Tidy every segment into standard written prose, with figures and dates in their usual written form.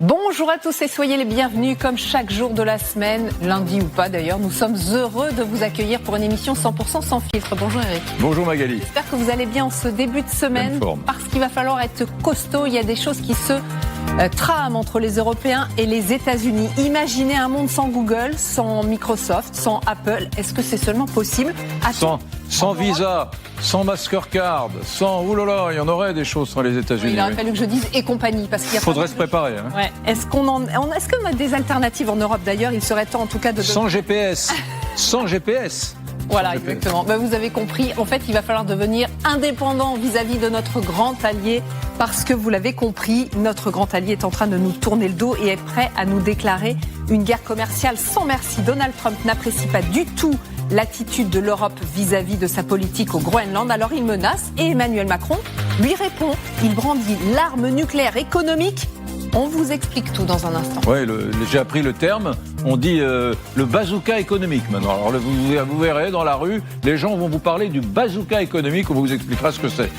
Bonjour à tous et soyez les bienvenus comme chaque jour de la semaine, lundi ou pas d'ailleurs. Nous sommes heureux de vous accueillir pour une émission 100% sans filtre. Bonjour Eric. Bonjour Magali. J'espère que vous allez bien en ce début de semaine parce qu'il va falloir être costaud. Il y a des choses qui se trament entre les Européens et les États-Unis. Imaginez un monde sans Google, sans Microsoft, sans Apple. Est-ce que c'est seulement possible? Sans Visa, sans Mastercard, sans... Ouh là là, il y en aurait des choses sans les États-Unis. Oui, il aurait fallu que je dise et compagnie. Parce qu'il faudrait se préparer. Hein. Ouais. Est-ce qu'on a des alternatives en Europe d'ailleurs? Il serait temps en tout cas de... Sans GPS. Sans GPS. Voilà, exactement. Ben, vous avez compris, en fait, il va falloir devenir indépendant vis-à-vis de notre grand allié parce que, vous l'avez compris, notre grand allié est en train de nous tourner le dos et est prêt à nous déclarer une guerre commerciale sans merci. Donald Trump n'apprécie pas du tout l'attitude de l'Europe vis-à-vis de sa politique au Groenland, alors il menace et Emmanuel Macron lui répond. Il brandit l'arme nucléaire économique. On vous explique tout dans un instant. Oui, j'ai appris le terme. On dit le bazooka économique maintenant. Alors vous verrez dans la rue, les gens vont vous parler du bazooka économique. On vous expliquera ce que c'est.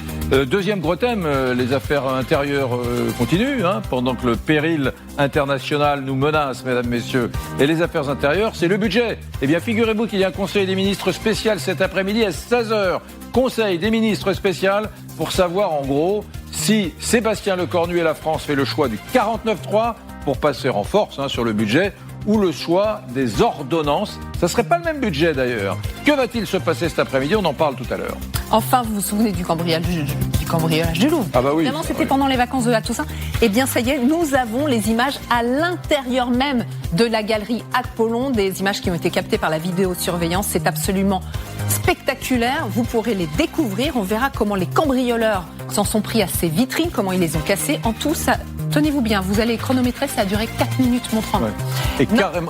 Deuxième gros thème, les affaires intérieures continuent, hein, pendant que le péril international nous menace, mesdames, messieurs. Et les affaires intérieures, c'est le budget. Eh bien, figurez-vous qu'il y a un conseil des ministres spécial cet après-midi à 16h. Conseil des ministres spécial pour savoir en gros si Sébastien Lecornu et la France fait le choix du 49.3 pour passer en force sur le budget ou le choix des ordonnances. Ça ne serait pas le même budget d'ailleurs. Que va-t-il se passer cet après-midi? On en parle tout à l'heure. Enfin, vous vous souvenez du cambriolage du Louvre? Ah bah oui. Évidemment, c'était pendant les vacances de la Toussaint. Eh bien, ça y est, nous avons les images à l'intérieur même de la galerie Apollon, des images qui ont été captées par la vidéosurveillance. C'est absolument spectaculaire. Vous pourrez les découvrir. On verra comment les cambrioleurs s'en sont pris à ces vitrines, comment ils les ont cassées. En tout, ça, tenez-vous bien, vous allez chronométrer, ça a duré 4 minutes, mon frère. Ouais. Et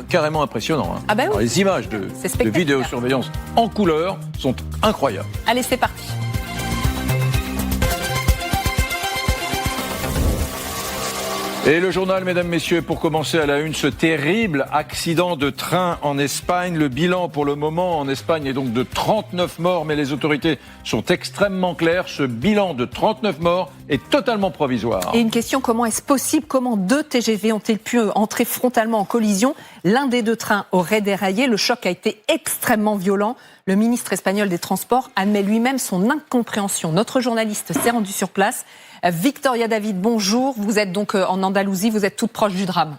carrément impressionnant. Hein. Ah bah oui. Alors, les images de vidéosurveillance en couleur sont incroyables. Allez, c'est parti. Et le journal, mesdames, messieurs, pour commencer à la une, ce terrible accident de train en Espagne. Le bilan pour le moment en Espagne est donc de 39 morts, mais les autorités sont extrêmement claires. Ce bilan de 39 morts est totalement provisoire. Et une question, comment est-ce possible? Comment 2 TGV ont-ils pu entrer frontalement en collision? L'un des 2 trains aurait déraillé. Le choc a été extrêmement violent. Le ministre espagnol des Transports admet lui-même son incompréhension. Notre journaliste s'est rendu sur place. Victoria David, bonjour. Vous êtes donc en Andalousie, vous êtes toute proche du drame.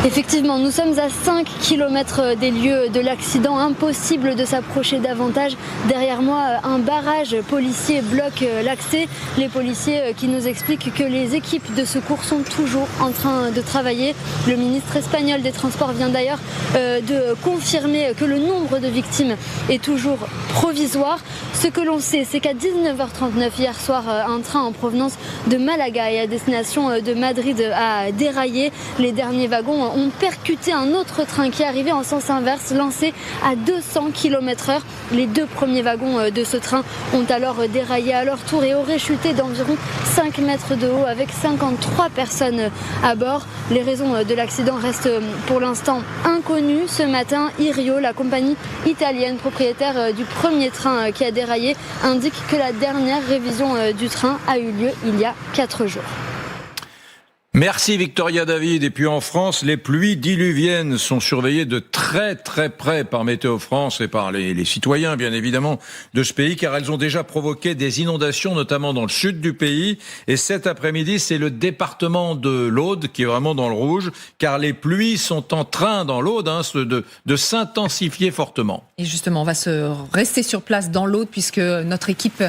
Effectivement, nous sommes à 5 km des lieux de l'accident. Impossible de s'approcher davantage. Derrière moi, un barrage policier bloque l'accès. Les policiers qui nous expliquent que les équipes de secours sont toujours en train de travailler. Le ministre espagnol des Transports vient d'ailleurs de confirmer que le nombre de victimes est toujours provisoire. Ce que l'on sait, c'est qu'à 19h39 hier soir, un train en provenance de Malaga et à destination de Madrid a déraillé. Les derniers wagons ont percuté un autre train qui arrivait en sens inverse, lancé à 200 km/h. Les 2 premiers wagons de ce train ont alors déraillé à leur tour et auraient chuté d'environ 5 mètres de haut avec 53 personnes à bord. Les raisons de l'accident restent pour l'instant inconnues. Ce matin, Irio, la compagnie italienne propriétaire du premier train qui a déraillé, indique que la dernière révision du train a eu lieu il y a 4 jours. Merci Victoria David. Et puis en France, les pluies diluviennes sont surveillées de très très près par Météo France et par les citoyens bien évidemment de ce pays, car elles ont déjà provoqué des inondations notamment dans le sud du pays. Et cet après-midi, c'est le département de l'Aude qui est vraiment dans le rouge, car les pluies sont en train dans l'Aude de s'intensifier fortement. Et justement, on va se rester sur place dans l'Aude puisque notre équipe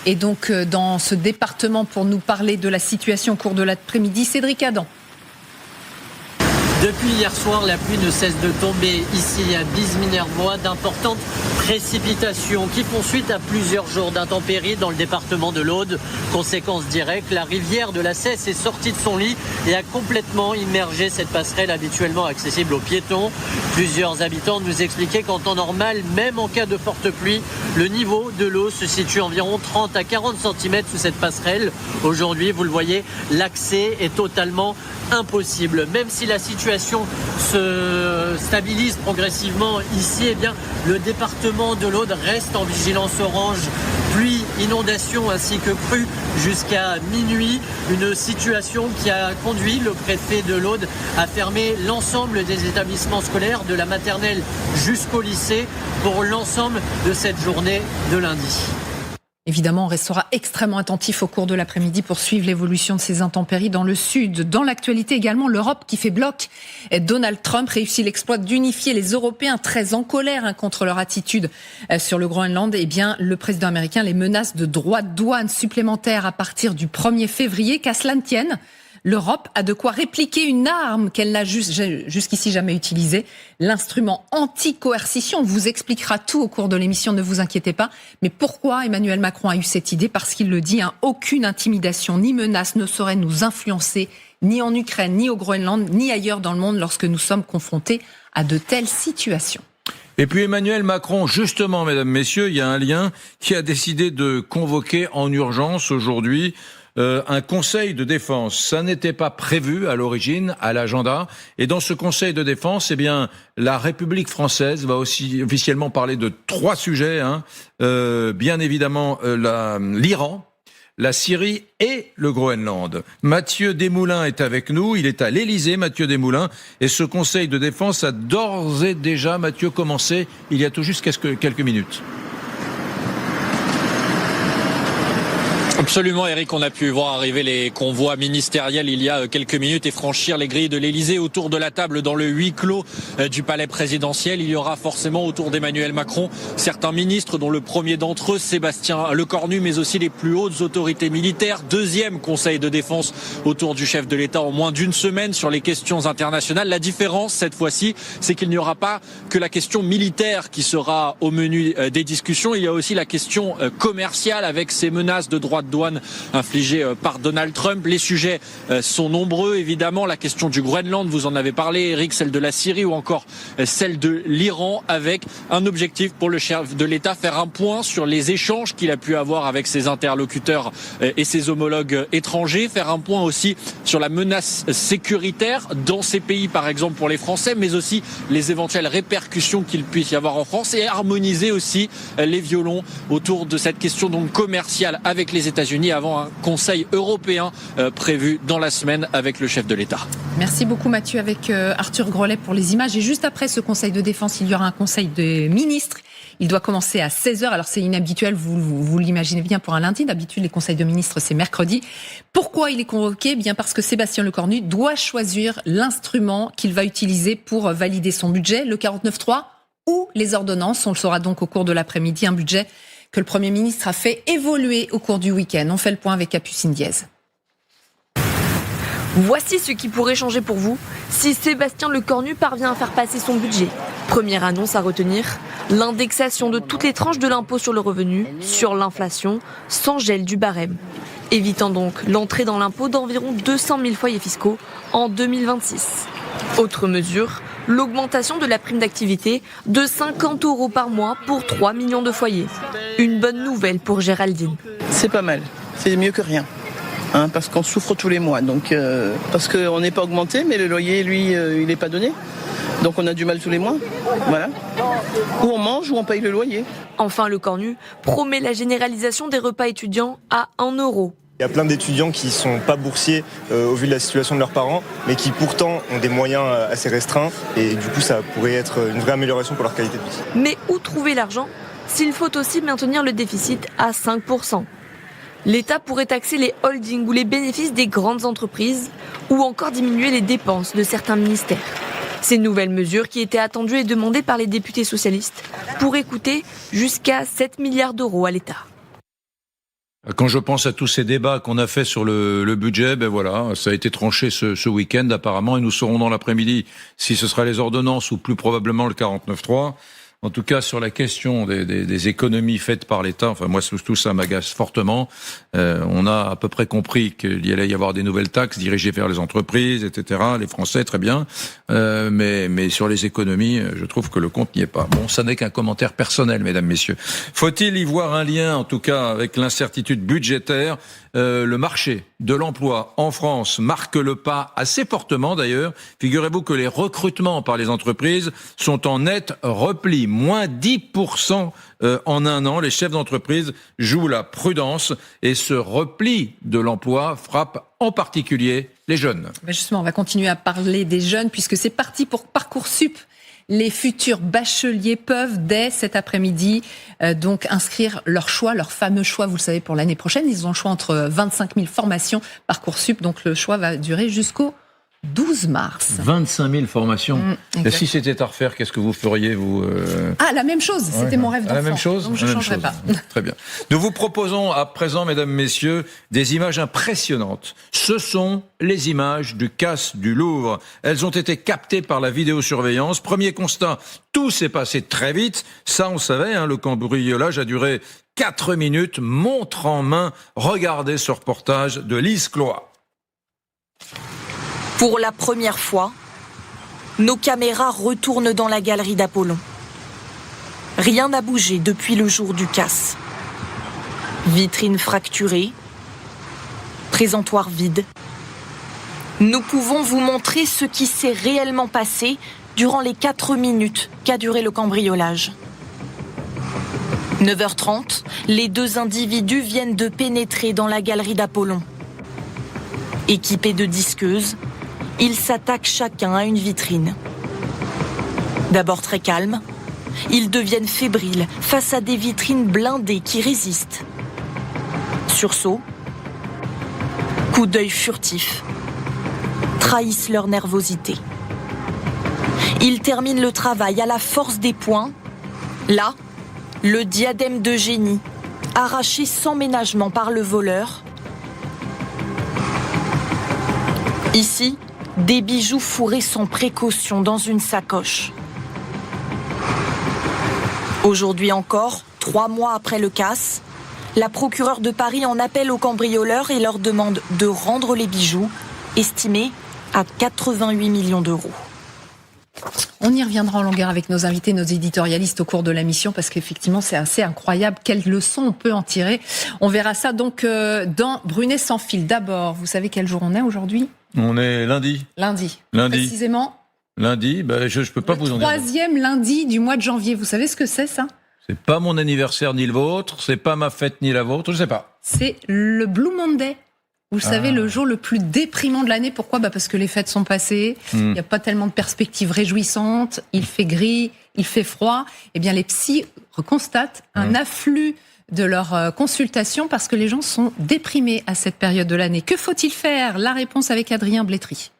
et donc dans ce département pour nous parler de la situation au cours de l'après-midi, Cédric Adam. Depuis hier soir, la pluie ne cesse de tomber ici à Bise-Minervois, d'importantes précipitations qui font suite à plusieurs jours d'intempéries dans le département de l'Aude. Conséquence directe, la rivière de la Cesse est sortie de son lit et a complètement immergé cette passerelle habituellement accessible aux piétons. Plusieurs habitants nous expliquaient qu'en temps normal, même en cas de forte pluie, le niveau de l'eau se situe environ 30 à 40 cm sous cette passerelle. Aujourd'hui, vous le voyez, l'accès est totalement impossible. Même si la situation se stabilise progressivement ici, eh bien, le département de l'Aude reste en vigilance orange Pluie, inondations ainsi que crues jusqu'à minuit. Une situation qui a conduit le préfet de l'Aude à fermer l'ensemble des établissements scolaires de la maternelle jusqu'au lycée pour l'ensemble de cette journée de lundi. Évidemment, on restera extrêmement attentif au cours de l'après-midi pour suivre l'évolution de ces intempéries dans le sud. Dans l'actualité également, l'Europe qui fait bloc. Donald Trump réussit l'exploit d'unifier les Européens très en colère contre leur attitude sur le Groenland. Eh bien, le président américain les menace de droits de douane supplémentaires à partir du 1er février. Qu'à cela ne tienne, l'Europe a de quoi répliquer une arme qu'elle n'a jusqu'ici jamais utilisée, l'instrument anti-coercition. On vous expliquera tout au cours de l'émission, ne vous inquiétez pas. Mais pourquoi Emmanuel Macron a eu cette idée ? Parce qu'il le dit, aucune intimidation ni menace ne saurait nous influencer, ni en Ukraine, ni au Groenland, ni ailleurs dans le monde lorsque nous sommes confrontés à de telles situations. Et puis Emmanuel Macron, justement, mesdames, messieurs, il y a un lien qui a décidé de convoquer en urgence aujourd'hui un conseil de défense. Ça n'était pas prévu à l'origine, à l'agenda. Et dans ce conseil de défense, eh bien, la République française va aussi officiellement parler de 3 sujets. Bien évidemment, l'Iran, la Syrie et le Groenland. Mathieu Desmoulins est avec nous. Il est à l'Élysée, Mathieu Desmoulins. Et ce conseil de défense a d'ores et déjà, Mathieu, commencé il y a tout juste quelques minutes. Absolument, Eric, on a pu voir arriver les convois ministériels il y a quelques minutes et franchir les grilles de l'Élysée. Autour de la table, dans le huis clos du palais présidentiel, il y aura forcément autour d'Emmanuel Macron certains ministres, dont le premier d'entre eux, Sébastien Lecornu, mais aussi les plus hautes autorités militaires. 2e conseil de défense autour du chef de l'État en moins d'une semaine sur les questions internationales. La différence, cette fois-ci, c'est qu'il n'y aura pas que la question militaire qui sera au menu des discussions. Il y a aussi la question commerciale avec ces menaces de droits de douane infligées par Donald Trump. Les sujets sont nombreux, évidemment. La question du Groenland, vous en avez parlé, Eric, celle de la Syrie ou encore celle de l'Iran, avec un objectif pour le chef de l'État, faire un point sur les échanges qu'il a pu avoir avec ses interlocuteurs et ses homologues étrangers, faire un point aussi sur la menace sécuritaire dans ces pays, par exemple pour les Français, mais aussi les éventuelles répercussions qu'il puisse y avoir en France, et harmoniser aussi les violons autour de cette question donc commerciale avec les États-Unis avant un conseil européen prévu dans la semaine avec le chef de l'État. Merci beaucoup Mathieu, avec Arthur Grolet pour les images. Et juste après ce conseil de défense, il y aura un conseil de ministres. Il doit commencer à 16h. Alors c'est inhabituel, vous l'imaginez bien pour un lundi. D'habitude les conseils de ministres c'est mercredi. Pourquoi il est convoqué ? Bien parce que Sébastien Lecornu doit choisir l'instrument qu'il va utiliser pour valider son budget, le 49.3 ou les ordonnances. On le saura donc au cours de l'après-midi, un budget que le Premier ministre a fait évoluer au cours du week-end. On fait le point avec Capucine Diez. Voici ce qui pourrait changer pour vous si Sébastien Lecornu parvient à faire passer son budget. Première annonce à retenir, l'indexation de toutes les tranches de l'impôt sur le revenu sur l'inflation sans gel du barème. Évitant donc l'entrée dans l'impôt d'environ 200 000 foyers fiscaux en 2026. Autre mesure, l'augmentation de la prime d'activité de 50 € par mois pour 3 millions de foyers. Une bonne nouvelle pour Géraldine. C'est pas mal, c'est mieux que rien. Parce qu'on souffre tous les mois. Donc, parce qu'on n'est pas augmenté, mais le loyer, lui, il n'est pas donné. Donc on a du mal tous les mois. Voilà. Ou on mange ou on paye le loyer. Enfin, Lecornu promet la généralisation des repas étudiants à 1 €. Il y a plein d'étudiants qui ne sont pas boursiers au vu de la situation de leurs parents, mais qui pourtant ont des moyens assez restreints. Et du coup, ça pourrait être une vraie amélioration pour leur qualité de vie. Mais où trouver l'argent s'il faut aussi maintenir le déficit à 5%? L'État pourrait taxer les holdings ou les bénéfices des grandes entreprises ou encore diminuer les dépenses de certains ministères. Ces nouvelles mesures, qui étaient attendues et demandées par les députés socialistes, pourraient coûter jusqu'à 7 milliards € à l'État. Quand je pense à tous ces débats qu'on a fait sur le budget, ben voilà, ça a été tranché ce week-end apparemment, et nous saurons dans l'après-midi si ce sera les ordonnances ou plus probablement le 49.3. En tout cas, sur la question des économies faites par l'État, enfin moi tout ça m'agace fortement. On a à peu près compris qu'il y allait y avoir des nouvelles taxes dirigées vers les entreprises, etc. Les Français, très bien. Mais sur les économies, je trouve que le compte n'y est pas. Bon, ça n'est qu'un commentaire personnel, mesdames, messieurs. Faut-il y voir un lien, en tout cas, avec l'incertitude budgétaire ? le marché de l'emploi en France marque le pas assez fortement d'ailleurs. Figurez-vous que les recrutements par les entreprises sont en net repli, moins 10% en un an. Les chefs d'entreprise jouent la prudence et ce repli de l'emploi frappe en particulier les jeunes. Justement, on va continuer à parler des jeunes puisque c'est parti pour Parcoursup. Les futurs bacheliers peuvent, dès cet après-midi, donc inscrire leur choix, leur fameux choix, vous le savez, pour l'année prochaine. Ils ont le choix entre 25 000 formations Parcoursup, donc le choix va durer jusqu'au 12 mars. 25 000 formations. Et si c'était à refaire, qu'est-ce que vous feriez, vous Ah, la même chose. C'était mon rêve d'enfant. La même chose. Donc je ne changerai pas. Très bien. Nous vous proposons à présent, mesdames, messieurs, des images impressionnantes. Ce sont les images du casse du Louvre. Elles ont été captées par la vidéosurveillance. Premier constat, tout s'est passé très vite. Ça, on savait, le cambriolage a duré 4 minutes. Montre en main, regardez ce reportage de Lise Cloa. Pour la première fois, nos caméras retournent dans la galerie d'Apollon. Rien n'a bougé depuis le jour du casse. Vitrine fracturée, présentoir vide. Nous pouvons vous montrer ce qui s'est réellement passé durant les 4 minutes qu'a duré le cambriolage. 9h30, les 2 individus viennent de pénétrer dans la galerie d'Apollon. Équipés de disqueuses, ils s'attaquent chacun à une vitrine. D'abord très calmes, ils deviennent fébriles face à des vitrines blindées qui résistent. Sursaut, coup d'œil furtif, trahissent leur nervosité. Ils terminent le travail à la force des poings. Là, le diadème d'Eugénie, arraché sans ménagement par le voleur. Ici, des bijoux fourrés sans précaution dans une sacoche. Aujourd'hui encore, 3 mois après le casse, la procureure de Paris en appelle aux cambrioleurs et leur demande de rendre les bijoux, estimés à 88 millions d'euros. On y reviendra en longueur avec nos invités, nos éditorialistes au cours de la mission, parce qu'effectivement, c'est assez incroyable. Quelles leçons on peut en tirer? On verra ça donc dans Brunet sans fil. D'abord, vous savez quel jour on est aujourd'hui? On est lundi. Lundi. Précisément. Lundi, je ne peux pas vous en dire. 3e lundi du mois de janvier. Vous savez ce que c'est, ça? C'est pas mon anniversaire ni le vôtre, c'est pas ma fête ni la vôtre, je sais pas. C'est le Blue Monday. Vous savez, le jour le plus déprimant de l'année. Pourquoi? Parce que les fêtes sont passées, il n'y a pas tellement de perspectives réjouissantes, il fait gris, il fait froid. Eh bien, les psys constatent un afflux de leurs consultations parce que les gens sont déprimés à cette période de l'année. Que faut-il faire? La réponse avec Adrien Blétry.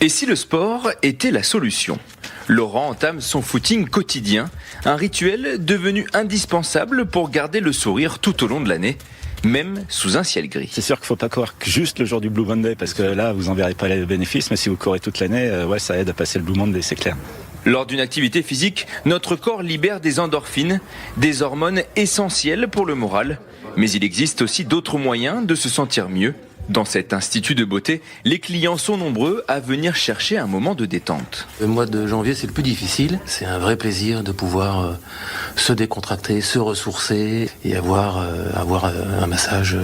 Et si le sport était la solution? Laurent entame son footing quotidien, un rituel devenu indispensable pour garder le sourire tout au long de l'année, même sous un ciel gris. C'est sûr qu'il ne faut pas courir juste le jour du Blue Monday parce que là, vous n'en verrez pas les bénéfices, mais si vous courez toute l'année, ça aide à passer le Blue Monday, c'est clair. Lors d'une activité physique, notre corps libère des endorphines, des hormones essentielles pour le moral. Mais il existe aussi d'autres moyens de se sentir mieux. Dans cet institut de beauté, les clients sont nombreux à venir chercher un moment de détente. Le mois de janvier, c'est le plus difficile. C'est un vrai plaisir de pouvoir se décontracter, se ressourcer et avoir un massage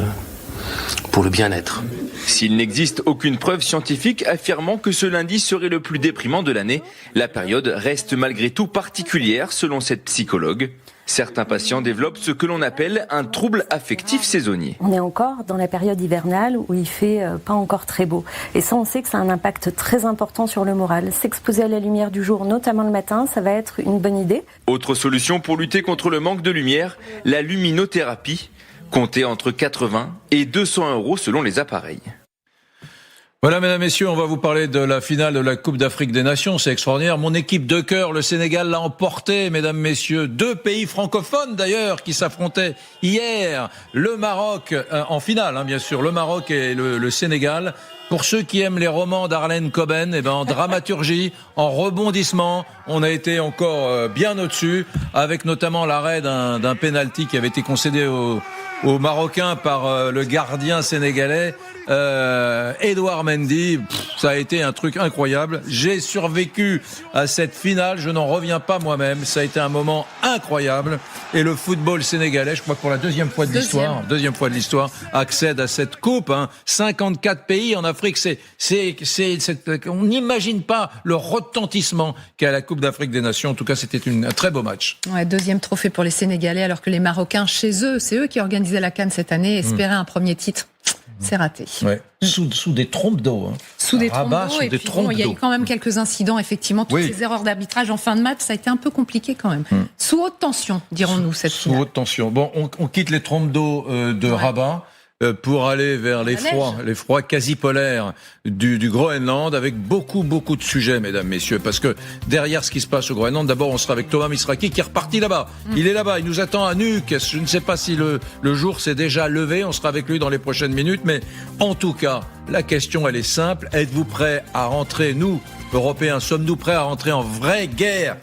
pour le bien-être. S'il n'existe aucune preuve scientifique affirmant que ce lundi serait le plus déprimant de l'année, la période reste malgré tout particulière selon cette psychologue. Certains patients développent ce que l'on appelle un trouble affectif saisonnier. On est encore dans la période hivernale où il fait pas encore très beau. Et ça, on sait que ça a un impact très important sur le moral. S'exposer à la lumière du jour, notamment le matin, ça va être une bonne idée. Autre solution pour lutter contre le manque de lumière, la luminothérapie, comptée entre 80 et 200 € selon les appareils. Voilà, mesdames, messieurs, on va vous parler de la finale de la Coupe d'Afrique des Nations. C'est extraordinaire. Mon équipe de cœur, le Sénégal, l'a emporté, mesdames, messieurs. 2 pays francophones, d'ailleurs, qui s'affrontaient hier. Le Maroc, en finale, bien sûr. Le Maroc et le Sénégal. Pour ceux qui aiment les romans d'Arlene Coben, en dramaturgie, en rebondissement, on a été encore bien au-dessus, avec notamment l'arrêt d'un penalty qui avait été concédé aux Marocains par le gardien sénégalais, Edouard Mendy. Ça a été un truc incroyable. J'ai survécu à cette finale. Je n'en reviens pas moi-même. Ça a été un moment incroyable. Et le football sénégalais, je crois que pour la deuxième fois de l'histoire, accède à cette coupe. 54 pays en Afrique. On n'imagine pas le retentissement qu'a la Coupe d'Afrique des Nations. En tout cas, c'était un très beau match. Ouais, deuxième trophée pour les Sénégalais, alors que les Marocains, chez eux, c'est eux qui organisaient la CAN cette année, espéraient un premier titre. C'est raté. Ouais. Sous des trompes d'eau. Sous des trompes d'eau. Et puis il y a eu quand même quelques incidents, effectivement. Toutes ces erreurs d'arbitrage en fin de match, ça a été un peu compliqué quand même. Sous haute tension, dirons-nous, cette finale. Sous haute tension. Bon, on quitte les trompes d'eau de Rabat pour aller vers les froids quasi polaires du Groenland, avec beaucoup de sujets, mesdames, messieurs, parce que derrière ce qui se passe au Groenland, d'abord on sera avec Thomas Misraki qui est reparti là-bas. Il est là-bas, il nous attend à Nuuk. Je ne sais pas si le jour s'est déjà levé, on sera avec lui dans les prochaines minutes, mais en tout cas, la question elle est simple. Êtes-vous prêts à rentrer, nous, Européens, sommes-nous prêts à rentrer en vraie guerre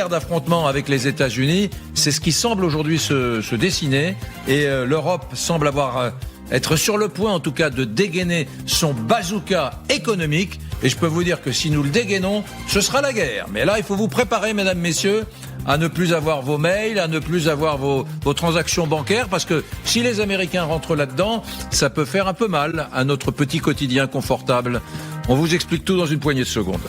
d'affrontement avec les États-Unis? C'est ce qui semble aujourd'hui se dessiner, et l'Europe semble être sur le point, en tout cas, de dégainer son bazooka économique. Et je peux vous dire que si nous le dégainons, ce sera la guerre. Mais là, il faut vous préparer, mesdames, messieurs, à ne plus avoir vos mails, à ne plus avoir vos transactions bancaires, parce que si les Américains rentrent là-dedans, ça peut faire un peu mal à notre petit quotidien confortable. On vous explique tout dans une poignée de secondes.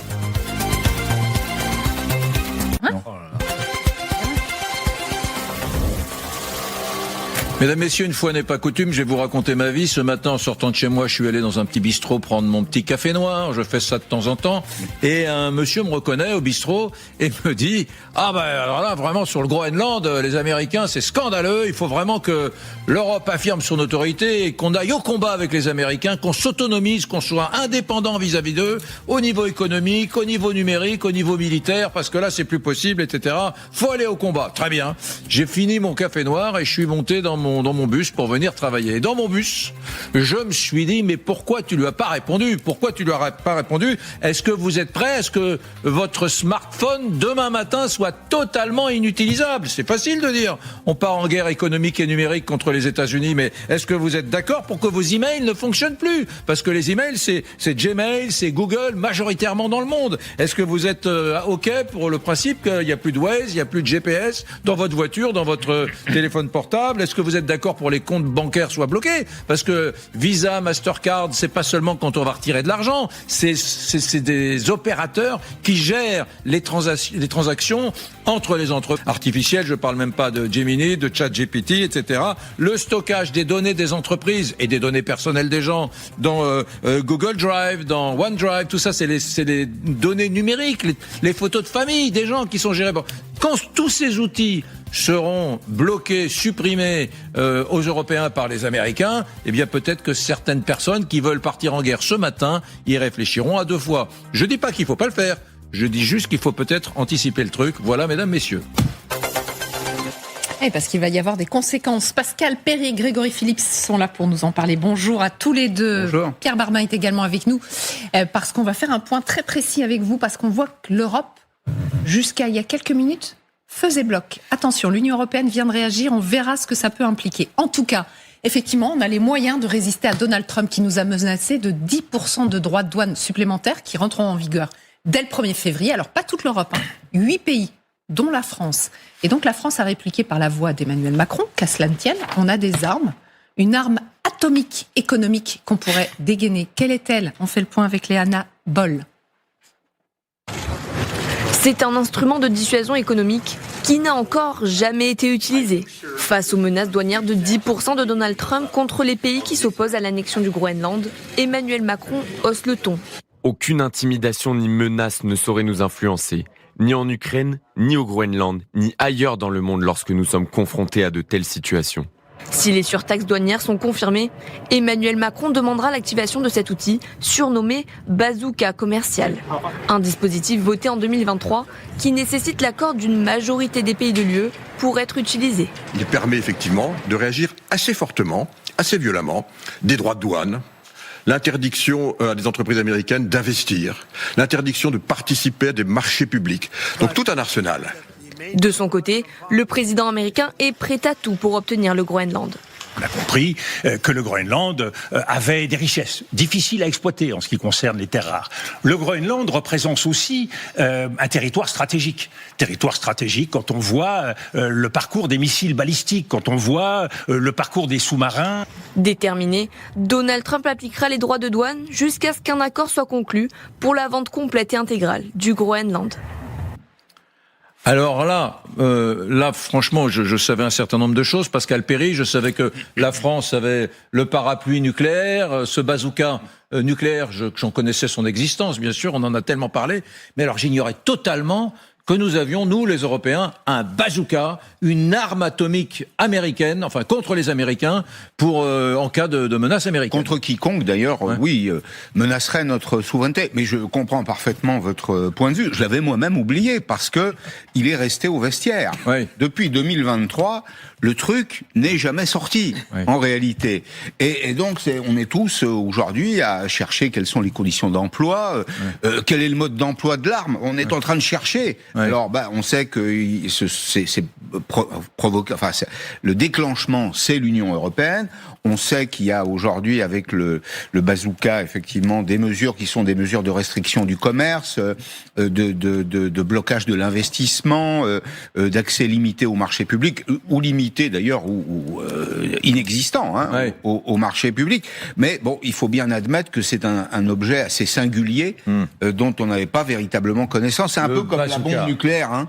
Mesdames, messieurs, une fois n'est pas coutume, je vais vous raconter ma vie. Ce matin, en sortant de chez moi, je suis allé dans un petit bistrot prendre mon petit café noir. Je fais ça de temps en temps. Et un monsieur me reconnaît au bistrot et me dit « Ah ben alors là, vraiment, sur le Groenland, les Américains, c'est scandaleux. Il faut vraiment que l'Europe affirme son autorité et qu'on aille au combat avec les Américains, qu'on s'autonomise, qu'on soit indépendant vis-à-vis d'eux, au niveau économique, au niveau numérique, au niveau militaire, parce que là, c'est plus possible, etc. Faut aller au combat. » Très bien. J'ai fini mon café noir et je suis monté dans mon bus pour venir travailler. Et dans mon bus, je me suis dit, mais pourquoi tu lui as pas répondu? Pourquoi tu lui as pas répondu? Est-ce que vous êtes prêt? Est-ce que votre smartphone, demain matin, soit totalement inutilisable? C'est facile de dire, on part en guerre économique et numérique contre les États-Unis, mais est-ce que vous êtes d'accord pour que vos emails ne fonctionnent plus? Parce que les emails, c'est Gmail, c'est Google, majoritairement dans le monde. Est-ce que vous êtes OK pour le principe qu'il n'y a plus de Waze, il n'y a plus de GPS dans votre voiture, dans votre téléphone portable? Est-ce que vous êtes d'accord pour les comptes bancaires soient bloqués? Parce que Visa, Mastercard, c'est pas seulement quand on va retirer de l'argent, c'est des opérateurs qui gèrent les transactions entre les entreprises artificielles. Je parle même pas de Gemini, de ChatGPT, etc. Le stockage des données des entreprises et des données personnelles des gens dans Google Drive, dans OneDrive, tout ça, c'est les données numériques, les photos de famille des gens qui sont gérés. Quand tous ces outils seront bloqués, supprimés aux Européens par les Américains, eh bien peut-être que certaines personnes qui veulent partir en guerre ce matin y réfléchiront à deux fois. Je dis pas qu'il faut pas le faire, je dis juste qu'il faut peut-être anticiper le truc. Voilà, mesdames, messieurs. Et parce qu'il va y avoir des conséquences. Pascal Perry et Grégory Phillips sont là pour nous en parler. Bonjour à tous les deux. Bonjour. Pierre Barmin est également avec nous, parce qu'on va faire un point très précis avec vous, parce qu'on voit que l'Europe, jusqu'à il y a quelques minutes, faisait bloc. Attention, l'Union européenne vient de réagir, on verra ce que ça peut impliquer. En tout cas, effectivement, on a les moyens de résister à Donald Trump qui nous a menacé de 10% de droits de douane supplémentaires qui rentreront en vigueur dès le 1er février. Alors, pas toute l'Europe, 8 pays, dont la France. Et donc, la France a répliqué par la voix d'Emmanuel Macron, qu'à cela ne tienne, on a des armes, une arme atomique économique qu'on pourrait dégainer. Quelle est-elle? On fait le point avec Léana Boll. C'est un instrument de dissuasion économique qui n'a encore jamais été utilisé. Face aux menaces douanières de 10% de Donald Trump contre les pays qui s'opposent à l'annexion du Groenland, Emmanuel Macron hausse le ton. Aucune intimidation ni menace ne saurait nous influencer, ni en Ukraine, ni au Groenland, ni ailleurs dans le monde lorsque nous sommes confrontés à de telles situations. Si les surtaxes douanières sont confirmées, Emmanuel Macron demandera l'activation de cet outil surnommé bazooka commercial. Un dispositif voté en 2023 qui nécessite l'accord d'une majorité des pays de l'UE pour être utilisé. Il permet effectivement de réagir assez fortement, assez violemment, des droits de douane, l'interdiction à des entreprises américaines d'investir, l'interdiction de participer à des marchés publics. Donc tout un arsenal. De son côté, le président américain est prêt à tout pour obtenir le Groenland. On a compris que le Groenland avait des richesses difficiles à exploiter en ce qui concerne les terres rares. Le Groenland représente aussi un territoire stratégique. Territoire stratégique quand on voit le parcours des missiles balistiques, quand on voit le parcours des sous-marins. Déterminé, Donald Trump appliquera les droits de douane jusqu'à ce qu'un accord soit conclu pour la vente complète et intégrale du Groenland. Alors là, franchement, je savais un certain nombre de choses. Pascal Perry, je savais que la France avait le parapluie nucléaire, ce bazooka nucléaire, j'en connaissais son existence, bien sûr, on en a tellement parlé. Mais alors j'ignorais totalement que nous avions, nous les Européens, un bazooka, une arme atomique américaine, enfin contre les Américains, pour en cas de menace américaine. Contre quiconque d'ailleurs, oui, menacerait notre souveraineté. Mais je comprends parfaitement votre point de vue. Je l'avais moi-même oublié parce que il est resté au vestiaire. Oui. Depuis 2023, le truc n'est jamais sorti, en réalité. Et donc, on est tous aujourd'hui à chercher quelles sont les conditions d'emploi, quel est le mode d'emploi de l'arme. On est en train de chercher. Alors, on sait que le déclenchement, c'est l'Union européenne. On sait qu'il y a aujourd'hui, avec le bazooka, effectivement, des mesures qui sont des mesures de restriction du commerce, de blocage de l'investissement, d'accès limité au marché public, ou limité d'ailleurs, ou inexistant au marché public. Mais bon, il faut bien admettre que c'est un objet assez singulier dont on n'avait pas véritablement connaissance. C'est un peu comme la bombe nucléaire.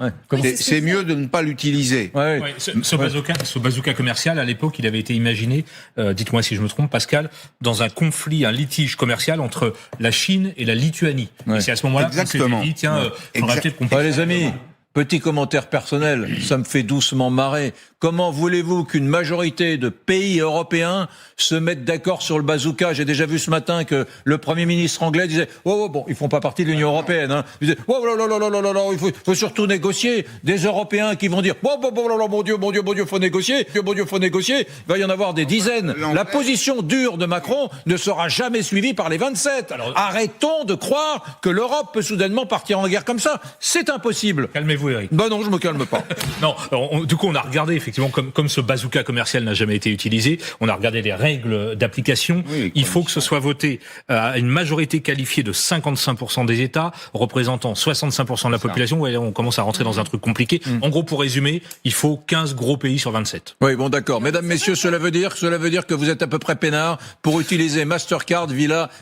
C'est mieux de ne pas l'utiliser. Ce bazooka commercial, à l'époque, il avait été imaginé, dites-moi si je me trompe, Pascal, dans un conflit, un litige commercial entre la Chine et la Lituanie. Et c'est à ce moment-là qu'on s'est dit, tiens, faudrait peut-être qu'on les amis, petit commentaire personnel, ça me fait doucement marrer. Comment voulez-vous qu'une majorité de pays européens se mettent d'accord sur le bazooka? J'ai déjà vu ce matin que le Premier ministre anglais disait « Oh, bon, ils font pas partie de l'Union européenne. Hein. » Il disait « Oh, il faut surtout négocier. » Des Européens qui vont dire « Oh, mon Dieu, faut négocier. Il va y en avoir des dizaines. » La position dure de Macron ne sera jamais suivie par les 27. Alors, arrêtons de croire que l'Europe peut soudainement partir en guerre comme ça. C'est impossible. Calmez-vous, Eric. Non, je me calme pas. Non, du coup, on a regardé, effectivement, comme ce bazooka commercial n'a jamais été utilisé, on a regardé les règles d'application. Il faut que ce soit voté à une majorité qualifiée de 55% des États, représentant 65% de la population. Ouais, on commence à rentrer dans un truc compliqué. En gros, pour résumer, il faut 15 gros pays sur 27. Oui, bon, d'accord. Mesdames, messieurs, cela veut dire que vous êtes à peu près peinards pour utiliser Mastercard,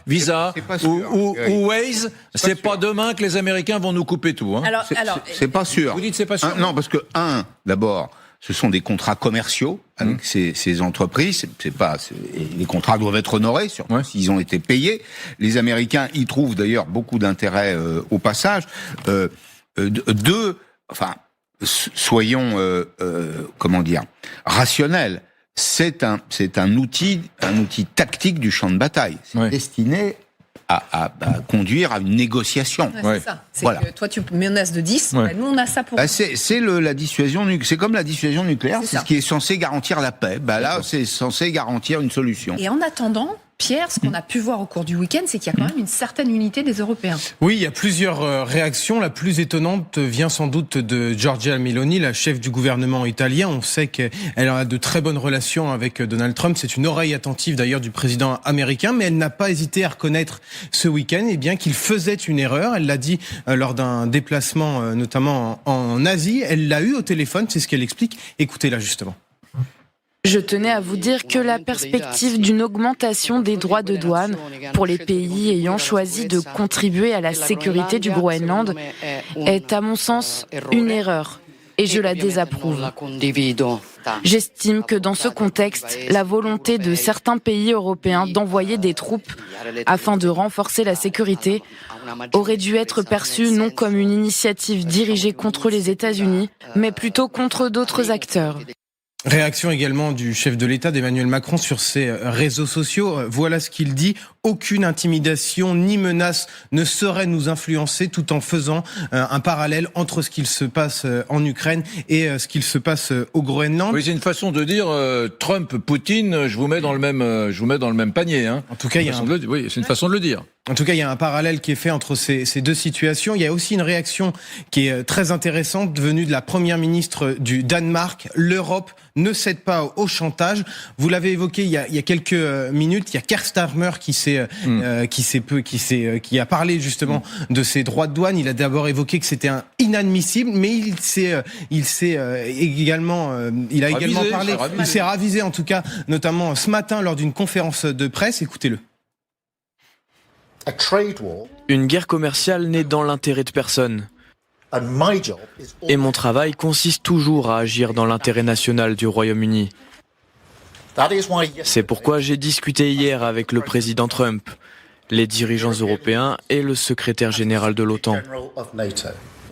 Visa ou Waze. C'est pas demain que les Américains vont nous couper tout. Hein. Alors, c'est pas sûr. Vous dites c'est pas sûr? Non, parce que d'abord, ce sont des contrats commerciaux avec ces entreprises. Les contrats doivent être honorés, surtout s'ils ont été payés. Les Américains y trouvent d'ailleurs beaucoup d'intérêt au passage. Soyons rationnels. C'est un outil tactique du champ de bataille. C'est destiné à conduire à une négociation. C'est ça. Que toi, tu menaces de 10, nous, on a ça pour... c'est la dissuasion nucléaire. C'est comme la dissuasion nucléaire, c'est ce qui est censé garantir la paix. Là, c'est censé garantir une solution. Et en attendant, Pierre, ce qu'on a pu voir au cours du week-end, c'est qu'il y a quand même une certaine unité des Européens. Oui, il y a plusieurs réactions. La plus étonnante vient sans doute de Giorgia Meloni, la chef du gouvernement italien. On sait qu'elle a de très bonnes relations avec Donald Trump. C'est une oreille attentive d'ailleurs du président américain, mais elle n'a pas hésité à reconnaître ce week-end qu'il faisait une erreur. Elle l'a dit lors d'un déplacement notamment en Asie. Elle l'a eu au téléphone, c'est ce qu'elle explique. Écoutez-la justement. Je tenais à vous dire que la perspective d'une augmentation des droits de douane pour les pays ayant choisi de contribuer à la sécurité du Groenland est, à mon sens, une erreur et je la désapprouve. J'estime que dans ce contexte, la volonté de certains pays européens d'envoyer des troupes afin de renforcer la sécurité aurait dû être perçue non comme une initiative dirigée contre les États-Unis, mais plutôt contre d'autres acteurs. Réaction également du chef de l'État d'Emmanuel Macron sur ses réseaux sociaux. Voilà ce qu'il dit aucune intimidation ni menace ne saurait nous influencer, tout en faisant un parallèle entre ce qu'il se passe en Ukraine et ce qu'il se passe au Groenland. Oui, c'est une façon de dire Trump, Poutine, je vous mets dans le même panier. Hein. En tout cas, oui, c'est une façon de le dire. En tout cas, il y a un parallèle qui est fait entre ces deux situations. Il y a aussi une réaction qui est très intéressante venue de la première ministre du Danemark. L'Europe ne cède pas au chantage. Vous l'avez évoqué il y a quelques minutes. Il y a Keir Starmer qui a parlé justement de ces droits de douane. Il a d'abord évoqué que c'était inadmissible, mais il s'est ravisé en tout cas, notamment ce matin lors d'une conférence de presse. Écoutez-le. Une guerre commerciale n'est dans l'intérêt de personne. Et mon travail consiste toujours à agir dans l'intérêt national du Royaume-Uni. C'est pourquoi j'ai discuté hier avec le président Trump, les dirigeants européens et le secrétaire général de l'OTAN.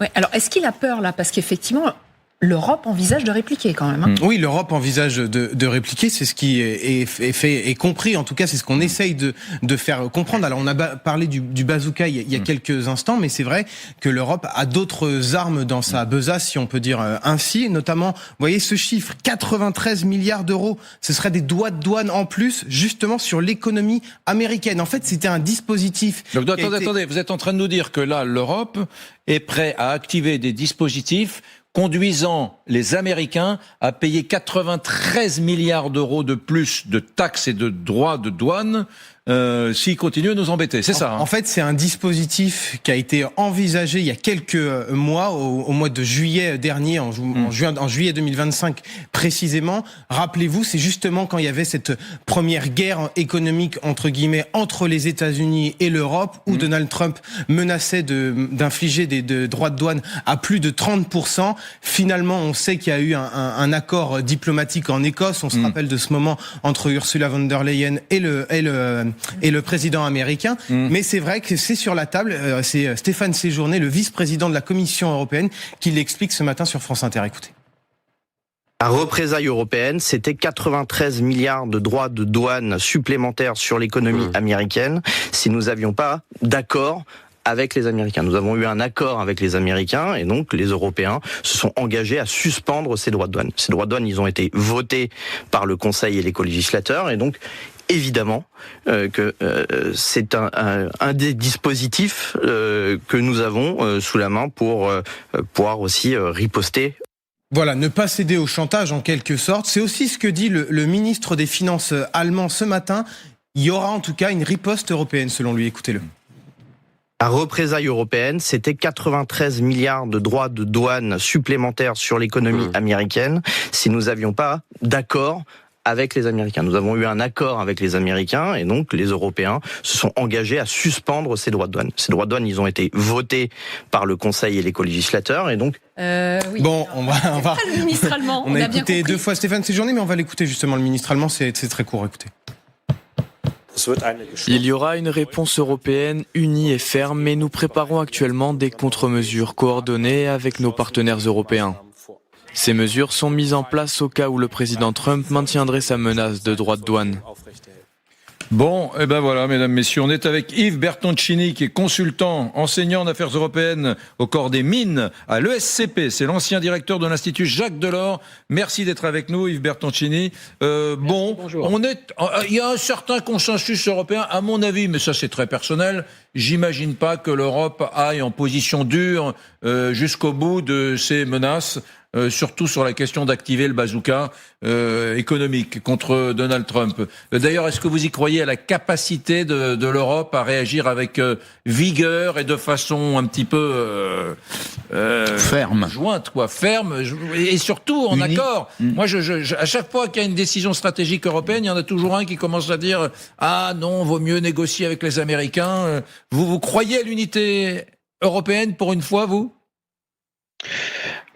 Ouais, alors est-ce qu'il a peur là ? Parce qu'effectivement, l'Europe envisage de répliquer quand même. Hein. Oui, l'Europe envisage de répliquer, c'est ce qui est fait et compris. En tout cas, c'est ce qu'on essaye de faire comprendre. Alors, on a parlé du bazooka il y a quelques instants, mais c'est vrai que l'Europe a d'autres armes dans sa besace, si on peut dire ainsi. Notamment, vous voyez ce chiffre, 93 milliards d'euros. Ce serait des droits de douane en plus, justement sur l'économie américaine. En fait, c'était un dispositif. Donc, attendez, vous êtes en train de nous dire que là, l'Europe est prête à activer des dispositifs conduisant les Américains à payer 93 milliards d'euros de plus de taxes et de droits de douane s'ils continuent à nous embêter, c'est ça hein. En fait, c'est un dispositif qui a été envisagé il y a quelques mois, au mois de juillet dernier, en juillet 2025 précisément. Rappelez-vous, c'est justement quand il y avait cette première guerre économique entre guillemets entre les États-Unis et l'Europe, où Donald Trump menaçait d'infliger des droits de douane à plus de 30%. Finalement, on sait qu'il y a eu un accord diplomatique en Écosse. On se rappelle de ce moment entre Ursula von der Leyen et le président américain. Mais c'est vrai que c'est sur la table. C'est Stéphane Séjourné, le vice-président de la Commission européenne, qui l'explique ce matin sur France Inter. Écoutez. La représaille européenne, c'était 93 milliards de droits de douane supplémentaires sur l'économie américaine si nous n'avions pas d'accord avec les Américains. Nous avons eu un accord avec les Américains et donc les Européens se sont engagés à suspendre ces droits de douane. Ces droits de douane, ils ont été votés par le Conseil et les co-législateurs et donc évidemment que c'est un des dispositifs que nous avons sous la main pour pouvoir aussi riposter. Voilà, ne pas céder au chantage en quelque sorte. C'est aussi ce que dit le ministre des Finances allemand ce matin. Il y aura en tout cas une riposte européenne selon lui. Écoutez-le. La représaille européenne, c'était 93 milliards de droits de douane supplémentaires sur l'économie américaine si nous n'avions pas d'accord avec les Américains. Nous avons eu un accord avec les Américains et donc les Européens se sont engagés à suspendre ces droits de douane. Ces droits de douane, ils ont été votés par le Conseil et les co-législateurs et donc... Oui. Bon, on va... Le ministre allemand, on a écouté 2 fois Stéphane Séjourné, mais on va l'écouter justement, le ministre allemand, c'est très court, écoutez. Il y aura une réponse européenne unie et ferme, mais nous préparons actuellement des contre-mesures coordonnées avec nos partenaires européens. Ces mesures sont mises en place au cas où le président Trump maintiendrait sa menace de droits de douane. Bon, et ben voilà, mesdames, messieurs, on est avec Yves Bertoncini, qui est consultant, enseignant en affaires européennes au corps des mines à l'ESCP. C'est l'ancien directeur de l'Institut Jacques Delors. Merci d'être avec nous, Yves Bertoncini. Bonjour. Il y a un certain consensus européen, à mon avis, mais ça c'est très personnel. J'imagine pas que l'Europe aille en position dure jusqu'au bout de ces menaces. Surtout sur la question d'activer le bazooka économique contre Donald Trump. D'ailleurs, est-ce que vous y croyez à la capacité de l'Europe à réagir avec vigueur et de façon un petit peu ferme, jointe, ferme, et surtout en accord. Moi, à chaque fois qu'il y a une décision stratégique européenne, il y en a toujours un qui commence à dire ah non, vaut mieux négocier avec les Américains. Vous croyez à l'unité européenne pour une fois, vous ?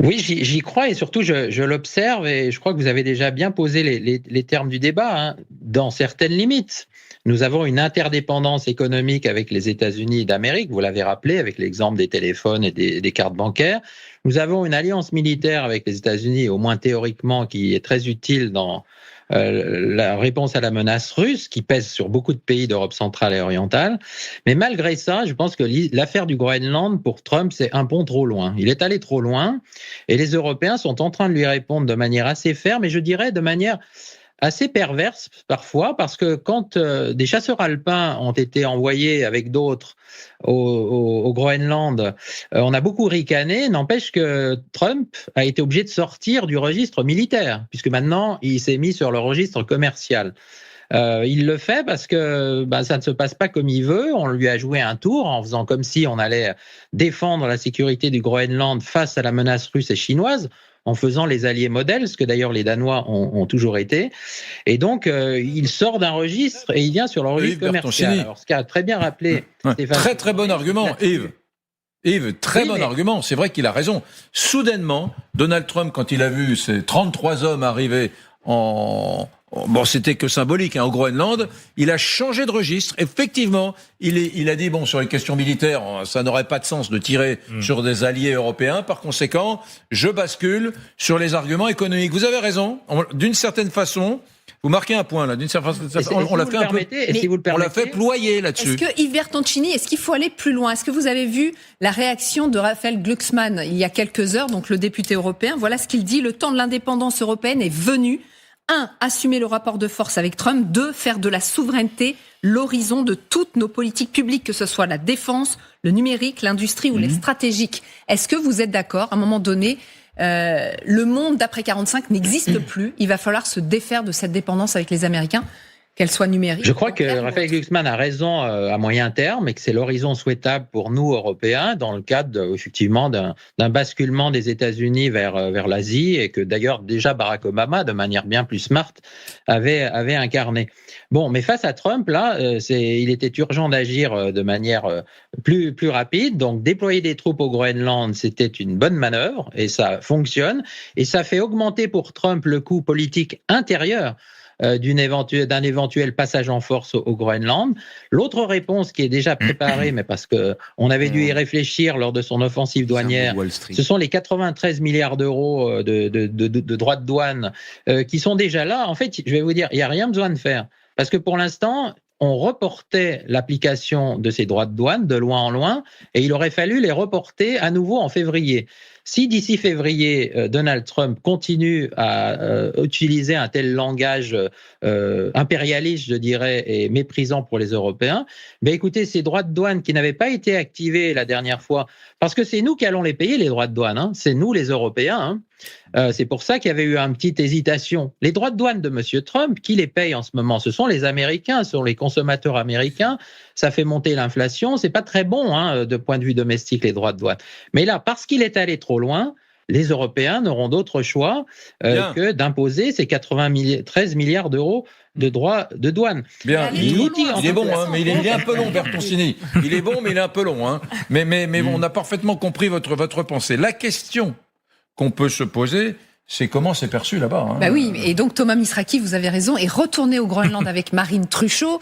Oui, j'y crois et surtout je l'observe et je crois que vous avez déjà bien posé les termes du débat, hein, dans certaines limites. Nous avons une interdépendance économique avec les États-Unis d'Amérique, vous l'avez rappelé avec l'exemple des téléphones et des cartes bancaires. Nous avons une alliance militaire avec les États-Unis, au moins théoriquement, qui est très utile dans la réponse à la menace russe qui pèse sur beaucoup de pays d'Europe centrale et orientale. Mais malgré ça, je pense que l'affaire du Groenland, pour Trump, c'est un pont trop loin. Il est allé trop loin et les Européens sont en train de lui répondre de manière assez ferme et je dirais de manière assez perverse parfois, parce que quand des chasseurs alpins ont été envoyés avec d'autres au Groenland, on a beaucoup ricané, n'empêche que Trump a été obligé de sortir du registre militaire, puisque maintenant il s'est mis sur le registre commercial. Il le fait parce que ça ne se passe pas comme il veut. On lui a joué un tour en faisant comme si on allait défendre la sécurité du Groenland face à la menace russe et chinoise, en faisant les alliés modèles, ce que d'ailleurs les Danois ont toujours été. Et donc, il sort d'un registre et il vient sur le registre commercial. Alors, ce qu'a très bien rappelé Stéphane... Très très bon argument, Yves. Yves, très bon argument. C'est vrai qu'il a raison. Soudainement, Donald Trump, quand il a vu ces 33 hommes arriver bon, c'était que symbolique, au Groenland, il a changé de registre. Effectivement, il a dit, bon, sur les questions militaires, ça n'aurait pas de sens de tirer sur des alliés européens. Par conséquent, je bascule sur les arguments économiques. Vous avez raison. D'une certaine façon, vous marquez un point, là. D'une certaine façon, on l'a fait un peu, on l'a fait ployer là-dessus. Est-ce que Yves Bertoncini, est-ce qu'il faut aller plus loin? Est-ce que vous avez vu la réaction de Raphaël Glucksmann il y a quelques heures, donc le député européen? Voilà ce qu'il dit. Le temps de l'indépendance européenne est venu. 1. Assumer le rapport de force avec Trump. 2. Faire de la souveraineté l'horizon de toutes nos politiques publiques, que ce soit la défense, le numérique, l'industrie ou les stratégiques. Est-ce que vous êtes d'accord? À un moment donné, le monde d'après 45 n'existe plus. Il va falloir se défaire de cette dépendance avec les Américains, qu'elle soit numérique. Je crois que Raphaël Glucksmann a raison à moyen terme et que c'est l'horizon souhaitable pour nous, Européens, dans le cadre, effectivement, d'un basculement des États-Unis vers l'Asie et que d'ailleurs déjà Barack Obama, de manière bien plus smart, avait incarné. Bon, mais face à Trump, là, il était urgent d'agir de manière plus rapide. Donc, déployer des troupes au Groenland, c'était une bonne manœuvre et ça fonctionne. Et ça fait augmenter pour Trump le coût politique intérieur d'un éventuel passage en force au Groenland. L'autre réponse qui est déjà préparée, mais parce que on avait dû y réfléchir lors de son offensive douanière, ce sont les 93 milliards d'euros de droits de douane qui sont déjà là. En fait, je vais vous dire, il n'y a rien besoin de faire. Parce que pour l'instant, on reportait l'application de ces droits de douane de loin en loin et il aurait fallu les reporter à nouveau en février. Si d'ici février, Donald Trump continue à utiliser un tel langage impérialiste, je dirais, et méprisant pour les Européens, écoutez, ces droits de douane qui n'avaient pas été activés la dernière fois, parce que c'est nous qui allons les payer, les droits de douane, c'est nous les Européens. C'est pour ça qu'il y avait eu une petite hésitation. Les droits de douane de M. Trump, qui les paye en ce moment? Ce sont les Américains, ce sont les consommateurs américains. Ça fait monter l'inflation. C'est pas très bon de point de vue domestique, les droits de douane. Mais là, parce qu'il est allé trop loin, les Européens n'auront d'autre choix que d'imposer ces 93 milliards d'euros de droits de douane. Bien. Il est bon, mais il est un peu long, Bertoncini. Il est bon, mais il est un peu long. Mais on a parfaitement compris votre pensée. La question qu'on peut se poser, c'est comment c'est perçu là-bas. Oui, et donc Thomas Misraki, vous avez raison, est retourné au Groenland avec Marine Truchot.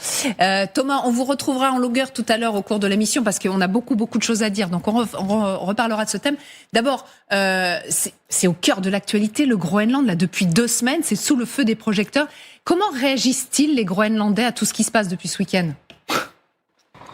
Thomas, on vous retrouvera en longueur tout à l'heure au cours de l'émission parce qu'on a beaucoup de choses à dire. Donc on reparlera de ce thème. D'abord, c'est au cœur de l'actualité, le Groenland, là, depuis 2 semaines, c'est sous le feu des projecteurs. Comment réagissent-ils, les Groenlandais, à tout ce qui se passe depuis ce week-end ?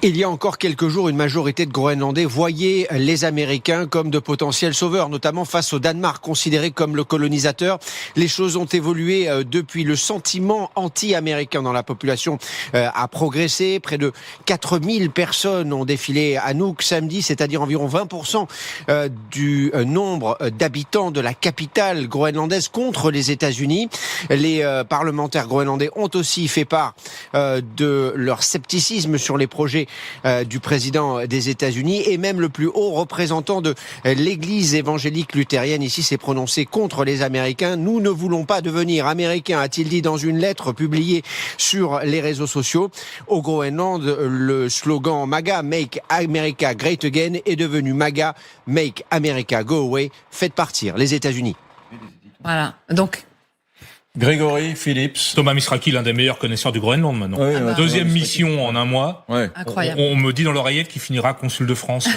Il y a encore quelques jours, une majorité de Groenlandais voyaient les Américains comme de potentiels sauveurs, notamment face au Danemark, considéré comme le colonisateur. Les choses ont évolué depuis. Le sentiment anti-américain dans la population a progressé. Près de 4000 personnes ont défilé à Nuuk samedi, c'est-à-dire environ 20% du nombre d'habitants de la capitale groenlandaise contre les États-Unis. Les parlementaires groenlandais ont aussi fait part de leur scepticisme sur les projets du président des États-Unis, et même le plus haut représentant de l'Église évangélique luthérienne ici s'est prononcé contre les Américains. Nous ne voulons pas devenir Américains, a-t-il dit dans une lettre publiée sur les réseaux sociaux. Au Groenland, le slogan MAGA, Make America Great Again, est devenu MAGA, Make America Go Away, faites partir les États-Unis. Voilà, donc Grégory Phillips. Thomas Misraki, l'un des meilleurs connaisseurs du Groenland maintenant. Deuxième mission en un mois. Incroyable. On me dit dans l'oreillette qu'il finira consul de France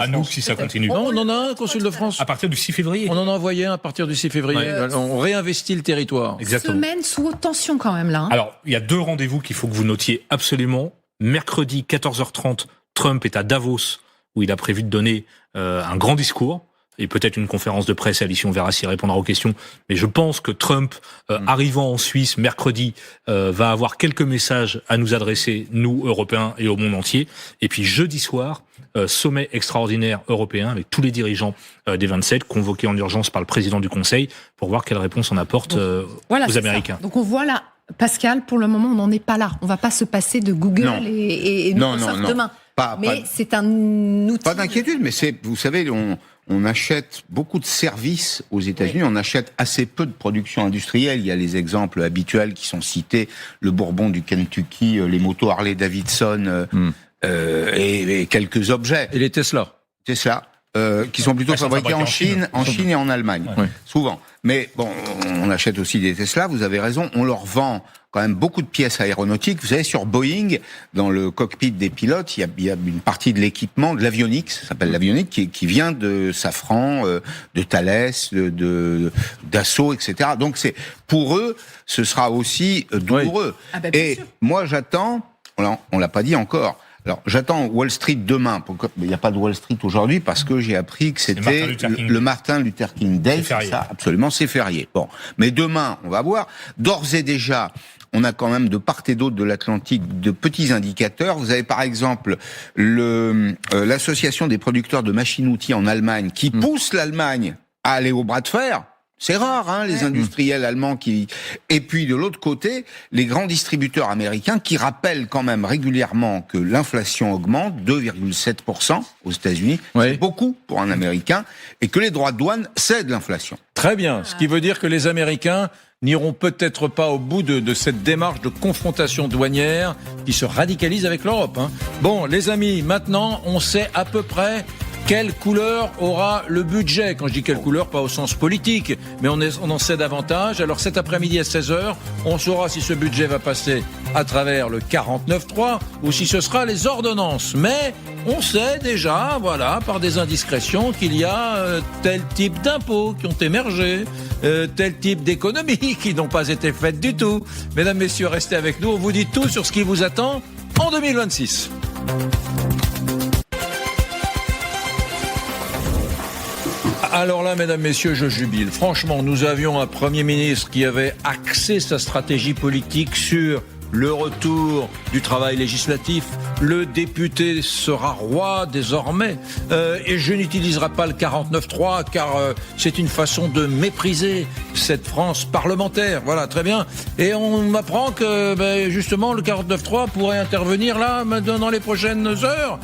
à nous si ça continue. Non, on en a un consul de France. À partir du 6 février. On en a envoyé un à partir du 6 février. On réinvestit le territoire. Exactement. Semaine sous haute tension quand même là. Hein. Alors, il y a 2 rendez-vous qu'il faut que vous notiez absolument. Mercredi 14h30, Trump est à Davos où il a prévu de donner un grand discours. Et peut-être une conférence de presse, Alice, on verra s'il répondra aux questions. Mais je pense que Trump, arrivant en Suisse mercredi, va avoir quelques messages à nous adresser, nous, Européens, et au monde entier. Et puis jeudi soir, sommet extraordinaire européen avec tous les dirigeants des 27, convoqués en urgence par le président du Conseil, pour voir quelle réponse on apporte aux Américains. Ça. Donc on voit là, Pascal, pour le moment, on n'en est pas là. On ne va pas se passer de Google et Microsoft demain. Mais c'est un outil... Pas d'inquiétude, mais vous savez, on achète beaucoup de services aux États-Unis, on achète assez peu de production industrielle. Il y a les exemples habituels qui sont cités, le Bourbon du Kentucky, les motos Harley-Davidson et quelques objets. Et les Tesla. Qui sont plutôt fabriqués en Chine et en Allemagne, souvent. Mais bon, on achète aussi des Tesla, vous avez raison, on leur vend quand même beaucoup de pièces aéronautiques. Vous savez, sur Boeing, dans le cockpit des pilotes, il y a une partie de l'équipement, de l'avionique, ça s'appelle l'avionique, qui vient de Safran, de Thales, Dassault, etc. Donc pour eux, ce sera aussi douloureux. Et moi, j'attends, on l'a pas dit encore, alors, j'attends Wall Street demain. Il n'y a pas de Wall Street aujourd'hui parce que j'ai appris que c'était le Martin Luther King Day. C'est ça, absolument, c'est férié. Bon. Mais demain, on va voir. D'ores et déjà, on a quand même de part et d'autre de l'Atlantique de petits indicateurs. Vous avez par exemple l'association des producteurs de machines-outils en Allemagne qui pousse l'Allemagne à aller au bras de fer. C'est rare, les industriels allemands qui... Et puis, de l'autre côté, les grands distributeurs américains qui rappellent quand même régulièrement que l'inflation augmente, 2,7% aux États-Unis. C'est beaucoup pour un Américain. Et que les droits de douane, c'est de l'inflation. Très bien. Ce qui veut dire que les Américains n'iront peut-être pas au bout de cette démarche de confrontation douanière qui se radicalise avec l'Europe. Bon, les amis, maintenant, on sait à peu près... quelle couleur aura le budget? Quand je dis quelle couleur, pas au sens politique, mais on en sait davantage. Alors cet après-midi à 16h, on saura si ce budget va passer à travers le 49.3 ou si ce sera les ordonnances. Mais on sait déjà, voilà, par des indiscrétions, qu'il y a tel type d'impôts qui ont émergé, tel type d'économies qui n'ont pas été faites du tout. Mesdames, messieurs, restez avec nous. On vous dit tout sur ce qui vous attend en 2026. Alors là, mesdames, messieurs, je jubile. Franchement, nous avions un Premier ministre qui avait axé sa stratégie politique sur le retour du travail législatif. Le député sera roi désormais. Et je n'utiliserai pas le 49.3 car c'est une façon de mépriser cette France parlementaire. Voilà, très bien. Et on m'apprend que justement le 49.3 pourrait intervenir là dans les prochaines heures.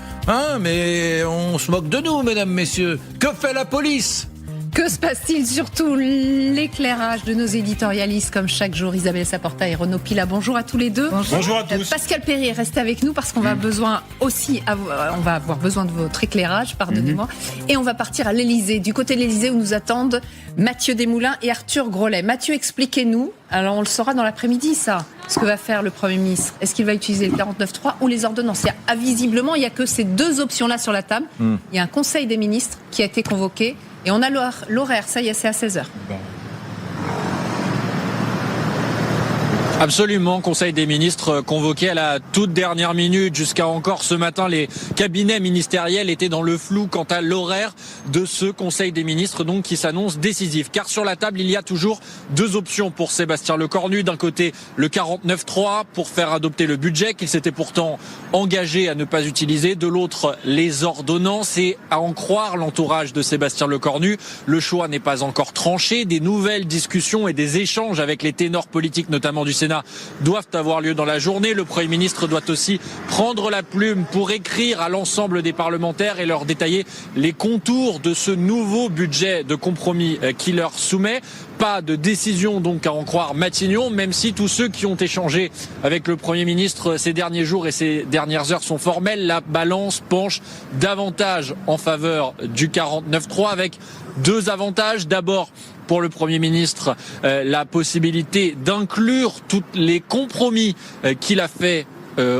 Mais on se moque de nous, mesdames, messieurs. Que fait la police ? Que se passe-t-il? Surtout l'éclairage de nos éditorialistes, comme chaque jour, Isabelle Saporta et Renaud Pila. Bonjour à tous les deux. Bonjour à tous. Pascal Perrier, restez avec nous parce qu'on va on va avoir besoin de votre éclairage, pardonnez-moi. Et on va partir à l'Élysée, du côté de l'Élysée où nous attendent Mathieu Desmoulins et Arthur Grollet. Mathieu, expliquez-nous, alors on le saura dans l'après-midi ça, ce que va faire le Premier ministre. Est-ce qu'il va utiliser le 49.3 ou les ordonnances? Visiblement, il n'y a que ces deux options-là sur la table. Il y a un conseil des ministres qui a été convoqué. Et on a l'horaire, ça y est, c'est à 16h. Absolument, Conseil des ministres convoqué à la toute dernière minute. Jusqu'à encore ce matin, les cabinets ministériels étaient dans le flou quant à l'horaire de ce Conseil des ministres, donc qui s'annonce décisif. Car sur la table, il y a toujours deux options pour Sébastien Lecornu. D'un côté, le 49.3 pour faire adopter le budget qu'il s'était pourtant engagé à ne pas utiliser. De l'autre, les ordonnances. Et à en croire l'entourage de Sébastien Lecornu, le choix n'est pas encore tranché. Des nouvelles discussions et des échanges avec les ténors politiques, notamment du Sénat, doivent avoir lieu dans la journée. Le Premier ministre doit aussi prendre la plume pour écrire à l'ensemble des parlementaires et leur détailler les contours de ce nouveau budget de compromis qui leur soumet. Pas de décision donc à en croire Matignon, même si tous ceux qui ont échangé avec le Premier ministre ces derniers jours et ces dernières heures sont formels. La balance penche davantage en faveur du 49.3 avec deux avantages. D'abord, pour le Premier ministre la possibilité d'inclure tous les compromis qu'il a fait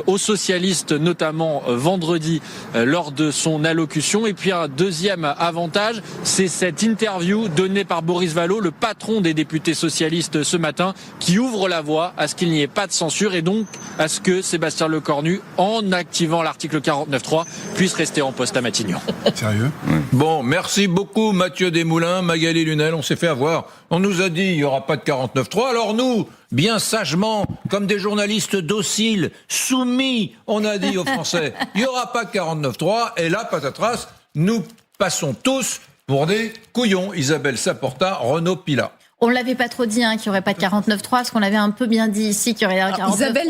aux socialistes, notamment vendredi lors de son allocution. Et puis un deuxième avantage, c'est cette interview donnée par Boris Vallaud, le patron des députés socialistes ce matin, qui ouvre la voie à ce qu'il n'y ait pas de censure et donc à ce que Sébastien Lecornu, en activant l'article 49.3, puisse rester en poste à Matignon. Sérieux ? Bon, merci beaucoup Mathieu Desmoulins, Magali Lunel, on s'est fait avoir. On nous a dit il n'y aura pas de 49.3, alors nous, bien sagement, comme des journalistes dociles, soumis, on a dit aux Français, il n'y aura pas de 49.3, et là, patatras, nous passons tous pour des couillons. Isabelle Saporta, Renaud Pilat. On ne l'avait pas trop dit qu'il n'y aurait pas de 49.3, parce qu'on avait un peu bien dit ici qu'il y aurait un 49.3. Isabelle,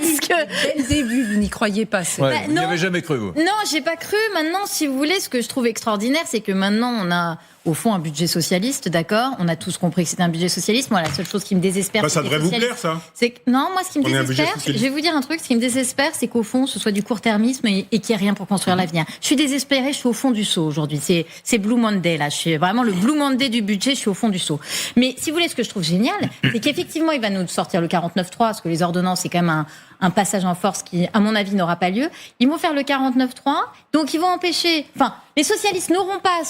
dès le début, vous n'y croyez pas. Ouais, vous n'y avez jamais cru, vous. Non, j'ai pas cru. Maintenant, si vous voulez, ce que je trouve extraordinaire, c'est que maintenant, on a au fond un budget socialiste, d'accord ? On a tous compris que c'était un budget socialiste. Moi, la seule chose qui me désespère, ça devrait vous plaire, ça. C'est que, non, moi, ce qui me désespère, je vais vous dire un truc, ce qui me désespère, c'est qu'au fond, ce soit du court-termisme et qu'il n'y ait rien pour construire l'avenir. Je suis désespérée, je suis au fond du seau aujourd'hui. C'est Blue Monday, là. Je suis vraiment le Blue Monday du budget, je suis au fond du seau. Mais si vous voulez, ce que je trouve génial, c'est qu'effectivement, il va nous sortir le 49.3, parce que les ordonnances, c'est quand même un passage en force qui, à mon avis, n'aura pas lieu. Ils vont faire le 49.3, donc ils vont empêcher... Enfin, les socialistes n'auront pas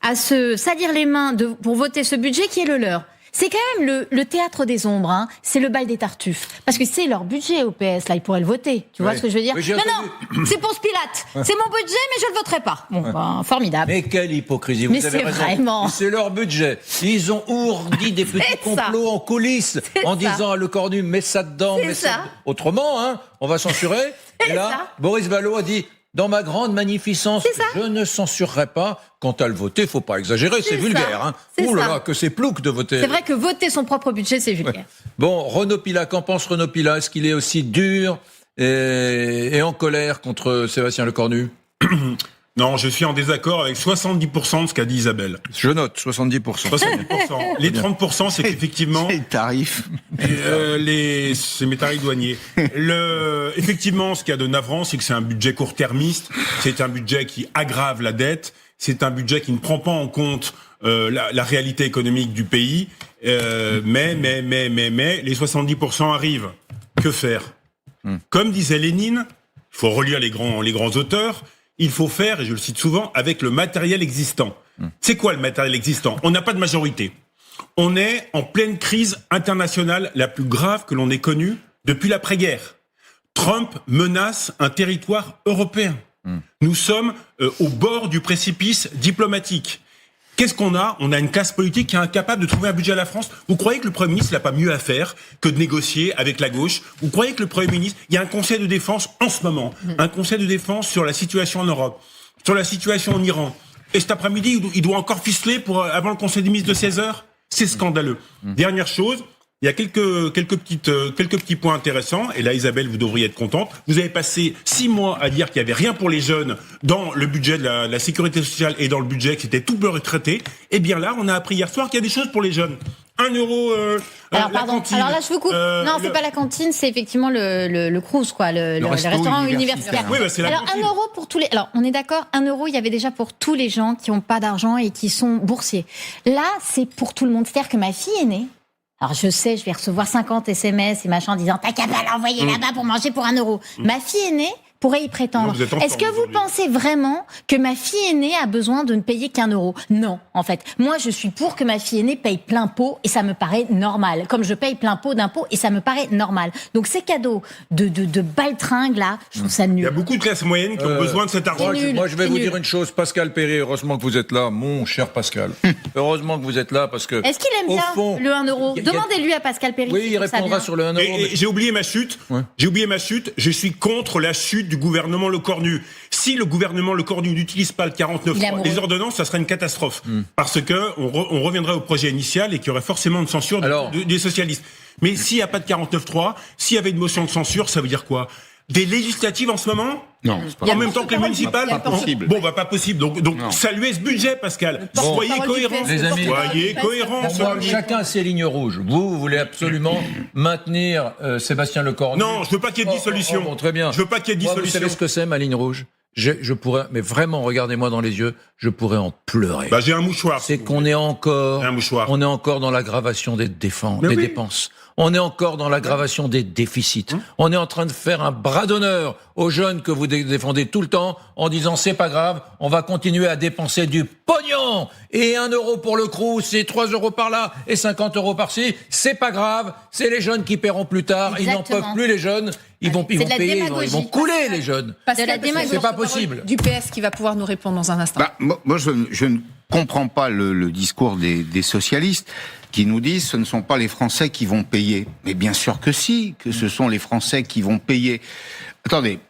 à se salir les mains pour voter ce budget qui est le leur. C'est quand même le théâtre des ombres, hein. C'est le bal des tartuffes. Parce que c'est leur budget au PS, là, ils pourraient le voter. Tu vois ce que je veux dire ? Oui, mais non, c'est Ponce Pilate. C'est mon budget, mais je le voterai pas. Bon, formidable. Mais quelle hypocrisie, vous avez raison. Vraiment... C'est leur budget. Ils ont ourdi des petits complots en coulisses en disant à Lecornu, mets ça dedans, mets ça. Autrement, hein, on va censurer. Et là, Boris Vallaud a dit... Dans ma grande magnificence, je ne censurerai pas. Quant à le voter, faut pas exagérer, c'est vulgaire. Hein. Ouh là là, que c'est plouc de voter. C'est vrai que voter son propre budget, c'est vulgaire. Ouais. Bon, Renaud Pilat, qu'en pense Renaud Pilat ? Est-ce qu'il est aussi dur et en colère contre Sébastien Lecornu ? Non, je suis en désaccord avec 70% de ce qu'a dit Isabelle. Je note, 70%. 70%. Les 30%, c'est qu'effectivement... C'est les tarifs. C'est mes tarifs douaniers. Effectivement, ce qu'il y a de navrant, c'est que c'est un budget court-termiste, c'est un budget qui aggrave la dette, c'est un budget qui ne prend pas en compte la réalité économique du pays, mais, les 70% arrivent. Que faire ? Comme disait Lénine, il faut relire les grands auteurs, il faut faire, et je le cite souvent, avec le matériel existant. C'est quoi le matériel existant ? On n'a pas de majorité. On est en pleine crise internationale la plus grave que l'on ait connue depuis l'après-guerre. Trump menace un territoire européen. Nous sommes au bord du précipice diplomatique. Qu'est-ce qu'on a ? On a une classe politique qui est incapable de trouver un budget à la France. Vous croyez que le Premier ministre n'a pas mieux à faire que de négocier avec la gauche ? Vous croyez que le Premier ministre... Il y a un conseil de défense en ce moment, un conseil de défense sur la situation en Europe, sur la situation en Iran. Et cet après-midi, il doit encore ficeler avant le conseil des ministres de 16h ? C'est scandaleux. Dernière chose... Il y a quelques petits points intéressants. Et là, Isabelle, vous devriez être contente. Vous avez passé 6 mois à dire qu'il y avait rien pour les jeunes dans le budget de la sécurité sociale et dans le budget que c'était tout peu retraité. Et bien là, on a appris hier soir qu'il y a des choses pour les jeunes. 1 euro. Alors pardon. Cantine, alors là, je vous coupe. Non, c'est pas la cantine, c'est effectivement le Crous, quoi, le restaurant universitaire. Oui, c'est la alors cantine. 1 euro pour tous les. Alors on est d'accord. 1 euro, il y avait déjà pour tous les gens qui n'ont pas d'argent et qui sont boursiers. Là, c'est pour tout le monde. C'est-à-dire que ma fille aînée. Alors je sais, je vais recevoir 50 SMS et machin en disant t'as qu'à pas l'envoyer là-bas pour manger pour 1 euro. Ma fille aînée pourrait y prétendre. Est-ce que vous pensez vraiment que ma fille aînée a besoin de ne payer qu'1 euro ? Non, en fait. Moi, je suis pour que ma fille aînée paye plein pot et ça me paraît normal. Comme je paye plein pot d'impôts et ça me paraît normal. Donc ces cadeaux de baltringue là, je trouve ça nul. Il y a beaucoup de classes moyennes qui ont besoin de cet argent. Moi, je vais vous dire une chose, Pascal Perret, heureusement que vous êtes là, mon cher Pascal. Heureusement que vous êtes là parce que... Est-ce qu'il aime bien le 1 euro ? Demandez-lui à Pascal Perret. Oui, il répondra sur le 1 euro. Et j'ai oublié ma chute. Ouais. J'ai oublié ma chute. Je suis contre la chute du gouvernement Lecornu. Si le gouvernement Lecornu n'utilise pas le 49.3, les ordonnances, ça serait une catastrophe. Parce que on reviendrait au projet initial et qu'il y aurait forcément une censure des socialistes. Mais s'il n'y a pas de 49.3, s'il y avait une motion de censure, ça veut dire quoi ? Des législatives en ce moment ? Non, c'est pas en même temps que les municipales ? Pas possible. Bon, pas possible. Donc saluez ce budget, Pascal. Soyez cohérents. Les amis, soyez cohérents. Chacun a ses lignes rouges. Vous voulez absolument maintenir Sébastien Lecornu. Non, je veux pas qu'il y ait de dissolution. Très bien. Je veux pas qu'il y ait de dissolution. Vous savez ce que c'est, ma ligne rouge ? je pourrais, mais vraiment, regardez-moi dans les yeux, je pourrais en pleurer. J'ai un mouchoir. C'est qu'on est encore dans l'aggravation des dépenses. On est encore dans l'aggravation des déficits. On est en train de faire un bras d'honneur aux jeunes que vous défendez tout le temps en disant c'est pas grave, on va continuer à dépenser du pognon. Et 1 euro pour le Crous, et 3 euros par là, et 50 euros par-ci, c'est pas grave, c'est les jeunes qui paieront plus tard. Exactement. Ils n'en peuvent plus les jeunes, ils vont payer, ils vont couler les jeunes. C'est pas possible. Du PS qui va pouvoir nous répondre dans un instant. Moi, je ne comprends pas le discours des socialistes qui nous disent ce ne sont pas les Français qui vont payer. Mais bien sûr que si, que ce sont les Français qui vont payer. Attendez,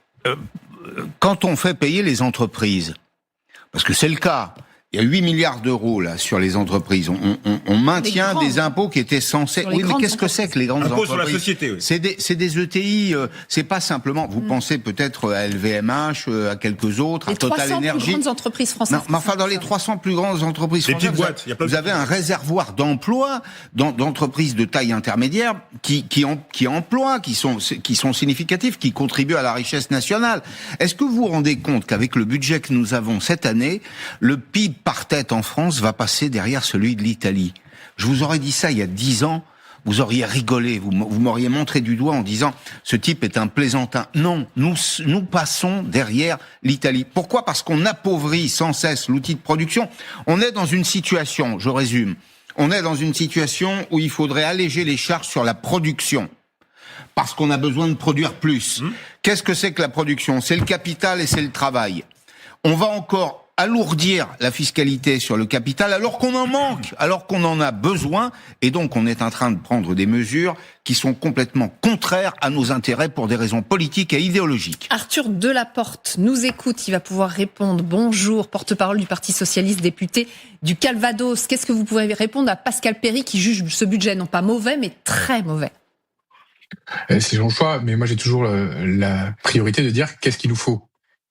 quand on fait payer les entreprises, parce que c'est le cas, il y a 8 milliards d'euros là sur les entreprises. On maintient des impôts qui étaient censés. Oui, mais qu'est-ce que c'est que les grandes entreprises ? Impôts sur la société. Oui. C'est des ETI. C'est pas simplement. Vous pensez peut-être à LVMH, à quelques autres, à Total Energy. Les 300 plus grandes entreprises françaises. Non, mais enfin, dans les 300 plus grandes entreprises françaises, vous avez un réservoir d'emplois d'entreprises de taille intermédiaire qui emploient, qui sont significatifs, qui contribuent à la richesse nationale. Est-ce que vous vous rendez compte qu'avec le budget que nous avons cette année, le PIB par tête en France va passer derrière celui de l'Italie? Je vous aurais dit ça il y a 10 ans, vous auriez rigolé, vous m'auriez montré du doigt en disant ce type est un plaisantin. Non, nous passons derrière l'Italie. Pourquoi ? Parce qu'on appauvrit sans cesse l'outil de production. On est dans une situation, je résume, on est dans une situation où il faudrait alléger les charges sur la production. Parce qu'on a besoin de produire plus. Qu'est-ce que c'est que la production ? C'est le capital et c'est le travail. On va encore alourdir la fiscalité sur le capital alors qu'on en manque, alors qu'on en a besoin, et donc on est en train de prendre des mesures qui sont complètement contraires à nos intérêts pour des raisons politiques et idéologiques. Arthur Delaporte nous écoute, il va pouvoir répondre. Bonjour, porte-parole du Parti Socialiste, député du Calvados. Qu'est-ce que vous pouvez répondre à Pascal Perry qui juge ce budget non pas mauvais mais très mauvais ? C'est son choix, mais moi j'ai toujours la priorité de dire qu'est-ce qu'il nous faut.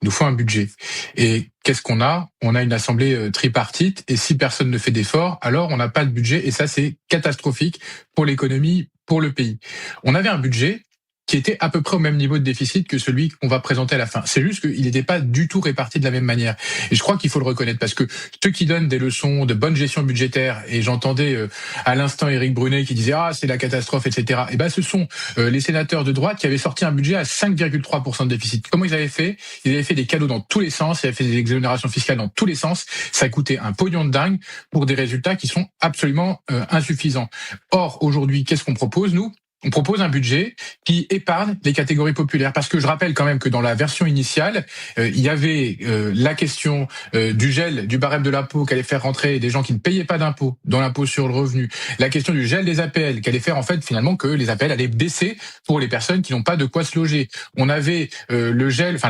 Il nous faut un budget. Et qu'est-ce qu'on a ? On a une assemblée tripartite, et si personne ne fait d'efforts, alors on n'a pas de budget, et ça c'est catastrophique pour l'économie, pour le pays. On avait un budget qui était à peu près au même niveau de déficit que celui qu'on va présenter à la fin. C'est juste qu'il n'était pas du tout réparti de la même manière. Et je crois qu'il faut le reconnaître, parce que ceux qui donnent des leçons de bonne gestion budgétaire, et j'entendais à l'instant Éric Brunet qui disait « Ah, c'est la catastrophe, etc. » Et ben, ce sont les sénateurs de droite qui avaient sorti un budget à 5,3% de déficit. Comment ils avaient fait ? Ils avaient fait des cadeaux dans tous les sens, ils avaient fait des exonérations fiscales dans tous les sens. Ça coûtait un pognon de dingue pour des résultats qui sont absolument insuffisants. Or, aujourd'hui, qu'est-ce qu'on propose, nous ? On propose un budget qui épargne les catégories populaires, parce que je rappelle quand même que dans la version initiale, il y avait la question du gel du barème de l'impôt qui allait faire rentrer des gens qui ne payaient pas d'impôt dans l'impôt sur le revenu, la question du gel des APL qui allait faire en fait finalement que les APL allaient baisser pour les personnes qui n'ont pas de quoi se loger. On avait le gel, enfin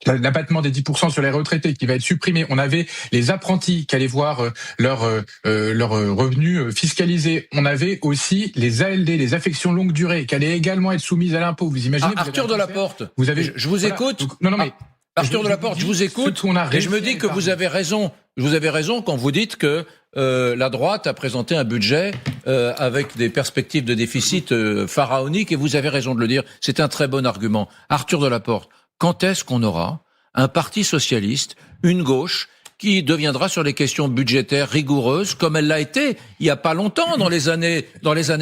l'abattement des 10% sur les retraités qui va être supprimé. On avait les apprentis qui allaient voir leur revenus fiscalisés. On avait aussi les ALD, les affections longue durée, qui allaient également être soumises à l'impôt. Vous imaginez Arthur Delaporte, je vous écoute. Donc, non, mais Arthur Delaporte, je vous écoute. Et je me dis que vous avez raison. Vous avez raison quand vous dites que la droite a présenté un budget avec des perspectives de déficit pharaoniques, et vous avez raison de le dire. C'est un très bon argument. Arthur Delaporte, quand est-ce qu'on aura un parti socialiste, une gauche, qui deviendra sur les questions budgétaires rigoureuses, comme elle l'a été il y a pas longtemps, dans les années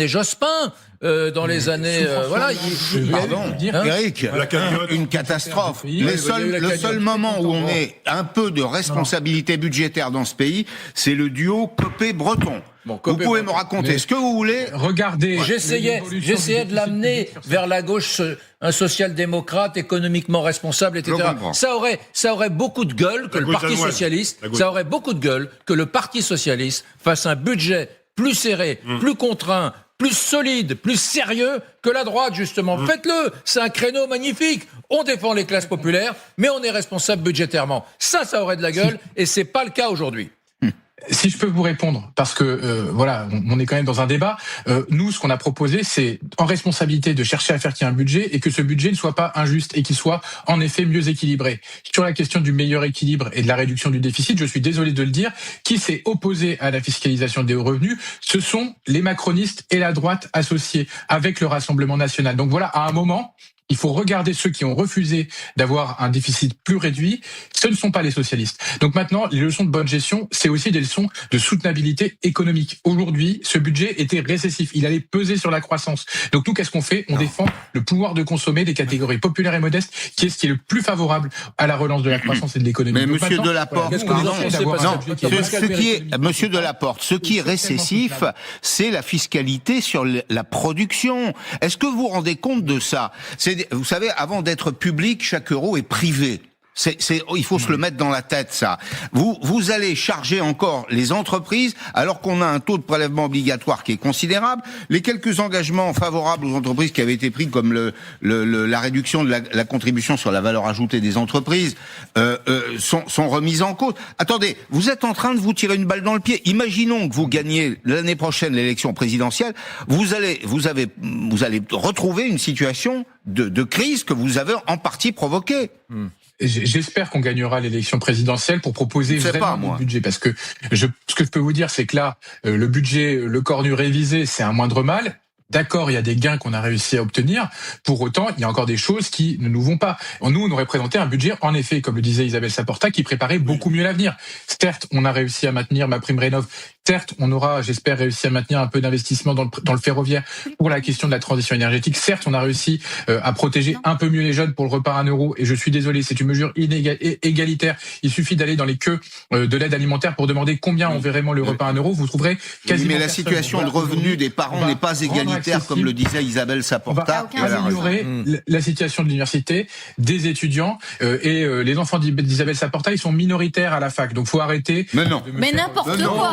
Jospin, dans les années pardon, Eric, une catastrophe. Le seul moment où on est un peu de responsabilité budgétaire dans ce pays, c'est le duo Copé-Breton. Vous pouvez me raconter ce que vous voulez. Regardez. J'essayais de l'amener vers la gauche, un social-démocrate économiquement responsable, etc. Ça aurait beaucoup de gueule que le Parti socialiste, ça aurait beaucoup de gueule que le Parti socialiste fasse un budget plus serré, plus contraint, plus solide, plus sérieux que la droite, justement. Faites-le. C'est un créneau magnifique. On défend les classes populaires, mais on est responsable budgétairement. Ça aurait de la gueule, et c'est pas le cas aujourd'hui. Si je peux vous répondre, parce que on est quand même dans un débat. Nous, ce qu'on a proposé, c'est en responsabilité de chercher à faire qu'il y ait un budget, et que ce budget ne soit pas injuste et qu'il soit en effet mieux équilibré. Sur la question du meilleur équilibre et de la réduction du déficit, je suis désolé de le dire, qui s'est opposé à la fiscalisation des hauts revenus, ce sont les macronistes et la droite associée avec le Rassemblement national. Donc voilà, à un moment, il faut regarder ceux qui ont refusé d'avoir un déficit plus réduit. Ce ne sont pas les socialistes. Donc maintenant, les leçons de bonne gestion, c'est aussi des leçons de soutenabilité économique. Aujourd'hui, ce budget était récessif. Il allait peser sur la croissance. Donc nous, qu'est-ce qu'on fait ? On défend le pouvoir de consommer des catégories populaires et modestes, qui est ce qui est le plus favorable à la relance de la croissance et de l'économie. Mais Monsieur Delaporte, Monsieur Delaporte, ce qui est récessif, c'est la fiscalité sur la production. Est-ce que vous vous rendez compte de ça ? Vous savez, avant d'être public, chaque euro est privé. Il faut se le mettre dans la tête, ça. Vous allez charger encore les entreprises, alors qu'on a un taux de prélèvement obligatoire qui est considérable. Les quelques engagements favorables aux entreprises qui avaient été pris, comme la réduction de la contribution sur la valeur ajoutée des entreprises, sont remises en cause. Attendez, vous êtes en train de vous tirer une balle dans le pied. Imaginons que vous gagnez l'année prochaine l'élection présidentielle. Vous allez retrouver une situation de crise que vous avez en partie provoquée. J'espère qu'on gagnera l'élection présidentielle pour proposer vraiment un budget, parce que ce que je peux vous dire, c'est que là, le budget, le cornu révisé, c'est un moindre mal. D'accord, il y a des gains qu'on a réussi à obtenir. Pour autant, il y a encore des choses qui ne nous vont pas. Nous, on aurait présenté un budget, en effet, comme le disait Isabelle Saporta, qui préparait beaucoup mieux l'avenir. Certes, on a réussi à maintenir MaPrimeRénov'. Certes, on aura, j'espère, réussi à maintenir un peu d'investissement dans le ferroviaire pour la question de la transition énergétique. Certes, on a réussi à protéger un peu mieux les jeunes pour le repas à 1 euro. Et je suis désolé, c'est une mesure égalitaire. Il suffit d'aller dans les queues de l'aide alimentaire pour demander combien on verrait vraiment le repas à 1 euro. Vous trouverez quasiment. Mais la situation de revenus des parents n'est pas égalitaire, comme le disait Isabelle Saporta. On va améliorer la situation de l'université, des étudiants et les enfants d'Isabelle Saporta, ils sont minoritaires à la fac. Donc faut arrêter. Mais non. Mais n'importe quoi.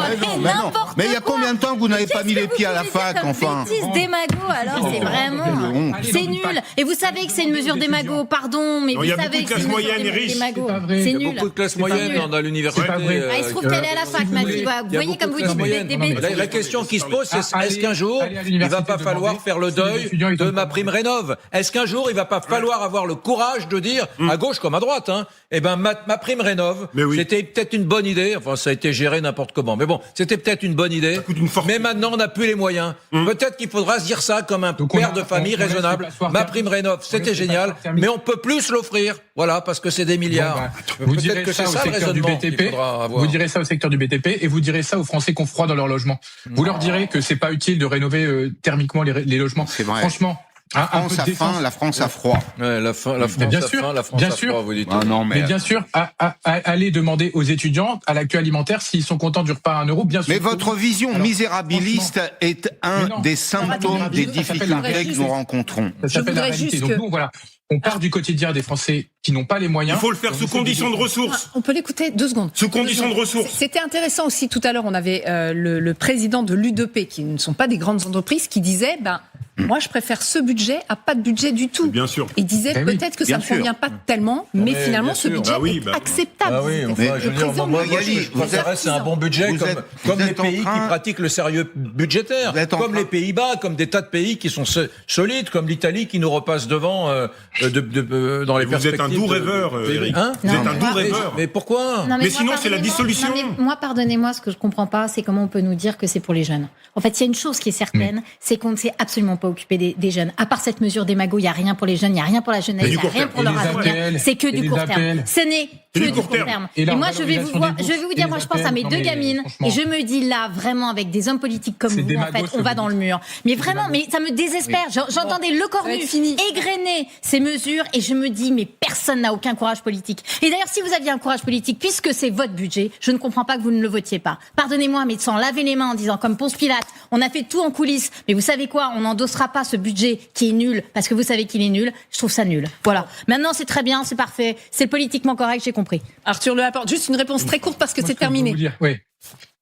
Mais il y a combien de temps que vous n'avez pas mis les pieds à la fac, enfin? Bêtise démago, alors c'est vraiment, c'est nul. Et vous savez que c'est une mesure démago, pardon, mais vous savez que c'est une mesure démago. C'est nul. Il y a beaucoup de classes moyennes dans l'université. Il se trouve qu'elle est à la fac, Mathieu. Vous voyez comme vous dites des bêtises. La question qui se pose, c'est est-ce qu'un jour, il va pas falloir faire le deuil de MaPrimeRénov'? Est-ce qu'un jour, il va pas falloir avoir le courage de dire, à gauche comme à droite, eh ben, MaPrimeRénov', c'était peut-être une bonne idée. Enfin, ça a été géré n'importe comment. Mais bon, c'était peut-être une bonne idée. Mais maintenant, on n'a plus les moyens. Peut-être qu'il faudra se dire ça comme un père de famille raisonnable. MaPrimeRénov', c'était génial, mais on peut plus l'offrir. Voilà, parce que c'est des milliards. Vous direz ça au secteur du BTP. Vous direz ça au secteur du BTP et vous direz ça aux Français qui ont froid dans leur logement. Vous leur direz que c'est pas utile de rénover thermiquement les logements. C'est vrai. Franchement. La France a faim, la France a froid. Ouais, la France a faim, la France a froid, vous dites. Mais bien sûr, aller demander aux étudiants à la queue alimentaire s'ils sont contents du repas à 1 euro, bien sûr. Mais votre vision misérabiliste est un des symptômes des difficultés que nous rencontrons. Ça s'appelle la réalité. Donc nous, voilà. On part du quotidien des Français qui n'ont pas les moyens. Il faut le faire sous conditions de ressources. On peut l'écouter 2 secondes. Sous conditions de ressources. C'était intéressant aussi, tout à l'heure, on avait le président de l'UDP, qui ne sont pas des grandes entreprises, qui disait, moi je préfère ce budget à pas de budget du tout. Bien sûr. Il disait peut-être que ça ne convient pas tellement, mais finalement ce budget est acceptable. C'est un bon budget, comme les pays qui pratiquent le sérieux budgétaire, comme les Pays-Bas, comme des tas de pays qui sont solides, comme l'Italie qui nous repasse devant dans les perspectives. Vous êtes un doux rêveur, Eric. Vous êtes un doux rêveur. Mais pourquoi? Mais sinon, c'est la dissolution. Moi, pardonnez-moi, ce que je comprends pas, c'est comment on peut nous dire que c'est pour les jeunes. En fait, il y a une chose qui est certaine, c'est qu'on ne s'est absolument pas occupé des jeunes. À part cette mesure d'émago, il n'y a rien pour les jeunes, il n'y a rien pour la jeunesse, il n'y a rien pour leur avenir. C'est que du court terme. Ce n'est que du court terme. Et moi, je vais vous dire, moi, je pense à mes 2 gamines, et je me dis là, vraiment, avec des hommes politiques comme vous, en fait, on va dans le mur. Mais vraiment, mais ça me désespère. J'entendais Le Cornu égrener ces mesures, et je me dis, mais personne n'a aucun courage politique. Et d'ailleurs, si vous aviez un courage politique, puisque c'est votre budget, je ne comprends pas que vous ne le votiez pas. Pardonnez-moi, mais sans laver les mains en disant, comme Ponce Pilate, on a fait tout en coulisses, mais vous savez quoi, on n'endossera pas ce budget qui est nul, parce que vous savez qu'il est nul. Je trouve ça nul. Voilà. Maintenant, c'est très bien, c'est parfait, c'est politiquement correct, j'ai compris. Arthur Delaporte, juste une réponse très courte parce que c'est terminé. Oui.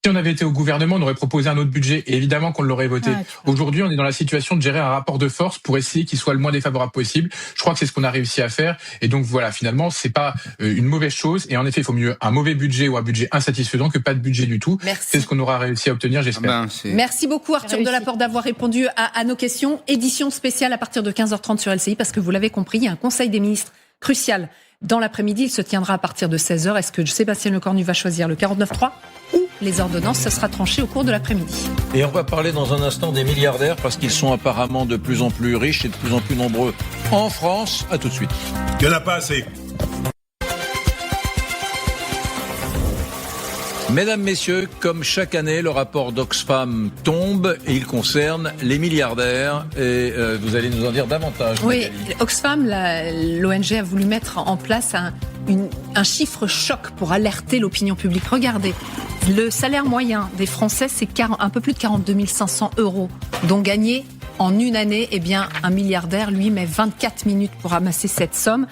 Si on avait été au gouvernement, on aurait proposé un autre budget et évidemment qu'on l'aurait voté. Aujourd'hui, on est dans la situation de gérer un rapport de force pour essayer qu'il soit le moins défavorable possible. Je crois que c'est ce qu'on a réussi à faire. Et donc voilà, finalement, c'est pas une mauvaise chose. Et en effet, il faut mieux un mauvais budget ou un budget insatisfaisant que pas de budget du tout. Merci. C'est ce qu'on aura réussi à obtenir, j'espère. Merci beaucoup Arthur Delaporte d'avoir répondu à nos questions. Édition spéciale à partir de 15h30 sur LCI parce que vous l'avez compris, il y a un conseil des ministres crucial. Dans l'après-midi, il se tiendra à partir de 16h. Est-ce que Sébastien Lecornu va choisir le 49.3 ou les ordonnances, ça sera tranché au cours de l'après-midi. Et on va parler dans un instant des milliardaires parce qu'ils sont apparemment de plus en plus riches et de plus en plus nombreux en France. À tout de suite. Il n'y en a pas assez. Mesdames, Messieurs, comme chaque année, le rapport d'Oxfam tombe et il concerne les milliardaires. Et vous allez nous en dire davantage. Oui, Oxfam, l'ONG, a voulu mettre en place un chiffre choc pour alerter l'opinion publique. Regardez, le salaire moyen des Français, c'est un peu plus de 42 500 €, dont gagné en une année, eh bien, un milliardaire, lui, met 24 minutes pour ramasser cette somme.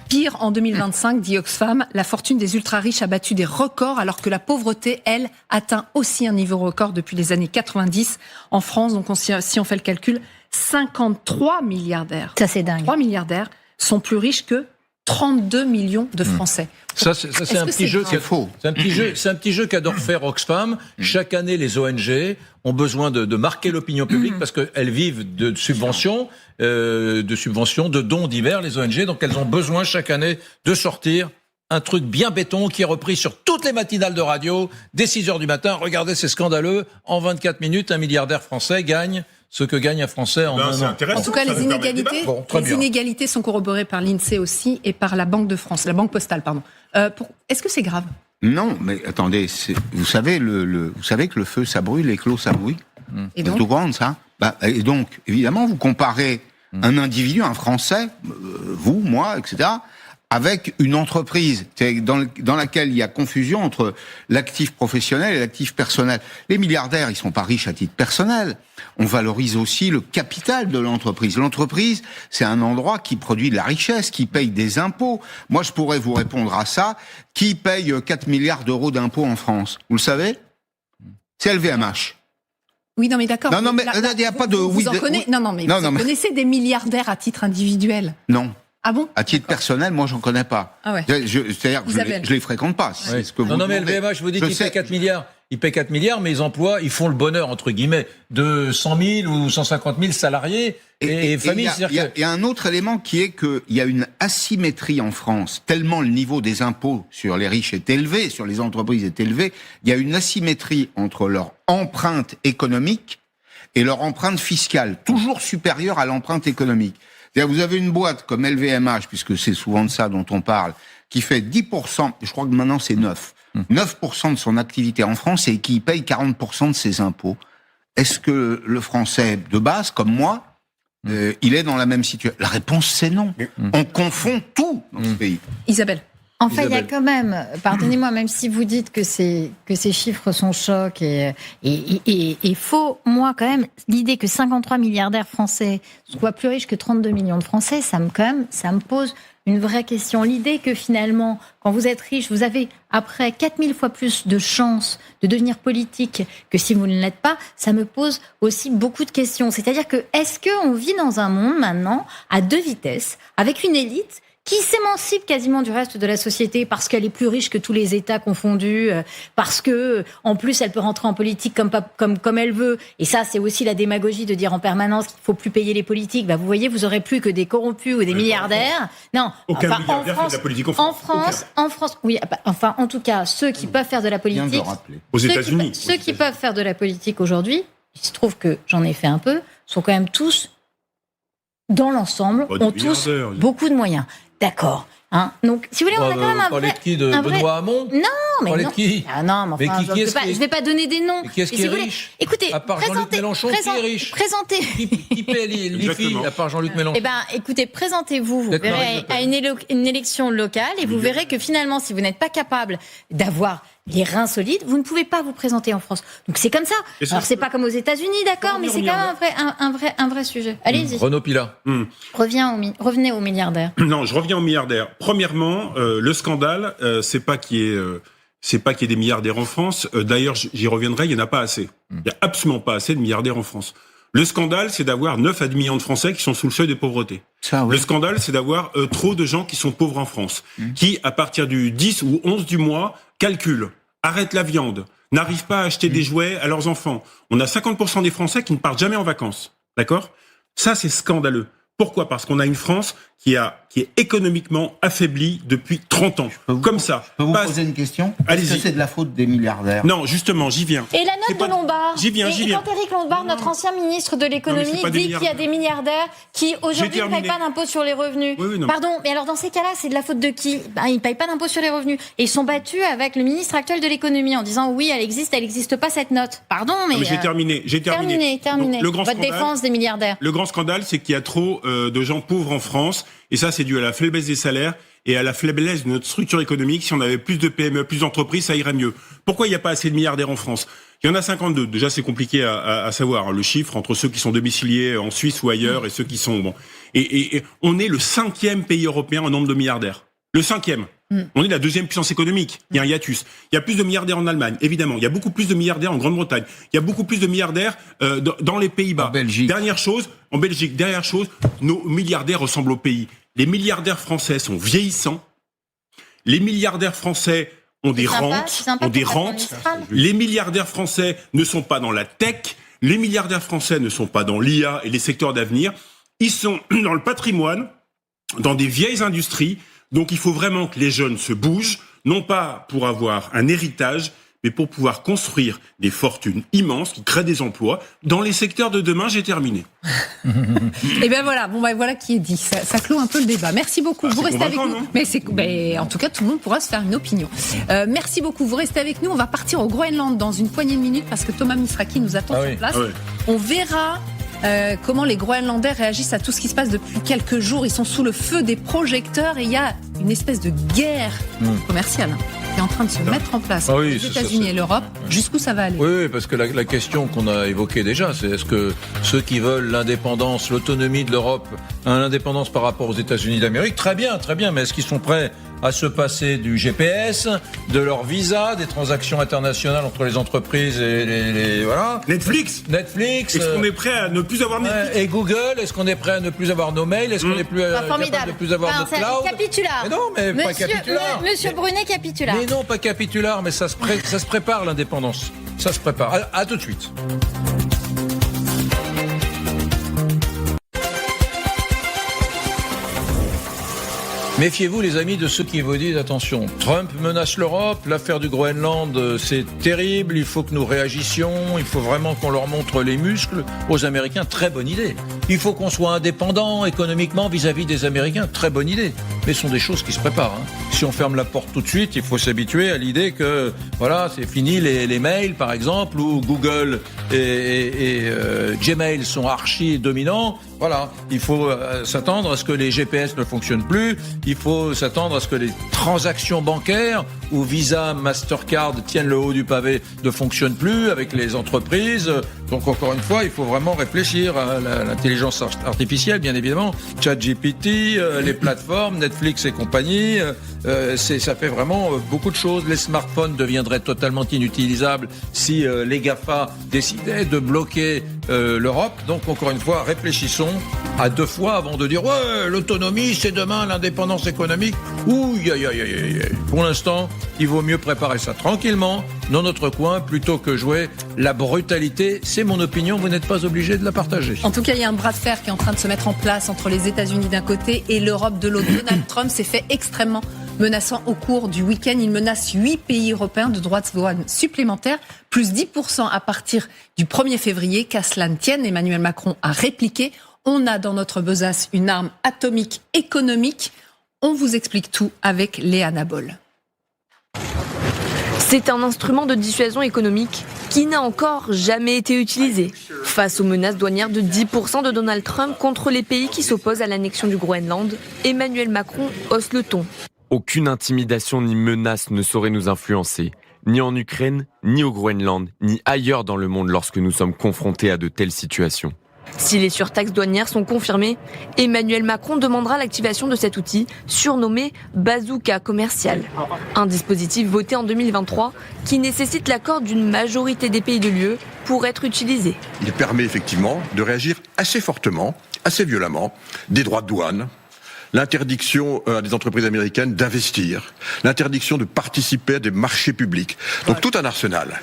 Pire, en 2025, dit Oxfam, la fortune des ultra-riches a battu des records alors que la pauvreté, elle, atteint aussi un niveau record depuis les années 90. En France, donc si on fait le calcul, 53 milliardaires. Ça, c'est dingue. 3 milliardaires sont plus riches que 32 millions de Français. Ça, c'est un petit jeu. C'est faux. C'est un petit jeu qu'adore faire Oxfam. Chaque année, les ONG ont besoin de marquer l'opinion publique parce qu'elles vivent de subventions, de dons divers, les ONG. Donc, elles ont besoin chaque année de sortir un truc bien béton qui est repris sur toutes les matinales de radio dès 6h du matin. Regardez, c'est scandaleux. En 24 minutes, un milliardaire français gagne ce que gagne un Français en un an. En tout cas, les inégalités sont corroborées par l'INSEE aussi et par la Banque de France, la Banque Postale, pardon. Est-ce que c'est grave ? Non, mais attendez, vous savez que le feu, ça brûle et que l'eau, ça bouille. Et donc, tout grand, ça. Et donc, évidemment, vous comparez un individu, un Français, vous, moi, etc., avec une entreprise dans laquelle il y a confusion entre l'actif professionnel et l'actif personnel. Les milliardaires, ils sont pas riches à titre personnel. On valorise aussi le capital de l'entreprise. L'entreprise, c'est un endroit qui produit de la richesse, qui paye des impôts. Moi, je pourrais vous répondre à ça. Qui paye 4 milliards d'euros d'impôts en France ? Vous le savez ? C'est LVMH. Oui, non, mais d'accord. Non, mais il n'y a pas de... Vous connaissez des milliardaires à titre individuel ? Non. Ah bon ? À titre personnel, moi, j'en connais pas. Ah ouais. C'est-à-dire que je les fréquente pas. C'est ce que vous non, mais LVMH, vous dites qu'ils paient 4 milliards. Ils paient 4 milliards, mais ils font le bonheur, entre guillemets, de 100 000 ou 150 000 salariés et familles. Il y a un autre élément qui est qu'il y a une asymétrie en France. Tellement le niveau des impôts sur les riches est élevé, sur les entreprises est élevé, il y a une asymétrie entre leur empreinte économique et leur empreinte fiscale, toujours supérieure à l'empreinte économique. C'est-à-dire, vous avez une boîte comme LVMH, puisque c'est souvent de ça dont on parle, qui fait 10%, je crois que maintenant c'est 9% de son activité en France et qui paye 40% de ses impôts. Est-ce que le Français de base, comme moi, il est dans la même situation ? La réponse, c'est non. On confond tout dans ce pays. Isabelle. Enfin, il y a quand même, pardonnez-moi, même si vous dites que ces chiffres sont chocs et faux, moi, quand même, l'idée que 53 milliardaires français soient plus riches que 32 millions de Français, ça me pose une vraie question. L'idée que finalement, quand vous êtes riche, vous avez après 4000 fois plus de chances de devenir politique que si vous ne l'êtes pas, ça me pose aussi beaucoup de questions. C'est-à-dire que, est-ce qu'on vit dans un monde maintenant à deux vitesses, avec une élite qui s'émancipe quasiment du reste de la société parce qu'elle est plus riche que tous les États confondus, parce que en plus elle peut rentrer en politique comme elle veut. Et ça, c'est aussi la démagogie de dire en permanence qu'il faut plus payer les politiques. Vous voyez, vous aurez plus que des corrompus ou des milliardaires. Non, aucun milliardaire fait de la politique en France, oui. Enfin, en tout cas, ceux qui peuvent faire de la politique, aux États-Unis, ceux qui peuvent faire de la politique aujourd'hui, il se trouve que j'en ai fait un peu, sont quand même tous, dans l'ensemble, ont tous beaucoup de moyens. D'accord. Donc, si vous voulez, on a quand même un vrai... Parler de qui ? De Benoît Hamon ? Non, mais parler non. de qui ? Ah non, mais enfin, je vais pas donner des noms. Mais qui est-ce qui est riche ? Écoutez, à part Jean-Luc Mélenchon, qui est riche ? Qui paie les filles, à part Jean-Luc Mélenchon ? Eh ben, écoutez, présentez-vous verrez à une élection locale et vous verrez que finalement, si vous n'êtes pas capable d'avoir les reins solides, vous ne pouvez pas vous présenter en France. Donc c'est comme ça. Alors c'est pas comme aux États-Unis, d'accord, mais c'est quand même un vrai sujet. Allez-y. Renaud Pilat. Revenez aux milliardaires. Non, je reviens aux milliardaires. Premièrement, le scandale, c'est pas qu'il y ait des milliardaires en France. D'ailleurs, j'y reviendrai. Il y en a pas assez. Il y a absolument pas assez de milliardaires en France. Le scandale, c'est d'avoir 9 à 10 millions de Français qui sont sous le seuil de pauvreté. Le scandale, c'est d'avoir trop de gens qui sont pauvres en France, qui, à partir du 10 ou 11 du mois, calculent, arrêtent la viande, n'arrivent pas à acheter des jouets à leurs enfants. On a 50% des Français qui ne partent jamais en vacances. D'accord ? Ça, c'est scandaleux. Pourquoi ? Parce qu'on a une France qui a qui est économiquement affaibli depuis 30 ans. Comme ça. Je peux vous poser une question ? Allez-y. Est-ce que c'est de la faute des milliardaires ? Non, justement, j'y viens. Et la note de Lombard. J'y viens. Et quand Éric Lombard, notre ancien ministre de l'économie, dit qu'il y a des milliardaires qui aujourd'hui ne payent pas d'impôt sur les revenus. Pardon, mais alors dans ces cas-là, c'est de la faute de qui ? Ils ne payent pas d'impôt sur les revenus. Et ils sont battus avec le ministre actuel de l'économie en disant oui, elle existe pas cette note. Pardon, mais... J'ai terminé. Terminé. Donc, Votre défense des milliardaires. Le grand scandale, c'est qu'il y a trop de gens pauvres en France. Et ça, c'est dû à la faiblesse des salaires et à la faiblesse de notre structure économique. Si on avait plus de PME, plus d'entreprises, ça irait mieux. Pourquoi il n'y a pas assez de milliardaires en France ? Il y en a 52. Déjà, c'est compliqué à savoir, hein, le chiffre entre ceux qui sont domiciliés en Suisse ou ailleurs et ceux qui sont... Bon. Et on est le 5e pays européen en nombre de milliardaires. Le 5e. On est la 2e puissance économique. Il y a un hiatus. Il y a plus de milliardaires en Allemagne, évidemment. Il y a beaucoup plus de milliardaires en Grande-Bretagne. Il y a beaucoup plus de milliardaires dans les Pays-Bas. En Belgique. En Belgique, dernière chose, nos milliardaires ressemblent au pays. Les milliardaires français sont vieillissants. Les milliardaires français ont des rentes. Les milliardaires français ne sont pas dans la tech. Les milliardaires français ne sont pas dans l'IA et les secteurs d'avenir. Ils sont dans le patrimoine, dans des vieilles industries. Donc il faut vraiment que les jeunes se bougent, non pas pour avoir un héritage, mais pour pouvoir construire des fortunes immenses qui créent des emplois. Dans les secteurs de demain, j'ai terminé. Et bien voilà, voilà qui est dit. Ça clôt un peu le débat. Merci beaucoup. Vous restez avec nous. Mais en tout cas, tout le monde pourra se faire une opinion. Merci beaucoup. Vous restez avec nous. On va partir au Groenland dans une poignée de minutes parce que Thomas Misraki nous attend sur place. On verra comment les Groenlandais réagissent à tout ce qui se passe depuis quelques jours. Ils sont sous le feu des projecteurs et il y a une espèce de guerre commerciale qui est en train de se mettre en place entre les États-Unis et l'Europe. Jusqu'où ça va aller ? Oui, parce que la question qu'on a évoquée déjà, c'est est-ce que ceux qui veulent l'indépendance, l'autonomie de l'Europe, l'indépendance par rapport aux États-Unis d'Amérique, très bien, mais est-ce qu'ils sont prêts à se passer du GPS, de leur visa, des transactions internationales entre les entreprises et les voilà. Netflix. Est-ce qu'on est prêt à ne plus avoir Netflix ? Et Google, est-ce qu'on est prêt à ne plus avoir nos mails ? Est-ce qu'on est plus capable de plus avoir notre cloud ? Capitulard. Mais non, mais pas capitulard. Monsieur Brunet, capitulard. Mais non, pas capitulard, mais ça se prépare l'indépendance. Ça se prépare. À tout de suite. Méfiez-vous, les amis, de ceux qui vous disent attention, Trump menace l'Europe, l'affaire du Groenland, c'est terrible, il faut que nous réagissions, il faut vraiment qu'on leur montre les muscles. Aux Américains, très bonne idée. Il faut qu'on soit indépendant économiquement vis-à-vis des Américains, très bonne idée. Mais ce sont des choses qui se préparent. Si on ferme la porte tout de suite, il faut s'habituer à l'idée que, voilà, c'est fini les mails, par exemple, où Google et Gmail sont archi dominants. Voilà, il faut s'attendre à ce que les GPS ne fonctionnent plus, il faut s'attendre à ce que les transactions bancaires où Visa, Mastercard tiennent le haut du pavé ne fonctionnent plus avec les entreprises. Donc encore une fois, il faut vraiment réfléchir à l'intelligence artificielle, bien évidemment, ChatGPT, les plateformes, Netflix et compagnie. Ça fait vraiment beaucoup de choses. Les smartphones deviendraient totalement inutilisables si les GAFA décidaient de bloquer l'Europe. Donc encore une fois, réfléchissons à deux fois avant de dire ouais, l'autonomie c'est demain, l'indépendance économique. Ouh, pour l'instant, il vaut mieux préparer ça tranquillement dans notre coin plutôt que jouer la brutalité. C'est mon opinion, vous n'êtes pas obligé de la partager. En tout cas, il y a un bras de fer qui est en train de se mettre en place entre les États-Unis d'un côté et l'Europe de l'autre. Donald Trump s'est fait extrêmement menaçant au cours du week-end. Il menace 8 pays européens de droits de douane supplémentaires, plus 10% à partir du 1er février. Qu'à cela ne tienne, Emmanuel Macron a répliqué. On a dans notre besace une arme atomique économique. On vous explique tout avec Léa Nabol. C'est un instrument de dissuasion économique qui n'a encore jamais été utilisé. Face aux menaces douanières de 10% de Donald Trump contre les pays qui s'opposent à l'annexion du Groenland, Emmanuel Macron hausse le ton. Aucune intimidation ni menace ne saurait nous influencer, ni en Ukraine, ni au Groenland, ni ailleurs dans le monde lorsque nous sommes confrontés à de telles situations. Si les surtaxes douanières sont confirmées, Emmanuel Macron demandera l'activation de cet outil, surnommé bazooka commercial. Un dispositif voté en 2023 qui nécessite l'accord d'une majorité des pays de l'UE pour être utilisé. Il permet effectivement de réagir assez fortement, assez violemment, des droits de douane, l'interdiction à des entreprises américaines d'investir, l'interdiction de participer à des marchés publics. Donc tout un arsenal.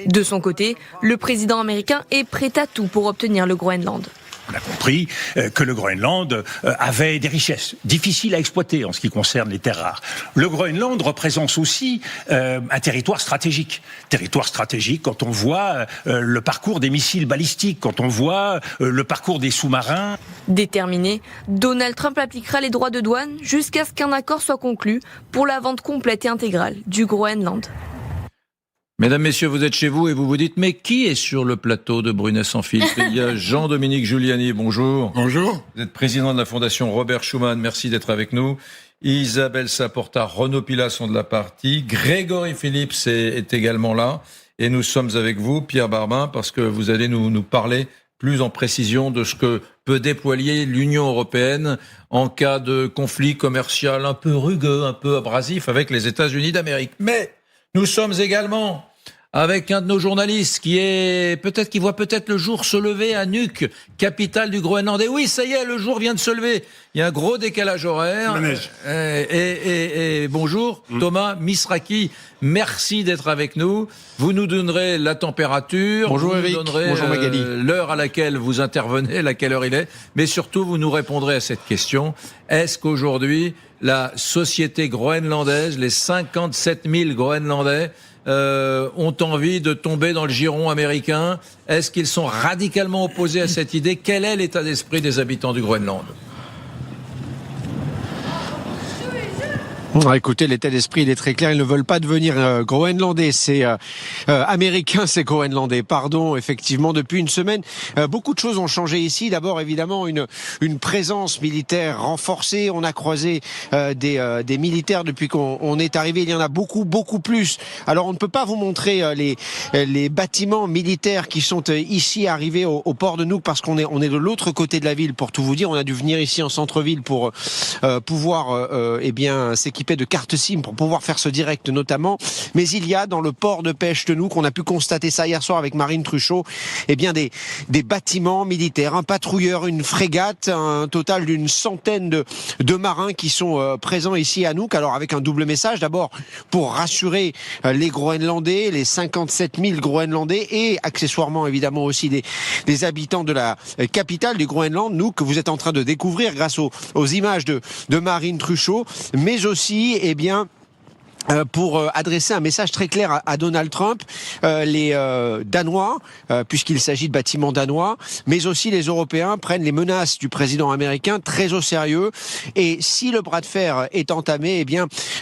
De son côté, le président américain est prêt à tout pour obtenir le Groenland. On a compris que le Groenland avait des richesses difficiles à exploiter en ce qui concerne les terres rares. Le Groenland représente aussi un territoire stratégique. Territoire stratégique quand on voit le parcours des missiles balistiques, quand on voit le parcours des sous-marins. Déterminé, Donald Trump appliquera les droits de douane jusqu'à ce qu'un accord soit conclu pour la vente complète et intégrale du Groenland. Mesdames, Messieurs, vous êtes chez vous et vous vous dites, mais qui est sur le plateau de Brunet sans filtre? Il y a Jean-Dominique Giuliani, bonjour. Bonjour. Vous êtes président de la Fondation Robert Schuman, merci d'être avec nous. Isabelle Saporta, Renaud Pilat sont de la partie. Grégory Phillips est également là. Et nous sommes avec vous, Pierre Barbin, parce que vous allez nous parler plus en précision de ce que peut déployer l'Union européenne en cas de conflit commercial un peu rugueux, un peu abrasif avec les États-Unis d'Amérique. Mais nous sommes également avec un de nos journalistes qui voit peut-être le jour se lever à Nuuk, capitale du Groenland. Et oui, ça y est, le jour vient de se lever. Il y a un gros décalage horaire. Et bonjour, Thomas Misraki. Merci d'être avec nous. Vous nous donnerez la température. Bonjour vous Eric. Nous donnerez, bonjour Magali. L'heure à laquelle vous intervenez, à quelle heure il est. Mais surtout, vous nous répondrez à cette question. Est-ce qu'aujourd'hui, la société groenlandaise, les 57 000 Groenlandais, ont envie de tomber dans le giron américain? Est-ce qu'ils sont radicalement opposés à cette idée? Quel est l'état d'esprit des habitants du Groenland? Écoutez, l'état d'esprit, il est très clair. Ils ne veulent pas devenir groenlandais. C'est américain, c'est groenlandais. Pardon, effectivement, depuis une semaine, beaucoup de choses ont changé ici. D'abord, évidemment, une présence militaire renforcée. On a croisé des militaires depuis qu'on est arrivé. Il y en a beaucoup plus. Alors, on ne peut pas vous montrer les bâtiments militaires qui sont ici arrivés au port de Nuuk parce qu'on est de l'autre côté de la ville. Pour tout vous dire, on a dû venir ici en centre-ville pour pouvoir, s'équiper de cartes SIM pour pouvoir faire ce direct notamment. Mais il y a dans le port de pêche de Nuuk, on a pu constater ça hier soir avec Marine Truchot, des bâtiments militaires, un patrouilleur, une frégate, un total d'une centaine de marins qui sont présents ici à Nuuk. Alors avec un double message, d'abord pour rassurer les Groenlandais, les 57 000 Groenlandais et accessoirement évidemment aussi des habitants de la capitale du Groenland, Nuuk, que vous êtes en train de découvrir grâce aux images de Marine Truchot, mais aussi pour adresser un message très clair à Donald Trump, les Danois, puisqu'il s'agit de bâtiments danois, mais aussi les Européens prennent les menaces du président américain très au sérieux. Et si le bras de fer est entamé,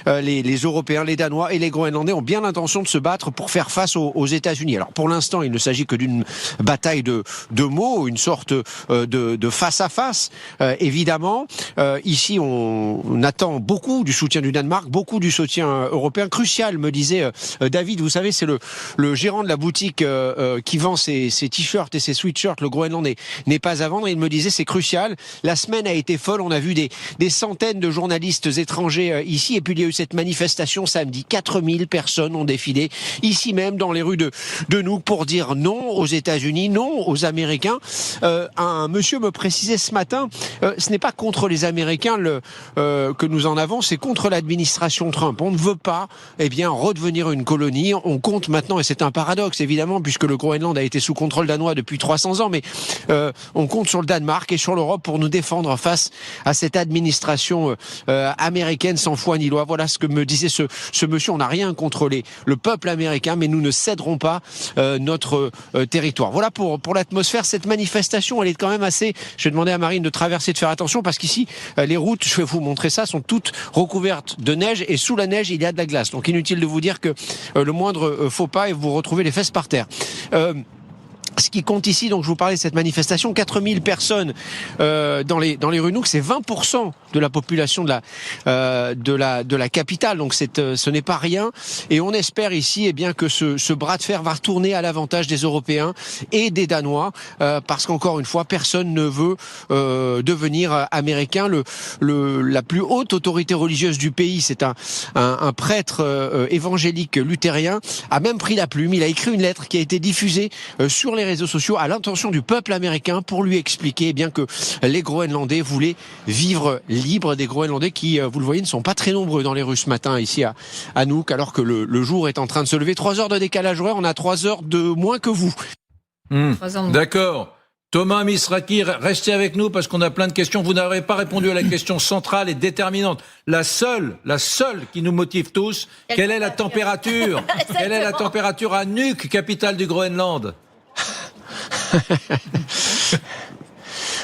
les Européens, les Danois et les Groenlandais ont bien l'intention de se battre pour faire face aux États-Unis. Alors pour l'instant, il ne s'agit que d'une bataille de mots, une sorte de face à face. Évidemment, ici on attend beaucoup du soutien du Danemark, beaucoup du soutien européen, crucial, me disait David. Vous savez, c'est le gérant de la boutique qui vend ses t-shirts et ses sweatshirts. Le Groenland n'est pas à vendre. Il me disait c'est crucial. La semaine a été folle. On a vu des centaines de journalistes étrangers ici. Et puis il y a eu cette manifestation samedi. 4000 personnes ont défilé ici même dans les rues de Nuuk pour dire non aux États-Unis, non aux Américains. Un monsieur me précisait ce matin, ce n'est pas contre les Américains que nous en avons, c'est contre l'administration Trump. On ne veut pas redevenir une colonie. On compte maintenant, et c'est un paradoxe évidemment, puisque le Groenland a été sous contrôle danois depuis 300 ans, mais on compte sur le Danemark et sur l'Europe pour nous défendre face à cette administration américaine sans foi ni loi. Voilà ce que me disait ce monsieur. On n'a rien contre le peuple américain, mais nous ne céderons pas notre territoire. Voilà pour l'atmosphère. Cette manifestation, elle est quand même assez... Je vais demander à Marine de traverser, de faire attention, parce qu'ici, les routes, je vais vous montrer ça, sont toutes recouvertes de neige, et sous la neige, il y a de la glace. Donc inutile de vous dire que le moindre faux pas et vous retrouvez les fesses par terre. Ce qui compte ici, donc je vous parlais de cette manifestation, 4000 personnes dans les rues Nuuk, c'est 20% de la population de la capitale, donc ce n'est pas rien. Et on espère ici que ce bras de fer va retourner à l'avantage des Européens et des Danois, parce qu'encore une fois, personne ne veut devenir américain. La plus haute autorité religieuse du pays, c'est un prêtre évangélique luthérien, a même pris la plume. Il a écrit une lettre qui a été diffusée sur les réseaux sociaux à l'intention du peuple américain pour lui expliquer que les Groenlandais voulaient vivre libres, des Groenlandais qui, vous le voyez, ne sont pas très nombreux dans les rues ce matin ici à Nuuk, alors que le jour est en train de se lever. 3 heures de décalage horaire, on a 3 heures de moins que vous. D'accord. Thomas Misraki, restez avec nous parce qu'on a plein de questions. Vous n'avez pas répondu à la question centrale et déterminante. La seule qui nous motive tous. Quelle est la température? Quelle est la température à Nuuk, capitale du Groenland?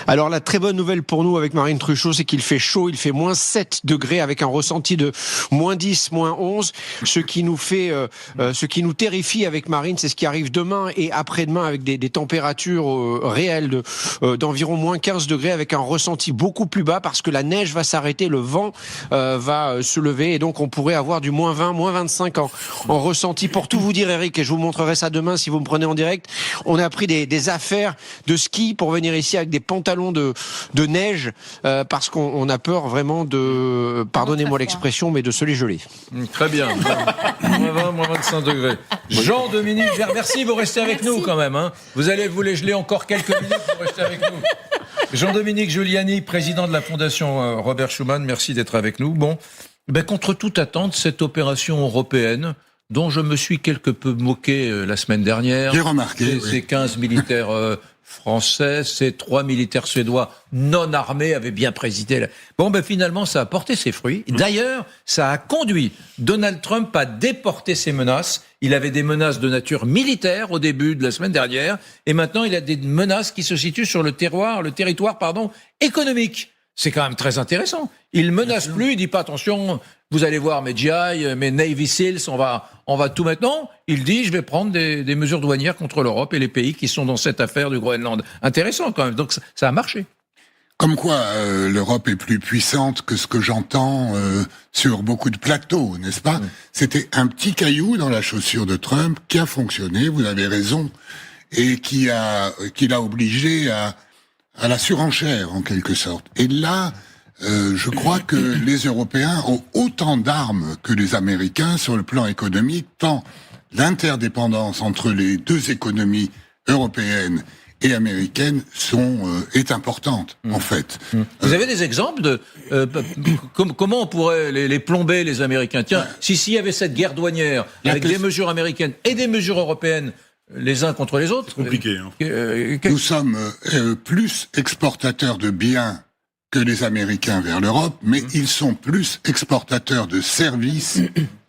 Alors la très bonne nouvelle pour nous avec Marine Truchot, c'est qu'il fait chaud, il fait moins 7 degrés avec un ressenti de moins 10, moins 11. Ce qui nous terrifie avec Marine, c'est ce qui arrive demain et après-demain avec des températures réelles d'environ moins 15 degrés avec un ressenti beaucoup plus bas parce que la neige va s'arrêter, le vent va se lever et donc on pourrait avoir du moins 20, moins 25 en ressenti. Pour tout vous dire, Eric, et je vous montrerai ça demain si vous me prenez en direct, on a pris des affaires de ski pour venir ici avec des pantalons de neige parce qu'on a peur vraiment de, pardonnez-moi l'expression, mais de se les geler. Très bien. Moins 20, moins 25 degrés. Jean-Dominique, merci, vous restez avec nous quand même. Hein. Vous allez vous les geler encore quelques minutes, vous restez avec nous. Jean-Dominique Giuliani, président de la Fondation Robert Schuman, merci d'être avec nous. Bon, contre toute attente, cette opération européenne dont je me suis quelque peu moqué la semaine dernière. J'ai remarqué. Ces 15 militaires français, ces 3 militaires suédois non armés avaient bien présidé. Finalement, ça a porté ses fruits. D'ailleurs, ça a conduit Donald Trump à déporter ses menaces. Il avait des menaces de nature militaire au début de la semaine dernière, et maintenant il a des menaces qui se situent sur le territoire, économique. C'est quand même très intéressant. Il menace plus, il dit pas attention, vous allez voir mes GI, mes Navy Seals, on va tout maintenant. Il dit je vais prendre des mesures douanières contre l'Europe et les pays qui sont dans cette affaire du Groenland. Intéressant quand même. Donc ça a marché. Comme quoi l'Europe est plus puissante que ce que j'entends sur beaucoup de plateaux, n'est-ce pas? C'était un petit caillou dans la chaussure de Trump qui a fonctionné, vous avez raison, et qui l'a obligé à la surenchère, en quelque sorte. Et là, je crois que les Européens ont autant d'armes que les Américains sur le plan économique, tant l'interdépendance entre les deux économies européennes et américaines est importante, en fait. Vous avez des exemples de comment on pourrait les plomber, les Américains? Tiens, s'il y avait cette guerre douanière avec des mesures américaines et des mesures européennes, les uns contre les autres. C'est compliqué. Nous sommes plus exportateurs de biens que les Américains vers l'Europe, mais ils sont plus exportateurs de services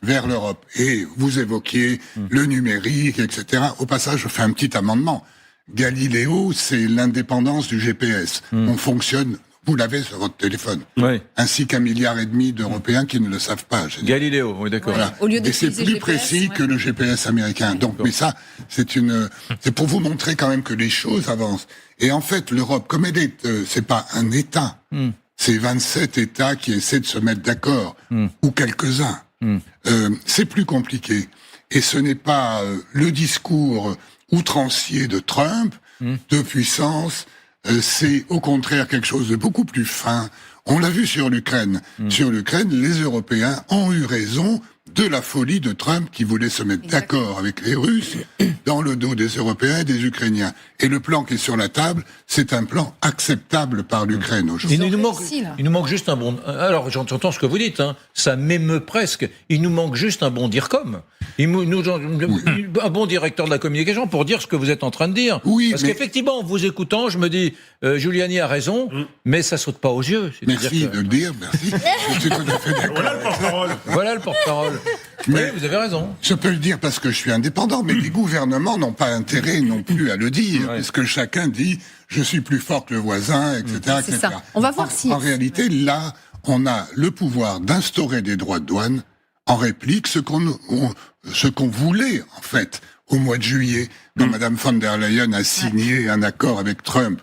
vers l'Europe. Et vous évoquiez le numérique, etc. Au passage, je fais un petit amendement. Galileo, c'est l'indépendance du GPS. On fonctionne... Vous l'avez sur votre téléphone. Oui. Ainsi qu'1,5 milliard d'Européens qui ne le savent pas. Galileo, oui, d'accord. Voilà. Et c'est plus GPS, précis que le GPS américain. Donc, mais ça, c'est pour vous montrer quand même que les choses avancent. Et en fait, l'Europe, comme elle est, c'est pas un État. C'est 27 États qui essaient de se mettre d'accord. Ou quelques-uns. C'est plus compliqué. Et ce n'est pas le discours outrancier de Trump, de puissance. C'est au contraire quelque chose de beaucoup plus fin. On l'a vu sur l'Ukraine. Sur l'Ukraine, les Européens ont eu raison de la folie de Trump qui voulait se mettre d'accord avec les Russes dans le dos des Européens et des Ukrainiens. Et le plan qui est sur la table, c'est un plan acceptable par l'Ukraine aujourd'hui. Il nous manque juste un bon... Alors, j'entends ce que vous dites, hein. Ça m'émeut presque. Il nous manque juste un bon DIRCOM. Un bon directeur de la communication pour dire ce que vous êtes en train de dire. Oui, parce qu'effectivement, en vous écoutant, je me dis, Giuliani a raison, mais ça saute pas aux yeux. Merci de le dire, merci. Je suis tout à fait d'accord. Voilà le porte-parole. Voilà le porte-parole. Mais vous avez raison. Je peux le dire parce que je suis indépendant, mais les gouvernements n'ont pas intérêt non plus à le dire, parce que chacun dit je suis plus fort que le voisin, etc. C'est ça. On va voir si... En réalité, là, on a le pouvoir d'instaurer des droits de douane en réplique, ce qu'on voulait, en fait, au mois de juillet, quand Madame von der Leyen a signé un accord avec Trump,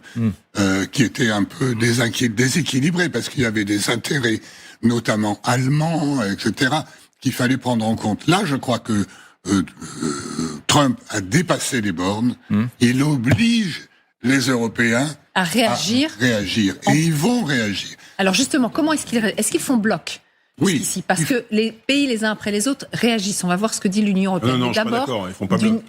qui était un peu déséquilibré, parce qu'il y avait des intérêts, notamment allemands, etc., qu'il fallait prendre en compte. Là, je crois que Trump a dépassé les bornes. Il oblige les Européens à réagir. Et ils vont réagir. Alors justement, comment est-ce qu'ils font bloc? Oui. Ici, parce que les pays, les uns après les autres, réagissent. On va voir ce que dit l'Union européenne. Non, je suis pas d'accord. Ils font pas bloc.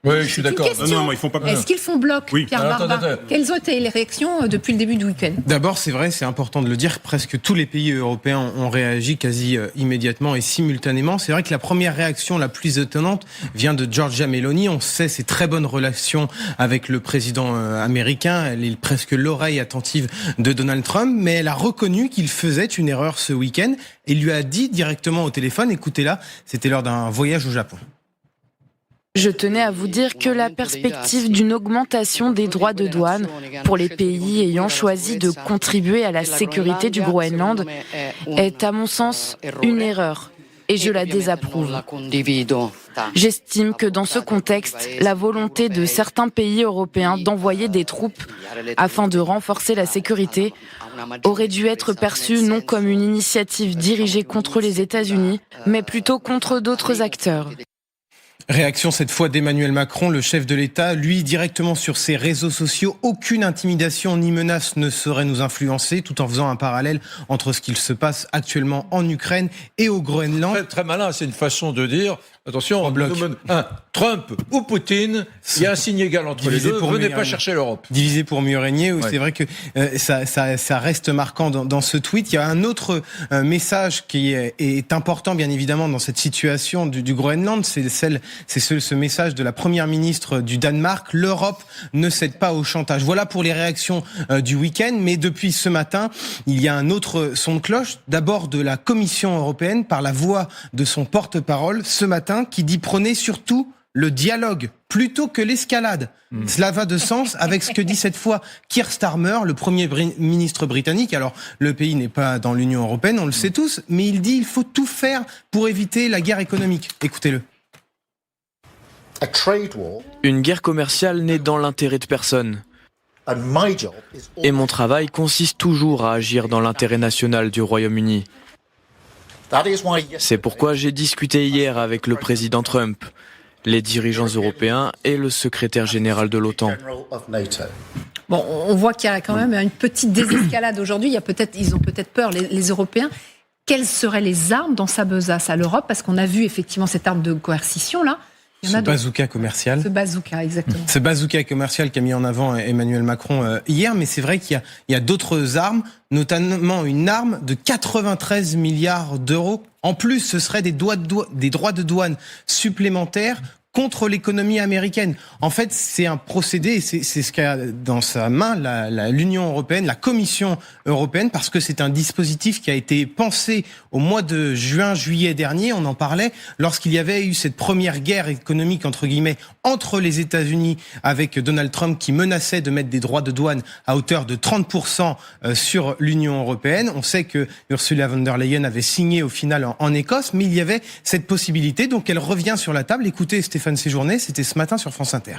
Oui, je suis d'accord. Non, ils font pas. Est-ce qu'ils font bloc, Oui. Pierre Barba? Quelles ont été les réactions depuis le début du week-end? D'abord, c'est vrai, c'est important de le dire, presque tous les pays européens ont réagi quasi immédiatement et simultanément. C'est vrai que la première réaction la plus étonnante vient de Giorgia Meloni. On sait ses très bonnes relations avec le président américain. Elle est presque l'oreille attentive de Donald Trump, mais elle a reconnu qu'il faisait une erreur ce week-end et lui a dit directement au téléphone, écoutez-la, c'était lors d'un voyage au Japon. Je tenais à vous dire que la perspective d'une augmentation des droits de douane pour les pays ayant choisi de contribuer à la sécurité du Groenland est, à mon sens, une erreur et je la désapprouve. J'estime que dans ce contexte, la volonté de certains pays européens d'envoyer des troupes afin de renforcer la sécurité aurait dû être perçue non comme une initiative dirigée contre les États-Unis, mais plutôt contre d'autres acteurs. Réaction cette fois d'Emmanuel Macron, le chef de l'État, lui directement sur ses réseaux sociaux. Aucune intimidation ni menace ne saurait nous influencer, tout en faisant un parallèle entre ce qu'il se passe actuellement en Ukraine et au Groenland. Très, très malin, c'est une façon de dire, attention, Trump ou Poutine, il y a un signe égal entre les deux, venez pas chercher l'Europe. Divisé pour mieux régner, oui, c'est vrai que ça reste marquant dans ce tweet. Il y a un autre message qui est important, bien évidemment, dans cette situation du Groenland, c'est ce message de la première ministre du Danemark. L'Europe ne cède pas au chantage. Voilà pour les réactions du week-end. Mais depuis ce matin, il y a un autre son de cloche. D'abord de la Commission européenne, par la voix de son porte-parole, ce matin, qui dit prôner surtout le dialogue plutôt que l'escalade. Cela va de sens avec ce que dit cette fois Keir Starmer, le premier ministre britannique. Alors, le pays n'est pas dans l'Union européenne, on le sait tous, mais il dit qu'il faut tout faire pour éviter la guerre économique. Écoutez-le. Une guerre commerciale n'est dans l'intérêt de personne. Et mon travail consiste toujours à agir dans l'intérêt national du Royaume-Uni. C'est pourquoi j'ai discuté hier avec le président Trump, les dirigeants européens et le secrétaire général de l'OTAN. Bon, on voit qu'il y a quand même une petite désescalade aujourd'hui. Ils ont peut-être peur, les Européens. Quelles seraient les armes dans sa besace à l'Europe? Parce qu'on a vu effectivement cette arme de coercition là. Ce bazooka commercial. Ce bazooka, exactement. Ce bazooka commercial qu'a mis en avant Emmanuel Macron hier, mais c'est vrai qu'il y a d'autres armes, notamment une arme de 93 milliards d'euros. En plus, ce serait des droits de douane supplémentaires contre l'économie américaine. En fait, c'est un procédé, c'est ce qu'a dans sa main l'Union européenne, la Commission européenne, parce que c'est un dispositif qui a été pensé au mois de juillet dernier, on en parlait, lorsqu'il y avait eu cette première guerre économique, entre guillemets, entre les États-Unis avec Donald Trump qui menaçait de mettre des droits de douane à hauteur de 30% sur l'Union européenne. On sait que Ursula von der Leyen avait signé au final en Écosse, mais il y avait cette possibilité, donc elle revient sur la table. Écoutez, Stéphane Séjourné, c'était ce matin sur France Inter.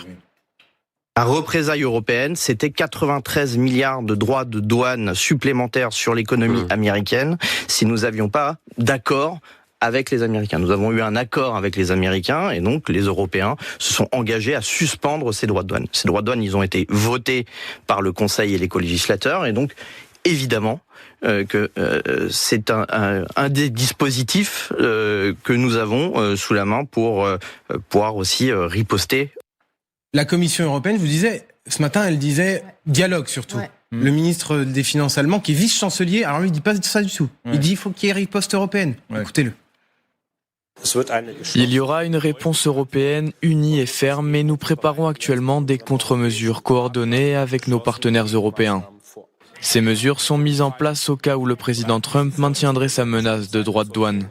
La représaille européenne, c'était 93 milliards de droits de douane supplémentaires sur l'économie américaine si nous n'avions pas d'accord avec les Américains. Nous avons eu un accord avec les Américains et donc les Européens se sont engagés à suspendre ces droits de douane. Ces droits de douane, ils ont été votés par le Conseil et les co-législateurs et donc évidemment que c'est un des dispositifs que nous avons sous la main pour pouvoir aussi riposter. La Commission européenne, je vous disais, ce matin, elle disait dialogue surtout. Ouais. Le ministre des Finances allemand, qui est vice-chancelier, alors lui, il dit pas ça du tout. Il dit qu'il faut qu'il y ait riposte européenne. Écoutez-le. Il y aura une réponse européenne unie et ferme, mais nous préparons actuellement des contre-mesures coordonnées avec nos partenaires européens. Ces mesures sont mises en place au cas où le président Trump maintiendrait sa menace de droits de douane.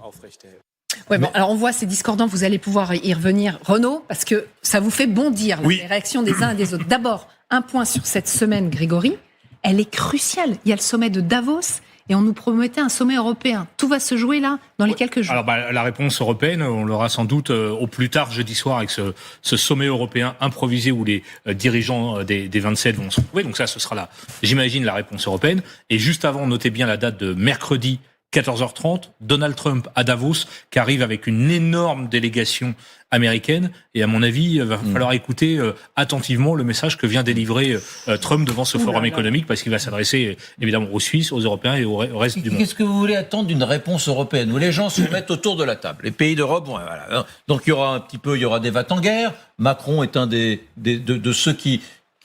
Ouais, bon, alors on voit ces discordants, vous allez pouvoir y revenir, Renaud, parce que ça vous fait bondir là, les réactions des uns et des autres. D'abord, un point sur cette semaine, Grégory, elle est cruciale. Il y a le sommet de Davos et on nous promettait un sommet européen. Tout va se jouer là, dans les quelques jours. Alors la réponse européenne, on l'aura sans doute au plus tard jeudi soir avec ce sommet européen improvisé où les dirigeants des 27 vont se retrouver. Donc ça, ce sera j'imagine, la réponse européenne. Et juste avant, notez bien la date de mercredi 14h30, Donald Trump à Davos, qui arrive avec une énorme délégation américaine. Et à mon avis, il va falloir écouter attentivement le message que vient délivrer Trump devant ce forum économique, parce qu'il va s'adresser évidemment aux Suisses, aux Européens et au reste du monde. Qu'est-ce que vous voulez attendre d'une réponse européenne où les gens se mettent autour de la table? Les pays d'Europe, bon, voilà. Donc il y aura des va-t-en-guerre. Macron est un de ceux qui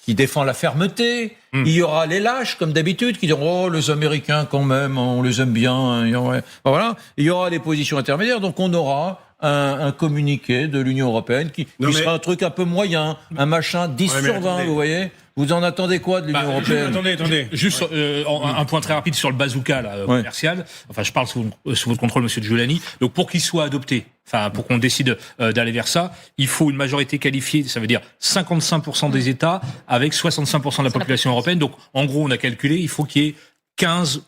défend la fermeté. Il y aura les lâches, comme d'habitude, qui diront « Oh, les Américains, quand même, on les aime bien. » Voilà. Il y aura des positions intermédiaires. Donc, on aura un communiqué de l'Union européenne qui sera un truc un peu moyen, un machin 10 sur 20, vous voyez. Vous en attendez quoi de l'Union européenne? Attendez. Juste un point très rapide sur le bazooka commercial. Enfin, je parle sous votre contrôle, monsieur Giuliani. Donc, pour qu'il soit adopté, pour qu'on décide d'aller vers ça, il faut une majorité qualifiée, ça veut dire 55% des États avec 65% de la population européenne. Donc, en gros, on a calculé, il faut qu'il y ait 15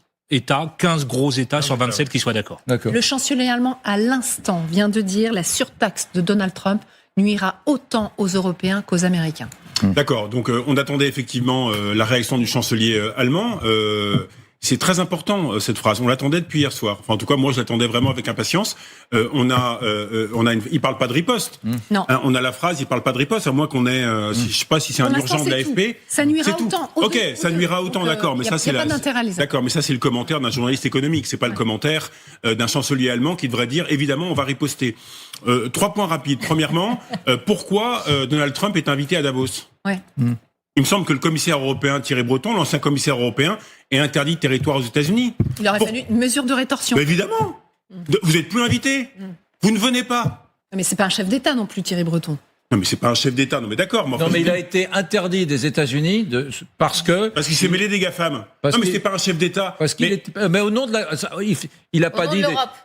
gros États sur 27 qui soient d'accord. Le chancelier allemand, à l'instant, vient de dire la surtaxe de Donald Trump nuira autant aux Européens qu'aux Américains. D'accord, donc on attendait effectivement la réaction du chancelier allemand. C'est très important cette phrase. On l'attendait depuis hier soir. Enfin, en tout cas, moi, je l'attendais vraiment avec impatience. Il parle pas de riposte. Non. On a la phrase, il parle pas de riposte, à moins qu'on ait, je sais pas si c'est un urgent de l'AFP. Ça nuira autant. Ok, ça nuira autant, d'accord. Mais ça, c'est d'accord. Mais ça, c'est le commentaire d'un journaliste économique. C'est pas le commentaire d'un chancelier allemand qui devrait dire, évidemment, on va riposter. 3 points rapides. Premièrement, pourquoi Donald Trump est invité à Davos? Il me semble que le commissaire européen Thierry Breton, l'ancien commissaire européen, est interdit de territoire aux États-Unis. Il aurait fallu une mesure de rétorsion. Mais évidemment. Vous n'êtes plus invité. Vous ne venez pas. Mais c'est pas un chef d'État non plus, Thierry Breton. Non, mais c'est pas un chef d'État. Non, mais d'accord. Mais il a été interdit des États-Unis parce qu'il s'est mêlé des GAFAM. Non, mais c'était pas un chef d'État. Mais au nom de il a pas dit.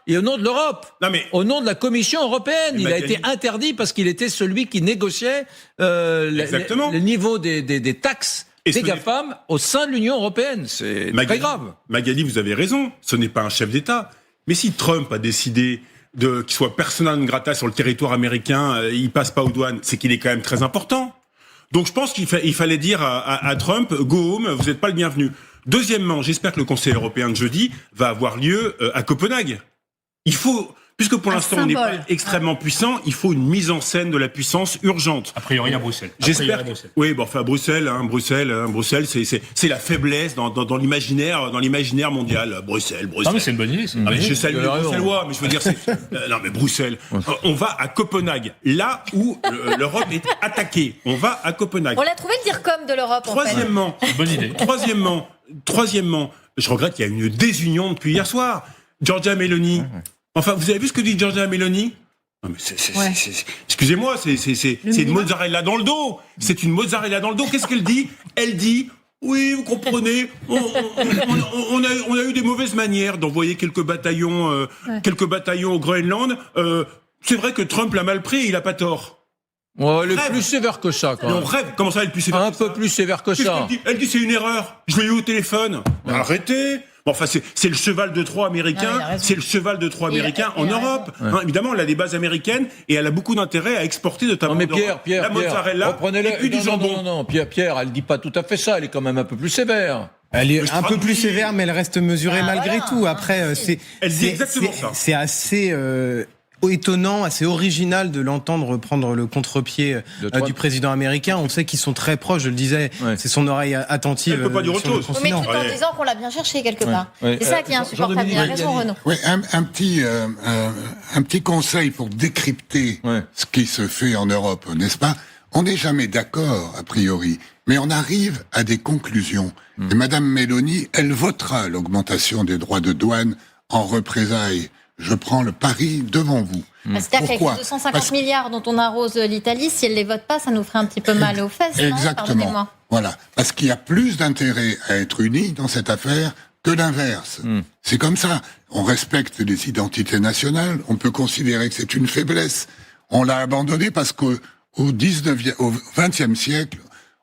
Et au nom de l'Europe. Non, mais au nom de la Commission européenne, il a été interdit parce qu'il était celui qui négociait le niveau des taxes des GAFAM au sein de l'Union européenne. C'est très grave. Magali, vous avez raison. Ce n'est pas un chef d'État. Mais si Trump a décidé qu'il soit persona non grata sur le territoire américain, il passe pas aux douanes, c'est qu'il est quand même très important. Donc je pense qu'il fallait dire à Trump, go home, vous n'êtes pas le bienvenu. Deuxièmement, j'espère que le Conseil européen de jeudi va avoir lieu à Copenhague. Il faut, puisque pour l'instant on n'est pas extrêmement puissant, il faut une mise en scène de la puissance urgente. A priori à Bruxelles. J'espère. Oui, bon, enfin Bruxelles, c'est la faiblesse dans l'imaginaire mondial. Bruxelles. Non, mais c'est une bonne idée. Je salue les Bruxellois, mais je veux dire, non, mais Bruxelles. On va à Copenhague, là où l'Europe est attaquée. On va à Copenhague. On l'a trouvé le dire comme de l'Europe. Troisièmement, bonne idée. Troisièmement, je regrette qu'il y a une désunion depuis hier soir. Giorgia Meloni. Enfin, vous avez vu ce que dit Giorgia Meloni? Non, mais excusez-moi, c'est une mozzarella dans le dos. C'est une mozzarella dans le dos. Qu'est-ce qu'elle dit? Elle dit, oui, vous comprenez, on a eu des mauvaises manières d'envoyer quelques bataillons au Groenland. C'est vrai que Trump l'a mal pris, il a pas tort. Elle est plus sévère que ça, quand même. On rêve. Comment ça, elle est plus sévère? Un peu plus sévère que ça. Elle dit c'est une erreur. Je l'ai eu au téléphone. Arrêtez. Bon, enfin, c'est le cheval de Troie américain. C'est le cheval de Troie américain en Europe. Évidemment, elle a des bases américaines et elle a beaucoup d'intérêt à exporter notamment. Non, mais Pierre, la mozzarella reprenez-le. Et puis du jambon. Non, Pierre, elle dit pas tout à fait ça. Elle est quand même un peu plus sévère. Elle est un peu plus sévère, mais elle reste mesurée malgré tout. Après, elle dit exactement ça. C'est assez étonnant, assez original de l'entendre prendre le contre-pied du président américain. On sait qu'ils sont très proches, je le disais, c'est son oreille attentive. Elle peut pas dire autre chose. Mais tout en disant qu'on l'a bien cherché quelque part. C'est ça qui est insupportable. Il a raison, Renaud. Oui, un petit conseil pour décrypter ce qui se fait en Europe, n'est-ce pas? On n'est jamais d'accord, a priori, mais on arrive à des conclusions. Et Madame Meloni, elle votera l'augmentation des droits de douane en représailles. Je prends le pari devant vous. C'est-à-dire qu'avec les 250 milliards dont on arrose l'Italie, si elle ne les vote pas, ça nous ferait un petit peu mal aux fesses. Exactement. Voilà. Parce qu'il y a plus d'intérêt à être unis dans cette affaire que l'inverse. C'est comme ça. On respecte les identités nationales. On peut considérer que c'est une faiblesse. On l'a abandonné parce qu'au 20e siècle,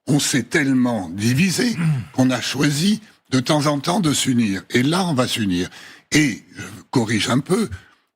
on s'est tellement divisé qu'on a choisi de temps en temps de s'unir. Et là, on va s'unir. Et, je corrige un peu,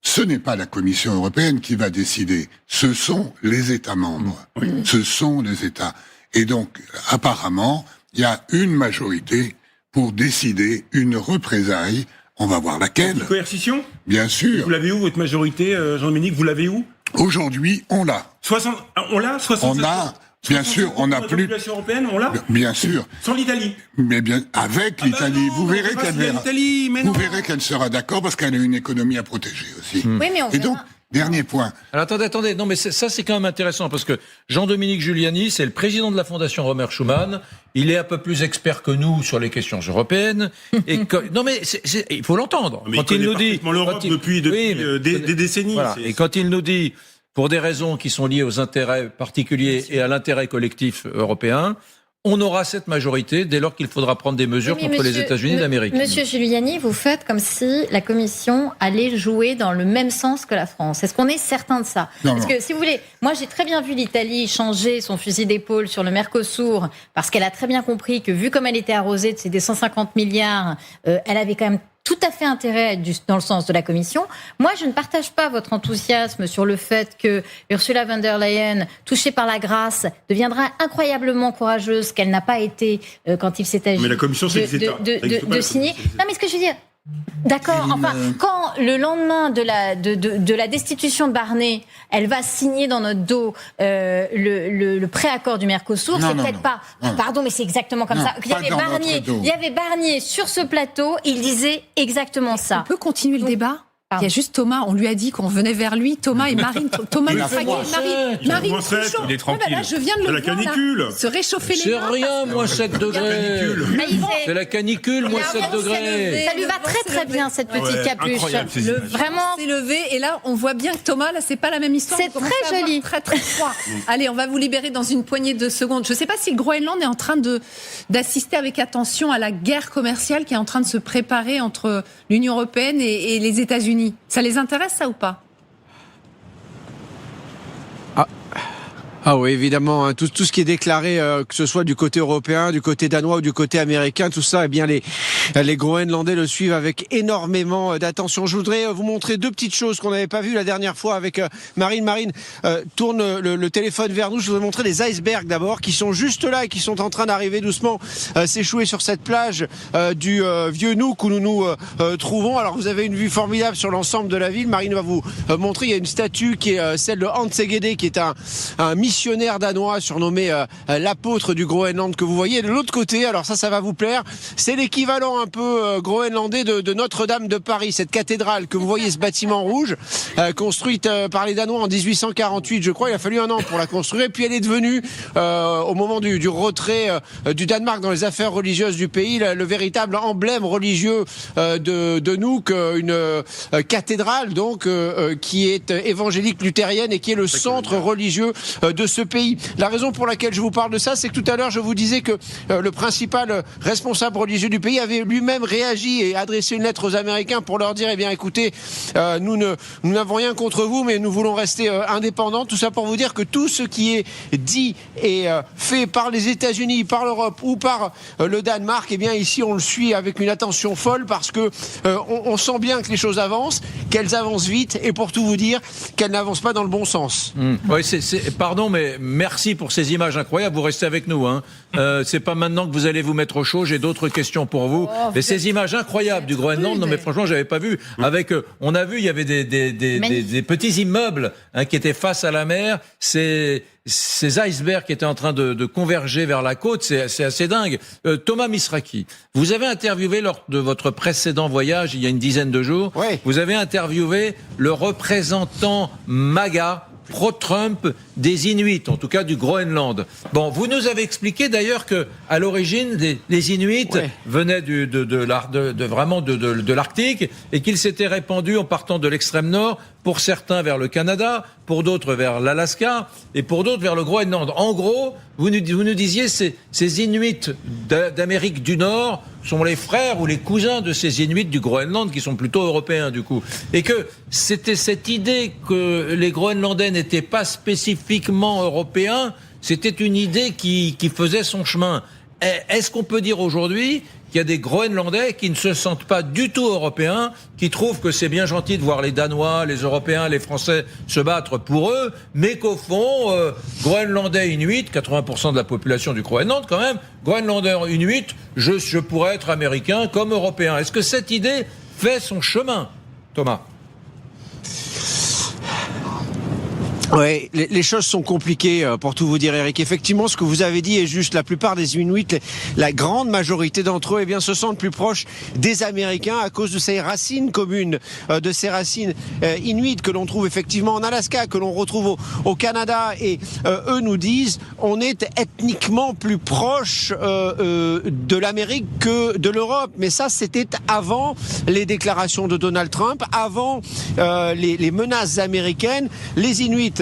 ce n'est pas la Commission européenne qui va décider, ce sont les États membres. Ce sont les États. Et donc, apparemment, il y a une majorité pour décider une représaille On va voir laquelle. Coercition ? Bien sûr. Vous l'avez où, votre majorité, Jean-Dominique, vous l'avez où ? Aujourd'hui, on l'a. 60, on l'a 60. On a, bien sûr, on n'a plus. La population européenne, on l'a. Bien sûr. Sans l'Italie. Mais bien, avec l'Italie, vous verrez qu'elle verrez qu'elle sera d'accord parce qu'elle a une économie à protéger aussi. Oui, mais on Et donc, dernier point. Alors attendez, non mais ça c'est quand même intéressant parce que Jean-Dominique Giuliani, c'est le président de la Fondation Robert Schuman, il est un peu plus expert que nous sur les questions européennes. Et non mais il faut l'entendre. Mais quand il nous dit l'Europe depuis des décennies. Voilà. Et quand il nous dit, pour des raisons qui sont liées aux intérêts particuliers et à l'intérêt collectif européen, on aura cette majorité dès lors qu'il faudra prendre des mesures contre les États-Unis d'Amérique. Monsieur Giuliani, vous faites comme si la Commission allait jouer dans le même sens que la France. Est-ce qu'on est certain de ça ? Parce que, si vous voulez, moi j'ai très bien vu l'Italie changer son fusil d'épaule sur le Mercosur, parce qu'elle a très bien compris que, vu comme elle était arrosée de ces 150 milliards, elle avait quand même tout à fait intérêt dans le sens de la Commission. Moi, je ne partage pas votre enthousiasme sur le fait que Ursula von der Leyen, touchée par la grâce, deviendra incroyablement courageuse, qu'elle n'a pas été quand il s'est agi mais la Commission, c'est les États. de signer. Non, mais ce que je veux dire... D'accord. Enfin, quand le lendemain de la destitution de Barnier, elle va signer dans notre dos le préaccord du Mercosur, c'est peut-être pas. Pardon, mais c'est exactement comme ça. Il y avait Barnier sur ce plateau, il disait exactement ça. On peut continuer le débat ? Il y a juste Thomas, on lui a dit qu'on venait vers lui, Thomas et Marine. Thomas il est tranquille. Là, je viens de le voir, canicule. Se réchauffer les mains. C'est rien, moins 7 degrés. C'est la canicule, moins 7 degrés. Ça lui va très très bien, cette petite capuche. Vraiment. C'est levé, et là, on voit bien que Thomas, là, c'est pas la même histoire. C'est très joli. Très très froid. Allez, on va vous libérer dans une poignée de secondes. Je sais pas si le Groenland est en train d'assister avec attention à la guerre commerciale qui est en train de se préparer entre l'Union européenne et les États-Unis. Ça les intéresse, ça, ou pas ? Ah oui, évidemment, hein, tout ce qui est déclaré, que ce soit du côté européen, du côté danois ou du côté américain, tout ça, eh bien les Groenlandais le suivent avec énormément d'attention. Je voudrais vous montrer deux petites choses qu'on n'avait pas vues la dernière fois avec Marine. Marine, tourne le téléphone vers nous. Je voudrais montrer les icebergs d'abord, qui sont juste là et qui sont en train d'arriver doucement s'échouer sur cette plage du Vieux Nook où nous nous trouvons. Alors vous avez une vue formidable sur l'ensemble de la ville. Marine va vous montrer, il y a une statue qui est celle de Hans Egede, qui est un missionnaire danois surnommé l'apôtre du Groenland que vous voyez. De l'autre côté, alors ça va vous plaire, c'est l'équivalent un peu groenlandais de Notre-Dame de Paris, cette cathédrale que vous voyez, ce bâtiment rouge, construite par les Danois en 1848, je crois. Il a fallu un an pour la construire, et puis elle est devenue, au moment du retrait du Danemark dans les affaires religieuses du pays, le véritable emblème religieux de Nuuk, une cathédrale donc qui est évangélique luthérienne et qui est le centre religieux de ce pays. La raison pour laquelle je vous parle de ça, c'est que tout à l'heure je vous disais que le principal responsable religieux du pays avait lui-même réagi et adressé une lettre aux Américains pour leur dire, eh bien écoutez, nous n'avons rien contre vous, mais nous voulons rester indépendants. Tout ça pour vous dire que tout ce qui est dit et fait par les États-Unis, par l'Europe ou par le Danemark, eh bien ici on le suit avec une attention folle, parce que on sent bien que les choses avancent, qu'elles avancent vite, et pour tout vous dire, qu'elles n'avancent pas dans le bon sens. Oui, pardon, mais merci pour ces images incroyables. Vous restez avec nous, hein. C'est pas maintenant que vous allez vous mettre au chaud. J'ai d'autres questions pour vous. Mais ces images incroyables du Groenland, non mais franchement, j'avais pas vu. Avec, on a vu, il y avait des petits immeubles qui étaient face à la mer. Ces icebergs qui étaient en train de converger vers la côte, c'est assez dingue. Thomas Misraki, vous avez interviewé lors de votre précédent voyage, il y a une dizaine de jours, vous avez interviewé le représentant MAGA, pro-Trump, des Inuits, en tout cas du Groenland. Bon, vous nous avez expliqué d'ailleurs que à l'origine, les Inuits venaient vraiment de l'Arctique, et qu'ils s'étaient répandus en partant de l'extrême nord, pour certains vers le Canada, pour d'autres vers l'Alaska, et pour d'autres vers le Groenland. En gros, vous nous disiez, ces Inuits d'Amérique du Nord sont les frères ou les cousins de ces Inuits du Groenland, qui sont plutôt européens du coup. Et que c'était cette idée que les Groenlandais n'étaient pas spécifiquement européens, c'était une idée qui faisait son chemin. Est-ce qu'on peut dire aujourd'hui qu'il y a des Groenlandais qui ne se sentent pas du tout européens, qui trouvent que c'est bien gentil de voir les Danois, les Européens, les Français se battre pour eux, mais qu'au fond, Groenlandais Inuit, 80% de la population du Groenland quand même, Groenlandais Inuit, je pourrais être américain comme européen. Est-ce que cette idée fait son chemin. Thomas. Oui, les choses sont compliquées pour tout vous dire, Eric. Effectivement, ce que vous avez dit est juste. La plupart des Inuits, la grande majorité d'entre eux, eh bien, se sentent plus proches des Américains à cause de ces racines communes, de ces racines inuites que l'on trouve effectivement en Alaska, que l'on retrouve au Canada. Et eux nous disent, on est ethniquement plus proche de l'Amérique que de l'Europe. Mais ça, c'était avant les déclarations de Donald Trump, avant les menaces américaines. Les Inuits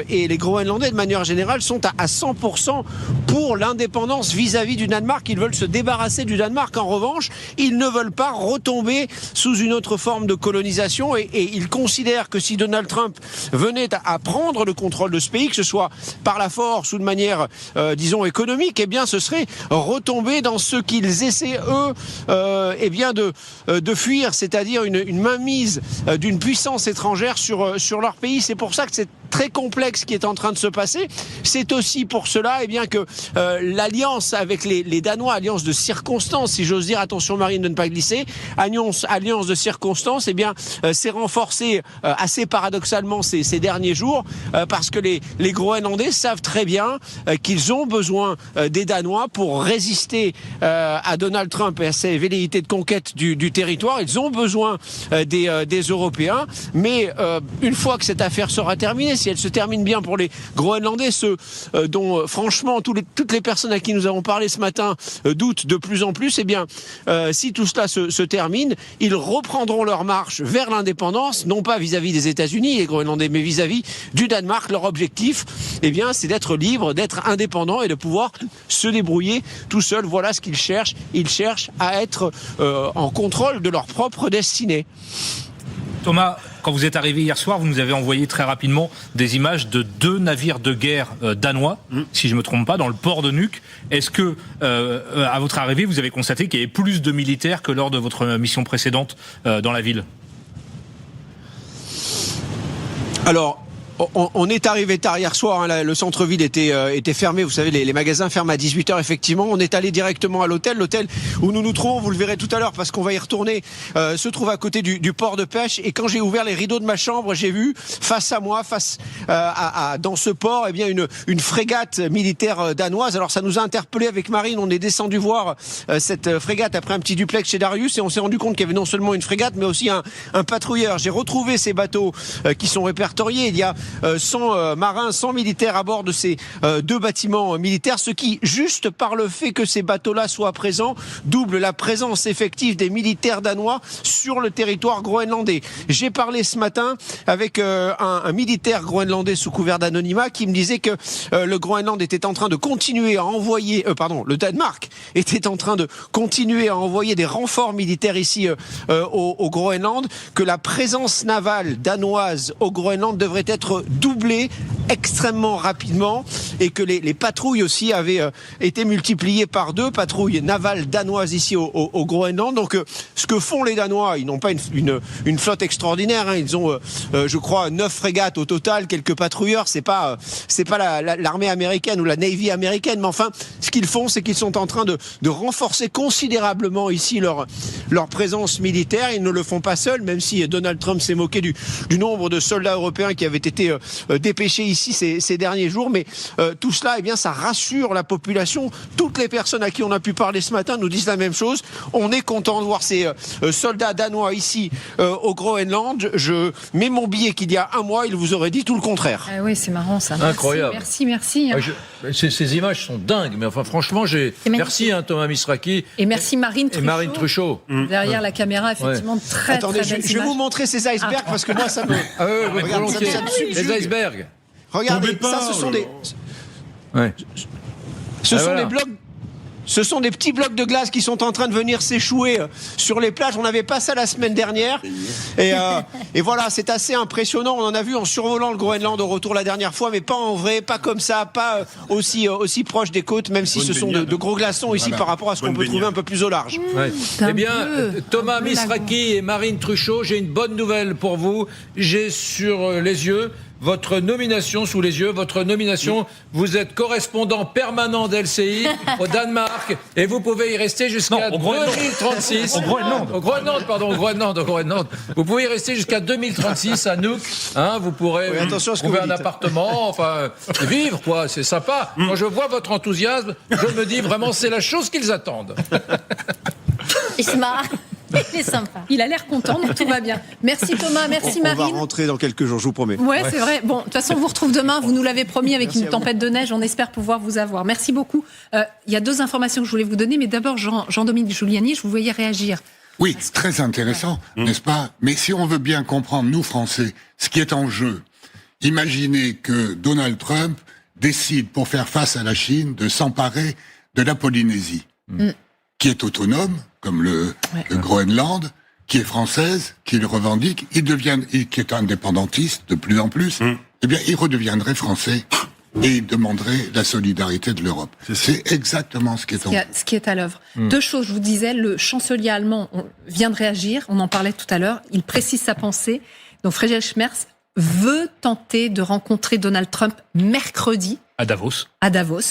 et les Groenlandais, de manière générale, sont à 100% pour l'indépendance vis-à-vis du Danemark. Ils veulent se débarrasser du Danemark. En revanche, ils ne veulent pas retomber sous une autre forme de colonisation et ils considèrent que si Donald Trump venait à prendre le contrôle de ce pays, que ce soit par la force ou de manière, disons, économique, eh bien, ce serait retomber dans ce qu'ils essaient, eux, eh bien, de fuir, c'est-à-dire une mainmise d'une puissance étrangère sur leur pays. C'est pour ça que c'est très complexe qui est en train de se passer. C'est aussi pour cela eh bien, que l'alliance avec les Danois, alliance de circonstances, si j'ose dire, attention Marine de ne pas glisser, alliance de circonstances, eh bien, s'est renforcée assez paradoxalement ces derniers jours, parce que les Groenlandais savent très bien qu'ils ont besoin des Danois pour résister à Donald Trump et à ses velléités de conquête du territoire. Ils ont besoin des Européens, mais une fois que cette affaire sera terminée, si elle se termine bien pour les Groenlandais, ceux dont franchement toutes les personnes à qui nous avons parlé ce matin doutent de plus en plus, eh bien si tout cela se termine, ils reprendront leur marche vers l'indépendance, non pas vis-à-vis des États-Unis, les Groenlandais, mais vis-à-vis du Danemark. Leur objectif, eh bien, c'est d'être libre, d'être indépendant et de pouvoir se débrouiller tout seul. Voilà ce qu'ils cherchent. Ils cherchent à être en contrôle de leur propre destinée. Thomas, quand vous êtes arrivé hier soir, vous nous avez envoyé très rapidement des images de 2 navires de guerre danois, si je ne me trompe pas, dans le port de Nuuk. Est-ce que, à votre arrivée, vous avez constaté qu'il y avait plus de militaires que lors de votre mission précédente dans la ville ? Alors, on est arrivé tard hier soir, hein, le centre-ville était fermé, vous savez, les magasins ferment à 18h effectivement. On est allé directement à l'hôtel où nous nous trouvons, vous le verrez tout à l'heure parce qu'on va y retourner, se trouve à côté du port de pêche. Et quand j'ai ouvert les rideaux de ma chambre, j'ai vu face à moi, dans ce port, eh bien une frégate militaire danoise. Alors ça nous a interpellés avec Marine, on est descendu voir cette frégate après un petit duplex chez Darius et on s'est rendu compte qu'il y avait non seulement une frégate mais aussi un patrouilleur. J'ai retrouvé ces bateaux qui sont répertoriés. Il y a 100 marins, 100 militaires à bord de ces 2 bâtiments militaires, ce qui, juste par le fait que ces bateaux-là soient présents, double la présence effective des militaires danois sur le territoire groenlandais. J'ai parlé ce matin avec un militaire groenlandais sous couvert d'anonymat qui me disait que le Groenland était en train de continuer à envoyer, le Danemark était en train de continuer à envoyer des renforts militaires ici au Groenland, que la présence navale danoise au Groenland devrait être doublé extrêmement rapidement et que les patrouilles aussi avaient été multipliées par 2 patrouilles navales danoises ici au Groenland. Donc ce que font les Danois, ils n'ont pas une flotte extraordinaire, hein. Ils ont je crois 9 frégates au total, quelques patrouilleurs, c'est pas l'armée américaine ou la Navy américaine, mais enfin ce qu'ils font, c'est qu'ils sont en train de renforcer considérablement ici leur présence militaire. Ils ne le font pas seuls, même si Donald Trump s'est moqué du nombre de soldats européens qui avaient été dépêchés ici ces derniers jours, mais tout cela, eh bien, ça rassure la population. Toutes les personnes à qui on a pu parler ce matin nous disent la même chose. On est content de voir ces soldats danois ici au Groenland. Je mets mon billet qu'il y a un mois, il vous aurait dit tout le contraire. Ah oui, c'est marrant ça. Incroyable. Merci. Ces images sont dingues, mais enfin franchement, merci Thomas Misraki. Et merci Marine Truchot. Derrière la caméra, effectivement, très Attendez, très belle je vais vous montrer ces icebergs parce que moi ça me... Regarde, ça me subjugue. Les icebergs. Regardez, ça ce sont des... des blocs... Ce sont des petits blocs de glace qui sont en train de venir s'échouer sur les plages. On n'avait pas ça la semaine dernière. Et voilà, c'est assez impressionnant. On en a vu en survolant le Groenland au retour la dernière fois, mais pas en vrai, pas comme ça, pas aussi proche des côtes, même si ce sont de gros glaçons ici par rapport à ce qu'on peut trouver un peu plus au large. Eh bien, Thomas Misraki et Marine Truchot, j'ai une bonne nouvelle pour vous. J'ai sur les yeux votre nomination sous les yeux. Votre nomination, vous êtes correspondant permanent d'LCI au Danemark et vous pouvez y rester jusqu'à 2036. Au Groenland. Vous pouvez y rester jusqu'à 2036 à Nuuk. Vous pourrez trouver un appartement, vivre, quoi. C'est sympa. Quand je vois votre enthousiasme, je me dis vraiment, c'est la chose qu'ils attendent. Isma, il est sympa. Il a l'air content, donc tout va bien. Merci Thomas, merci Marine. On va rentrer dans quelques jours, je vous promets. Ouais, c'est vrai. Bon, de toute façon, on vous retrouve demain. Vous nous l'avez promis avec une tempête de neige. On espère pouvoir vous avoir. Merci beaucoup. Il y a 2 informations que je voulais vous donner, mais d'abord, Jean-Dominique Giuliani, je vous voyais réagir. Oui, c'est très intéressant, n'est-ce pas? Mais si on veut bien comprendre, nous Français, ce qui est en jeu, imaginez que Donald Trump décide, pour faire face à la Chine, de s'emparer de la Polynésie, qui est autonome, comme le Groenland, qui est française, qui le revendique, qui est indépendantiste de plus en plus, eh bien, il redeviendrait français et il demanderait la solidarité de l'Europe. C'est exactement ce qui est en jeu. Ce qui est à l'œuvre. 2 choses, je vous disais, le chancelier allemand vient de réagir, on en parlait tout à l'heure, il précise sa pensée. Donc Friedrich Merz veut tenter de rencontrer Donald Trump mercredi. À Davos,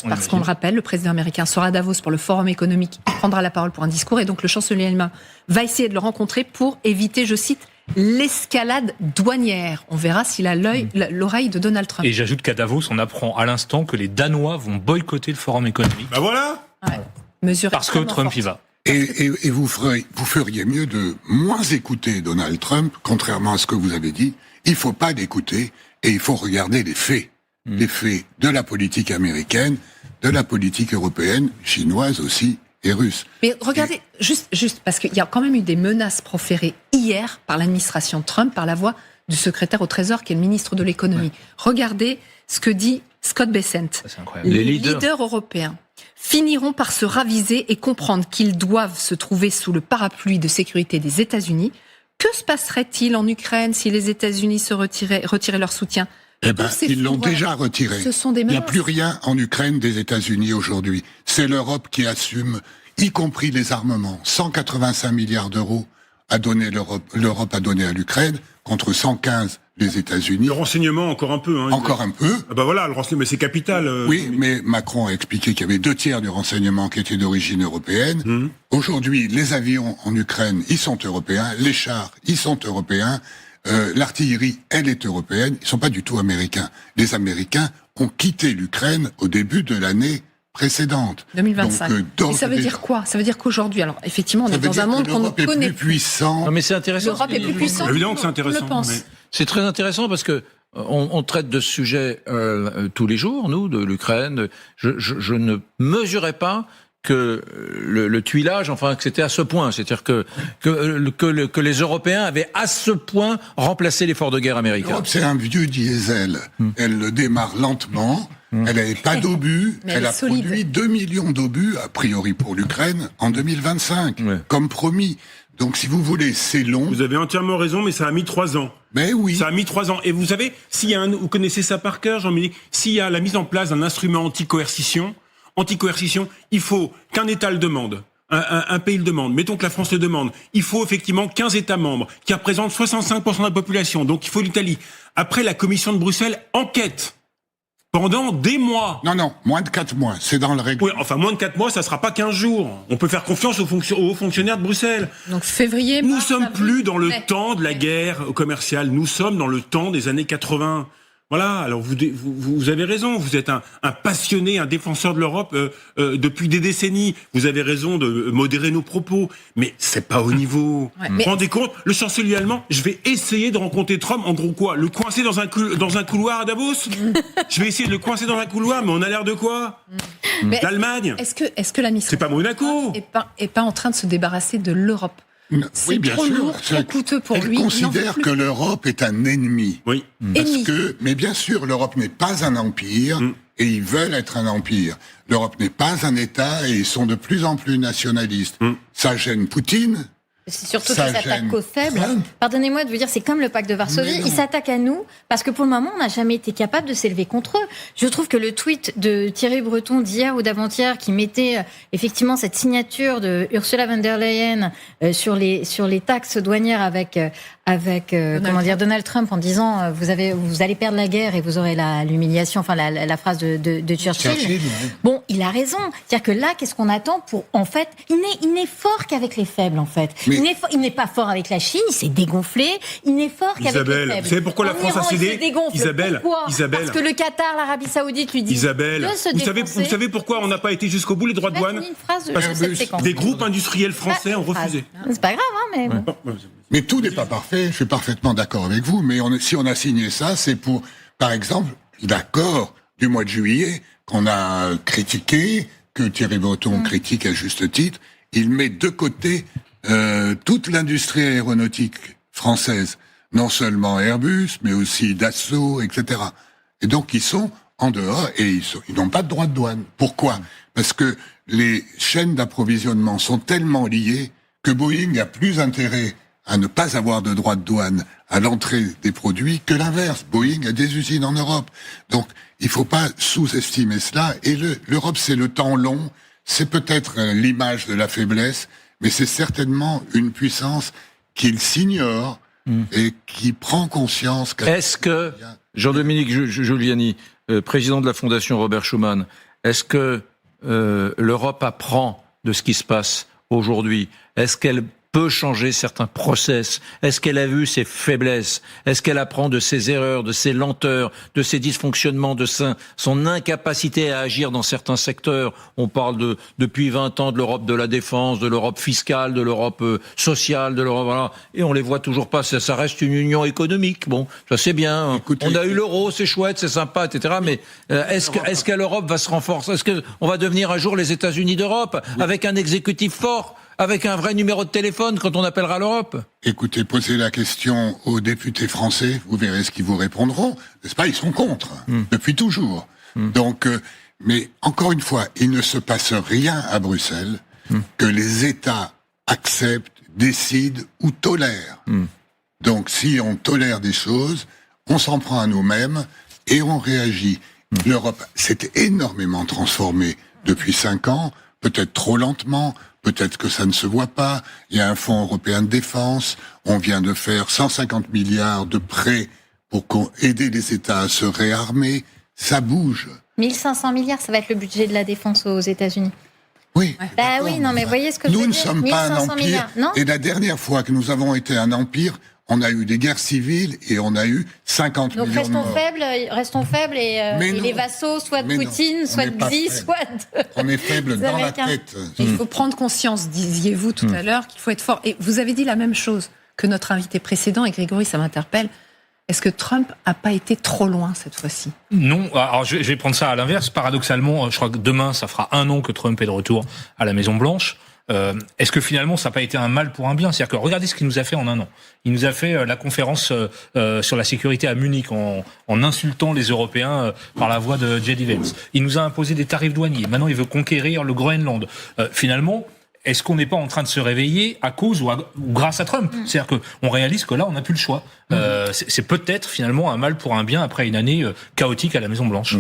parce qu'on le rappelle, le président américain sera à Davos pour le forum économique, il prendra la parole pour un discours, et donc le chancelier allemand va essayer de le rencontrer pour éviter, je cite, l'escalade douanière. On verra s'il a l'oreille de Donald Trump. Et j'ajoute qu'à Davos, on apprend à l'instant que les Danois vont boycotter le forum économique. Ben voilà. Parce que Trump y va. Et vous feriez mieux de moins écouter Donald Trump, contrairement à ce que vous avez dit. Il faut pas l'écouter et il faut regarder les faits. Les faits de la politique américaine, de la politique européenne, chinoise aussi, et russe. Mais regardez, juste parce qu'il y a quand même eu des menaces proférées hier par l'administration Trump, par la voix du secrétaire au Trésor, qui est le ministre de l'économie. Regardez ce que dit Scott Bessent. Les leaders européens finiront par se raviser et comprendre qu'ils doivent se trouver sous le parapluie de sécurité des États-Unis. Que se passerait-il en Ukraine si les États-Unis se retiraient leur soutien? Eh ben, ils l'ont déjà retiré. Il n'y a plus rien en Ukraine des États-Unis aujourd'hui. C'est l'Europe qui assume, y compris les armements. 185 milliards d'euros a donné l'Europe a donné à l'Ukraine, contre 115 les États-Unis. Le renseignement, encore un peu. Encore un peu. Ah bah voilà, le renseignement, mais c'est capital. Oui, mais Macron a expliqué qu'il y avait 2 tiers du renseignement qui était d'origine européenne. Aujourd'hui, les avions en Ukraine, ils sont européens. Les chars, ils sont européens. L'artillerie, elle est européenne. Ils sont pas du tout américains. Les Américains ont quitté l'Ukraine au début de l'année précédente. 2025. Et ça veut dire quoi? Ça veut dire qu'aujourd'hui, alors effectivement, on est dans un monde qu'on ne connaît plus puissant. Non, mais c'est intéressant. L'Europe est plus puissante. Évidemment que c'est intéressant. C'est très intéressant parce que on traite de ce sujet tous les jours, nous, de l'Ukraine. Je ne mesurais pas que le tuilage, que c'était à ce point, c'est-à-dire que les Européens avaient à ce point remplacé l'effort de guerre américain. L'Europe, c'est un vieux diesel. Elle démarre lentement. Elle n'avait pas d'obus. Elle a produit 2 millions d'obus, a priori pour l'Ukraine, en 2025, comme promis. Donc, si vous voulez, c'est long. Vous avez entièrement raison, mais ça a mis 3 ans. Mais oui. Ça a mis 3 ans. Et vous savez, vous connaissez ça par cœur, Jean-Mélie, s'il y a la mise en place d'un instrument anti-coercition, il faut qu'un État le demande, un pays le demande, mettons que la France le demande, il faut effectivement 15 États membres qui représentent 65% de la population, donc il faut l'Italie. Après, la Commission de Bruxelles enquête pendant des mois. Non, moins de 4 mois, c'est dans le règlement. Oui, moins de 4 mois, ça sera pas 15 jours. On peut faire confiance aux hauts fonctionnaires de Bruxelles. Donc février, nous sommes plus dans le temps de la guerre commerciale, nous sommes dans le temps des années 80. Voilà, alors vous avez raison, vous êtes un passionné, un défenseur de l'Europe depuis des décennies. Vous avez raison de modérer nos propos, mais c'est pas au niveau. Vous vous rendez compte, le chancelier allemand, je vais essayer de rencontrer Trump, en gros quoi? Le coincer dans un couloir à Davos? Je vais essayer de le coincer dans un couloir, mais on a l'air de quoi? L'Allemagne? Est-ce que l'administration c'est pas Monaco est pas en train de se débarrasser de l'Europe? Oui, bien trop sûr. Lourd, trop coûteux pour Elle lui. Elle considère que l'Europe est un ennemi. Oui. Mais bien sûr, l'Europe n'est pas un empire et ils veulent être un empire. L'Europe n'est pas un État et ils sont de plus en plus nationalistes. Ça gêne Poutine, C'est surtout qu'ils s'attaquent aux faibles. Pardonnez-moi de vous dire, c'est comme le pacte de Varsovie. Ils s'attaquent à nous parce que pour le moment, on n'a jamais été capable de s'élever contre eux. Je trouve que le tweet de Thierry Breton d'hier ou d'avant-hier qui mettait effectivement cette signature de Ursula von der Leyen sur les taxes douanières avec Donald Trump en disant vous allez perdre la guerre et vous aurez l'humiliation, enfin la phrase de Churchill. Bon, il a raison. C'est-à-dire que là, qu'est-ce qu'on attend pour en fait, il n'est fort qu'avec les faibles en fait. Il n'est pas fort avec la Chine, il s'est dégonflé. Il n'est fort qu'avec les faibles. Vous savez pourquoi la France a cédé ? Isabelle, parce que le Qatar, l'Arabie Saoudite lui dit Isabelle, vous savez pourquoi on n'a pas été jusqu'au bout les droits de douane ? Parce que des groupes industriels français ont refusé. C'est pas grave, mais bon. Mais tout n'est pas parfait, je suis parfaitement d'accord avec vous, mais si on a signé ça, c'est pour, par exemple, l'accord du mois de juillet qu'on a critiqué, que Thierry Breton critique à juste titre. Il met de côté toute l'industrie aéronautique française, non seulement Airbus, mais aussi Dassault, etc. Et donc ils sont en dehors et ils n'ont pas de droit de douane. Pourquoi ? Parce que les chaînes d'approvisionnement sont tellement liées que Boeing a plus intérêt à ne pas avoir de droit de douane à l'entrée des produits que l'inverse. Boeing a des usines en Europe. Donc il faut pas sous-estimer cela. Et l'Europe, c'est le temps long, c'est peut-être l'image de la faiblesse, mais c'est certainement une puissance qu'il s'ignore et qui prend conscience. Est-ce que, Jean-Dominique Giuliani, président de la Fondation Robert Schuman, est-ce que l'Europe apprend de ce qui se passe aujourd'hui ? Est-ce qu'elle peut changer certains process? Est-ce qu'elle a vu ses faiblesses? Est-ce qu'elle apprend de ses erreurs, de ses lenteurs, de ses dysfonctionnements, de son incapacité à agir dans certains secteurs? On parle depuis 20 ans de l'Europe de la défense, de l'Europe fiscale, de l'Europe sociale, de l'Europe, voilà. Et on les voit toujours pas. Ça reste une union économique. Bon, ça c'est bien. Écoutez, on a eu l'euro, c'est chouette, c'est sympa, etc. Mais est-ce que l'Europe va se renforcer? Est-ce qu'on va devenir un jour les États-Unis d'Europe, avec un exécutif fort, avec un vrai numéro de téléphone quand on appellera l'Europe? Écoutez, posez la question aux députés français, vous verrez ce qu'ils vous répondront. N'est-ce pas? Ils sont contre, depuis toujours. Donc, mais encore une fois, il ne se passe rien à Bruxelles que les États acceptent, décident ou tolèrent. Donc, si on tolère des choses, on s'en prend à nous-mêmes et on réagit. L'Europe s'est énormément transformée depuis 5 ans, peut-être trop lentement. Peut-être que ça ne se voit pas. Il y a un fonds européen de défense. On vient de faire 150 milliards de prêts pour aider les États à se réarmer. Ça bouge. 1500 milliards, ça va être le budget de la défense aux États-Unis. Oui. Bah oui, non, mais voyez ce que je veux dire. Nous ne sommes pas un empire. Non, et la dernière fois que nous avons été un empire, on a eu des guerres civiles et on a eu 50 donc millions de morts. Restons faibles et les vassaux, soit de Poutine, soit de Xi, soit de... On est faible dans la tête. Il faut prendre conscience, disiez-vous tout à l'heure, qu'il faut être fort. Et vous avez dit la même chose que notre invité précédent, et Grégory, ça m'interpelle. Est-ce que Trump n'a pas été trop loin cette fois-ci? Non, alors je vais prendre ça à l'inverse. Paradoxalement, je crois que demain, ça fera 1 an que Trump est de retour à la Maison-Blanche. Est-ce que finalement ça n'a pas été un mal pour un bien? C'est-à-dire que regardez ce qu'il nous a fait en 1 an. Il nous a fait la conférence sur la sécurité à Munich en insultant les Européens par la voix de J.D. Vance. Il nous a imposé des tarifs douaniers. Maintenant, il veut conquérir le Groenland. Finalement, est-ce qu'on n'est pas en train de se réveiller à cause ou grâce à Trump? C'est-à-dire qu'on réalise que là, on n'a plus le choix. C'est peut-être finalement un mal pour un bien après une année chaotique à la Maison-Blanche.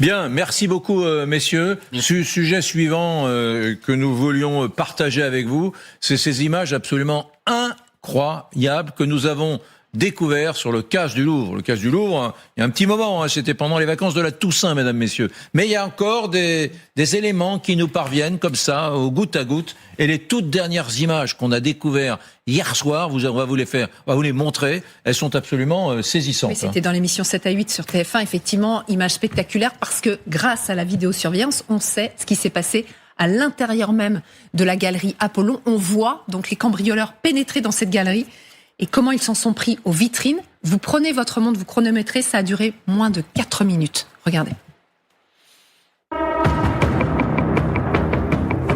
Bien, merci beaucoup messieurs. Sujet suivant que nous voulions partager avec vous, c'est ces images absolument incroyables que nous avons découvert sur le cache du Louvre. Le cache du Louvre, il y a un petit moment, c'était pendant les vacances de la Toussaint, mesdames, messieurs. Mais il y a encore des éléments qui nous parviennent comme ça, au goutte à goutte. Et les toutes dernières images qu'on a découvertes hier soir, on va vous les montrer. Elles sont absolument saisissantes. Mais c'était dans l'émission 7 à 8 sur TF1, effectivement, images spectaculaires, parce que grâce à la vidéosurveillance, on sait ce qui s'est passé à l'intérieur même de la galerie Apollon. On voit donc les cambrioleurs pénétrer dans cette galerie. Et comment ils s'en sont pris aux vitrines. Vous prenez votre montre, vous chronométrez, ça a duré moins de 4 minutes. Regardez.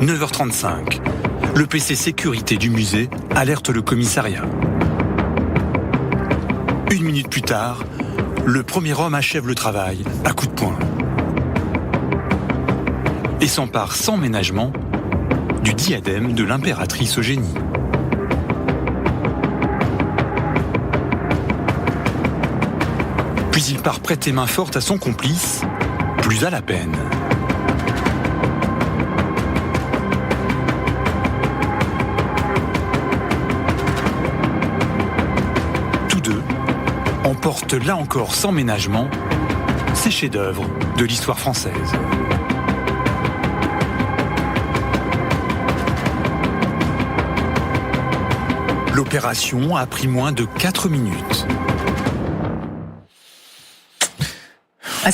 9h35. Le PC sécurité du musée alerte le commissariat. 1 minute plus tard, le premier homme achève le travail à coups de poing. Et s'empare sans ménagement du diadème de l'impératrice Eugénie. Puis il part prêter main forte à son complice, plus à la peine. Tous deux emportent là encore sans ménagement ces chefs-d'œuvre de l'histoire française. L'opération a pris moins de 4 minutes.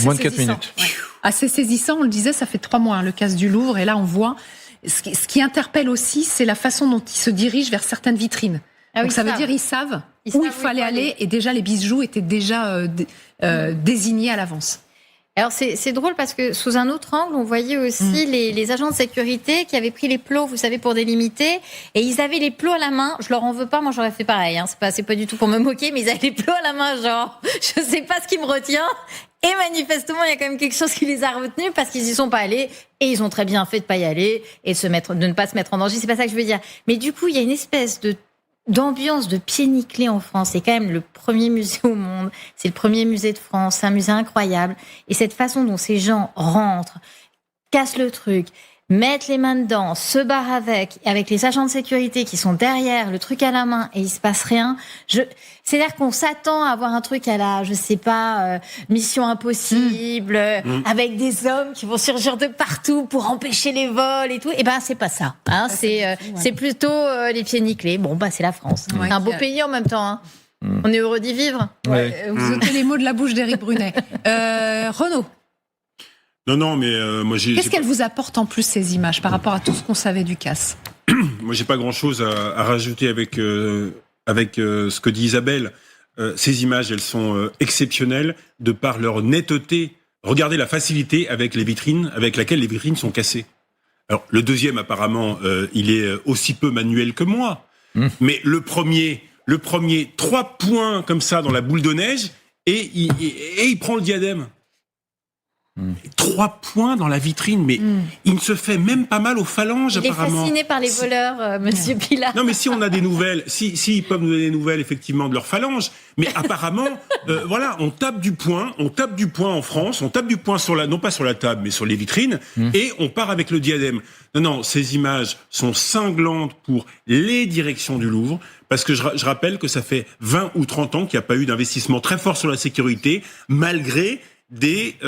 Moins de 4 minutes. Ouais. Assez saisissant, on le disait, ça fait 3 mois, le casse du Louvre, et là on voit, ce qui interpelle aussi, c'est la façon dont ils se dirigent vers certaines vitrines. Donc ça veut dire ils savent où il fallait aller, et déjà les bijoux étaient déjà désignés à l'avance. Alors c'est drôle parce que sous un autre angle, on voyait aussi les agents de sécurité qui avaient pris les plots, vous savez, pour délimiter, et ils avaient les plots à la main. Je leur en veux pas, moi j'aurais fait pareil. Hein. C'est pas du tout pour me moquer, mais ils avaient les plots à la main, genre je sais pas ce qui me retient. Et manifestement, il y a quand même quelque chose qui les a retenus parce qu'ils y sont pas allés, et ils ont très bien fait de pas y aller et de ne pas se mettre en danger. C'est pas ça que je veux dire. Mais du coup, il y a une espèce d'ambiance de pied nickelé en France. C'est quand même le premier musée au monde. C'est le premier musée de France. C'est un musée incroyable. Et cette façon dont ces gens rentrent, cassent le truc, mettent les mains dedans, se barrent avec les agents de sécurité qui sont derrière, le truc à la main, et il se passe rien. C'est-à-dire qu'on s'attend à avoir un truc à la, je sais pas, Mission Impossible, avec des hommes qui vont surgir de partout pour empêcher les vols et tout. Et ben, c'est pas ça. Hein. C'est plutôt les pieds nickelés. Bon, bah, c'est la France. Ouais, c'est un beau pays en même temps. Hein. On est heureux d'y vivre. Ouais. Vous ôtez les mots de la bouche d'Éric Brunet. Renaud. Non, mais moi j'ai... Qu'est-ce qu'elles vous apportent en plus, ces images, par rapport à tout ce qu'on savait du casse? Moi, j'ai pas grand-chose à rajouter avec ce que dit Isabelle. Ces images, elles sont exceptionnelles de par leur netteté. Regardez la facilité avec laquelle les vitrines sont cassées. Alors, le deuxième, apparemment, il est aussi peu manuel que moi. Mais le premier, 3 points comme ça dans la boule de neige, et il prend le diadème. 3 points dans la vitrine, mais il ne se fait même pas mal aux phalanges, apparemment. Il est fasciné par les voleurs, Monsieur Pilat. Non, mais si on a des nouvelles, si ils peuvent nous donner des nouvelles, effectivement, de leurs phalanges, mais apparemment, voilà, on tape du poing en France, on tape du poing non pas sur la table, mais sur les vitrines, et on part avec le diadème. Non, ces images sont cinglantes pour les directions du Louvre, parce que je rappelle que ça fait 20 ou 30 ans qu'il n'y a pas eu d'investissement très fort sur la sécurité, malgré des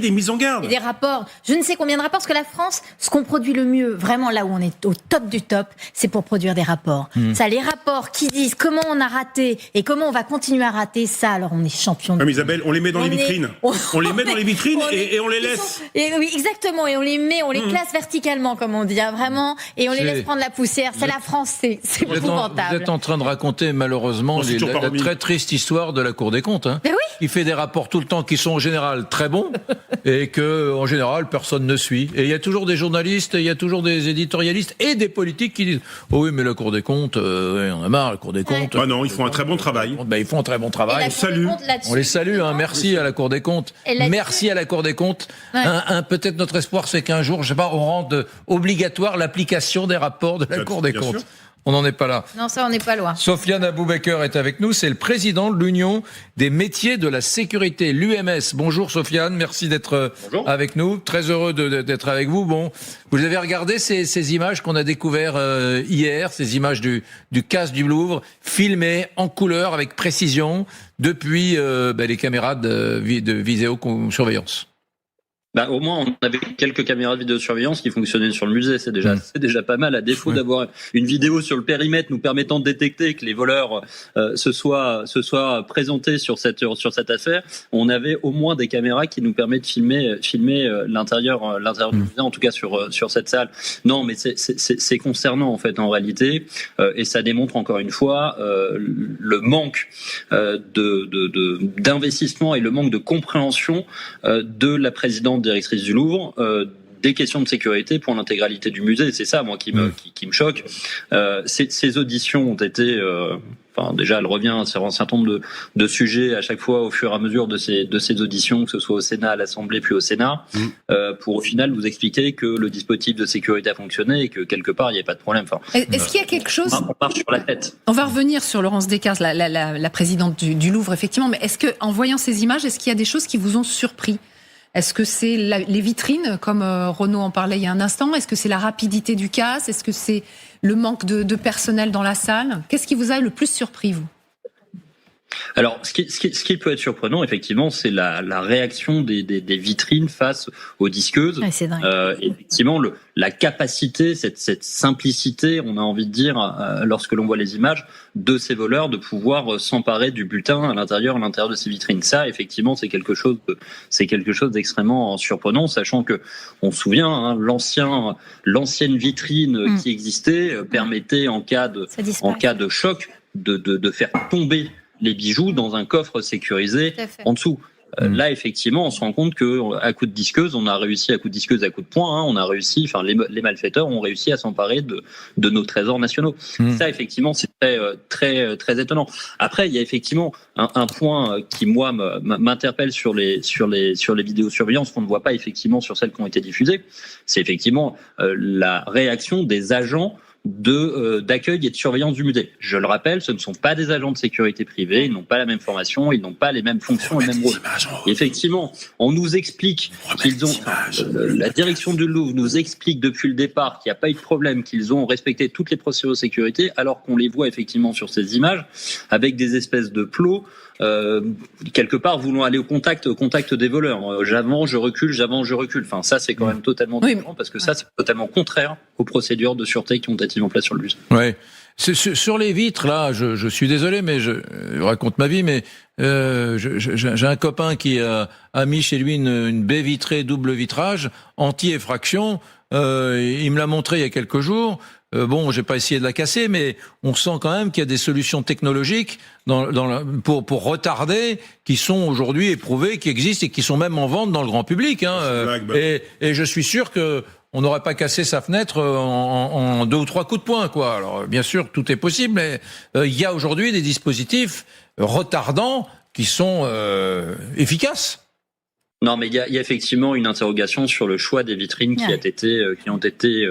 mises en garde. Et des rapports. Je ne sais combien de rapports, parce que la France, ce qu'on produit le mieux, vraiment là où on est au top du top, c'est pour produire des rapports. Ça, les rapports qui disent comment on a raté et comment on va continuer à rater, ça, alors on est champion. Mais Isabelle, on les met dans les vitrines. On les met dans les vitrines et on les laisse. Oui, exactement. Et on les classe verticalement, comme on dit, hein, vraiment. Et on les laisse prendre la poussière. C'est la France, c'est épouvantable. Vous êtes en train de raconter, malheureusement, la très triste histoire de la Cour des comptes. Hein, qui fait des rapports tout le temps qui sont en général très bons et que en général personne ne suit. Et il y a toujours des journalistes, il y a toujours des éditorialistes et des politiques qui disent « Oh oui, mais la Cour des comptes, on a marre, la Cour des comptes. » Ah non, ils font un très bon travail. Ils font un très bon travail. On les salue, hein, merci à la Cour des comptes. Merci à la Cour des comptes. Ouais. Peut-être notre espoir, c'est qu'un jour, je sais pas, on rende obligatoire l'application des rapports de la Cour des comptes. Sûr. On n'en est pas là. Non, ça, on n'est pas loin. Sofiane Aboubaker est avec nous. C'est le président de l'Union des métiers de la sécurité, l'UMS. Bonjour Sofiane, merci d'être avec nous. Très heureux d'être avec vous. Bon, vous avez regardé ces images qu'on a découvertes hier, ces images du casse du Louvre, filmées en couleur avec précision depuis les caméras de vidéosurveillance. Au moins, on avait quelques caméras de vidéosurveillance qui fonctionnaient sur le musée. C'est déjà pas mal. À défaut d'avoir une vidéo sur le périmètre nous permettant de détecter que les voleurs se soient présentés sur cette affaire, on avait au moins des caméras qui nous permettent de filmer l'intérieur du musée, en tout cas sur cette salle. Non, mais c'est concernant en fait en réalité, et ça démontre encore une fois le manque d'investissement et le manque de compréhension de la présidente directrice du Louvre des questions de sécurité pour l'intégralité du musée. C'est ça, moi, qui me choque. Ces auditions ont été... déjà, elle revient sur un certain nombre de sujets à chaque fois au fur et à mesure de ces auditions, que ce soit au Sénat, à l'Assemblée, puis au Sénat, pour au final vous expliquer que le dispositif de sécurité a fonctionné et que quelque part il n'y avait pas de problème. Est-ce qu'il y a quelque chose... On marche sur la tête. On va revenir sur Laurence Descartes, la présidente du Louvre, effectivement, mais est-ce que, en voyant ces images, est-ce qu'il y a des choses qui vous ont surpris ? Est-ce que c'est les vitrines, comme Renaud en parlait il y a un instant ? Est-ce que c'est la rapidité du casse ? Est-ce que c'est le manque de personnel dans la salle ? Qu'est-ce qui vous a le plus surpris, vous ? Alors, ce qui peut être surprenant, effectivement, c'est la réaction des vitrines face aux disqueuses. Ouais, c'est dingue. Effectivement, la capacité, cette simplicité, on a envie de dire, lorsque l'on voit les images, de ces voleurs, de pouvoir s'emparer du butin à l'intérieur de ces vitrines. Ça, effectivement, c'est quelque chose d'extrêmement surprenant, sachant que, on se souvient, l'ancienne vitrine qui existait permettait, en cas de choc, de faire tomber les bijoux dans un coffre sécurisé en dessous. Là, effectivement, on se rend compte que à coup de disqueuse, on a réussi, à coup de disqueuse, à coup de poing, on a réussi. Enfin, les malfaiteurs ont réussi à s'emparer de nos trésors nationaux. Ça, effectivement, c'est très très étonnant. Après, il y a effectivement un point qui moi m'interpelle sur les vidéosurveillances qu'on ne voit pas effectivement sur celles qui ont été diffusées. C'est effectivement la réaction des agents d'accueil et de surveillance du musée. Je le rappelle, ce ne sont pas des agents de sécurité privée, ils n'ont pas la même formation, ils n'ont pas les mêmes fonctions et les mêmes rôles. Effectivement, on nous explique qu'ils ont... la direction du Louvre nous explique depuis le départ qu'il n'y a pas eu de problème, qu'ils ont respecté toutes les procédures de sécurité, alors qu'on les voit effectivement sur ces images avec des espèces de plots quelque part voulant aller au contact des voleurs. J'avance, je recule. Enfin, ça, c'est quand même totalement différent parce que ça, c'est totalement contraire aux procédures de sûreté qui ont été mises en place sur le musée. Ouais. Sur les vitres, là, je suis désolé, mais je raconte ma vie, mais j'ai un copain qui a mis chez lui une baie vitrée double vitrage anti-effraction. Il me l'a montré il y a quelques jours. Bon, j'ai pas essayé de la casser, mais on sent quand même qu'il y a des solutions technologiques pour retarder qui sont aujourd'hui éprouvées, qui existent et qui sont même en vente dans le grand public. Et je suis sûr que on n'aurait pas cassé sa fenêtre en 2 ou 3 coups de poing, quoi. Alors, bien sûr, tout est possible, mais il y a aujourd'hui des dispositifs retardants qui sont efficaces. Non, mais il y a effectivement une interrogation sur le choix des vitrines qui ont été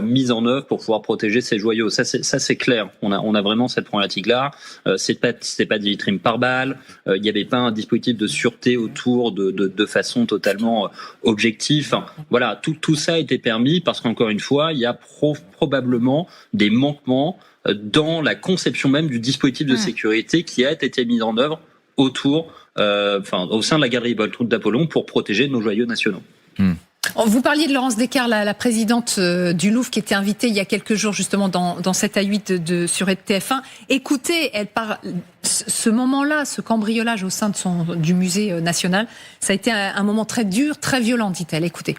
mises en œuvre pour pouvoir protéger ces joyaux. Ça c'est clair. On a vraiment cette problématique-là. C'est pas des vitrines par balle. Il n'y avait pas un dispositif de sûreté autour de façon totalement objective. Enfin, voilà, tout ça a été permis parce qu'encore une fois, il y a probablement des manquements dans la conception même du dispositif de sécurité qui a été mis en œuvre autour, au sein de la galerie Bolt-Route d'Apollon pour protéger nos joyaux nationaux. Vous parliez de Laurence Descartes, la présidente du Louvre, qui était invitée il y a quelques jours justement dans 7 à 8 sur TF1. Écoutez, elle parle ce moment-là, ce cambriolage au sein du musée national, ça a été un moment très dur, très violent, dit-elle. Écoutez.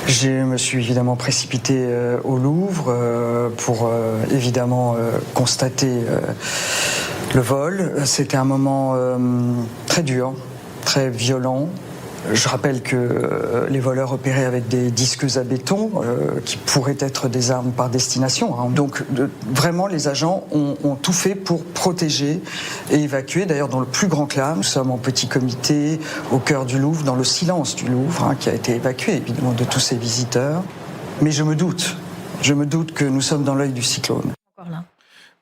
Je me suis évidemment précipité au Louvre pour évidemment constater le vol. C'était un moment très dur, très violent. Je rappelle que les voleurs opéraient avec des disqueuses à béton qui pourraient être des armes par destination. Donc vraiment, les agents ont tout fait pour protéger et évacuer. D'ailleurs, dans le plus grand calme, nous sommes en petit comité au cœur du Louvre, dans le silence du Louvre, qui a été évacué évidemment de tous ces visiteurs. Mais je me doute que nous sommes dans l'œil du cyclone.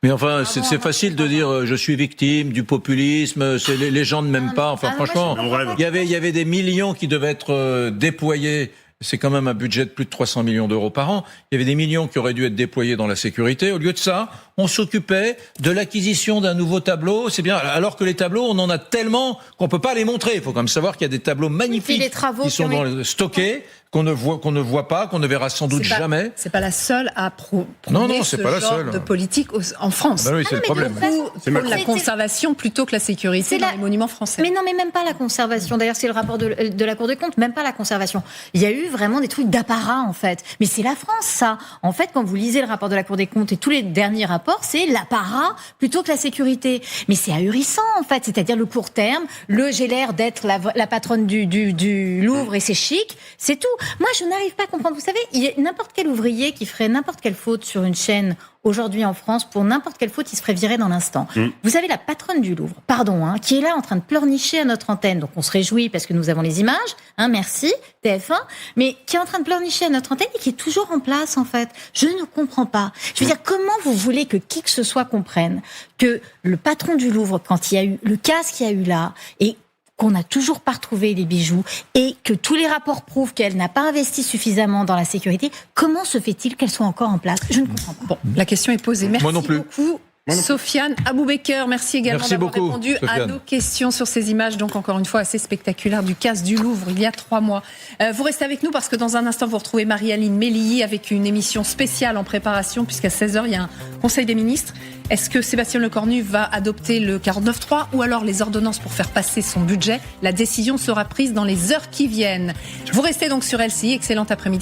Mais enfin, c'est facile de dire je suis victime du populisme, les gens ne m'aiment pas. Enfin, franchement, il y avait des millions qui devaient être déployés. C'est quand même un budget de plus de 300 millions d'euros par an. Il y avait des millions qui auraient dû être déployés dans la sécurité. Au lieu de ça, on s'occupait de l'acquisition d'un nouveau tableau. C'est bien, alors que les tableaux, on en a tellement qu'on peut pas les montrer. Il faut quand même savoir qu'il y a des tableaux magnifiques qui sont stockés, qu'on ne voit pas, qu'on ne verra sans doute jamais. C'est pas la seule à prôner c'est ce pas la genre seule. de politique en France. Bah oui, c'est le problème. C'est la conservation plutôt que la sécurité dans les monuments français. Mais non, mais même pas la conservation. D'ailleurs, c'est le rapport de la Cour des comptes, même pas la conservation. Il y a eu vraiment des trucs d'apparat, en fait. Mais c'est la France, ça. En fait, quand vous lisez le rapport de la Cour des comptes et tous les derniers rapports rapport, c'est l'apparat plutôt que la sécurité. Mais c'est ahurissant, en fait. C'est-à-dire le court terme, j'ai l'air d'être la patronne du Louvre et c'est chic, c'est tout. Moi, je n'arrive pas à comprendre. Vous savez, il y a n'importe quel ouvrier qui ferait n'importe quelle faute sur une chaîne aujourd'hui en France, pour n'importe quelle faute, il se ferait virer dans l'instant. Vous avez la patronne du Louvre, qui est là en train de pleurnicher à notre antenne. Donc on se réjouit parce que nous avons les images, merci, TF1, mais qui est en train de pleurnicher à notre antenne et qui est toujours en place, en fait. Je ne comprends pas. Je veux dire, comment vous voulez que qui que ce soit comprenne que le patron du Louvre, quand il y a eu le cas qu'il y a eu là, et qu'on n'a toujours pas retrouvé les bijoux et que tous les rapports prouvent qu'elle n'a pas investi suffisamment dans la sécurité, comment se fait-il qu'elle soit encore en place ? Je ne comprends pas. Bon, la question est posée. Merci beaucoup. Sofiane Aboubaker, merci également d'avoir répondu à nos questions sur ces images, donc encore une fois assez spectaculaires du casse du Louvre il y a 3 mois. Vous restez avec nous parce que dans un instant vous retrouvez Marie-Aline Mélihy avec une émission spéciale en préparation puisqu'à 16h il y a un Conseil des ministres. Est-ce que Sébastien Lecornu va adopter le 49.3 ou alors les ordonnances pour faire passer son budget ? La décision sera prise dans les heures qui viennent. Vous restez donc sur LCI, excellent après-midi.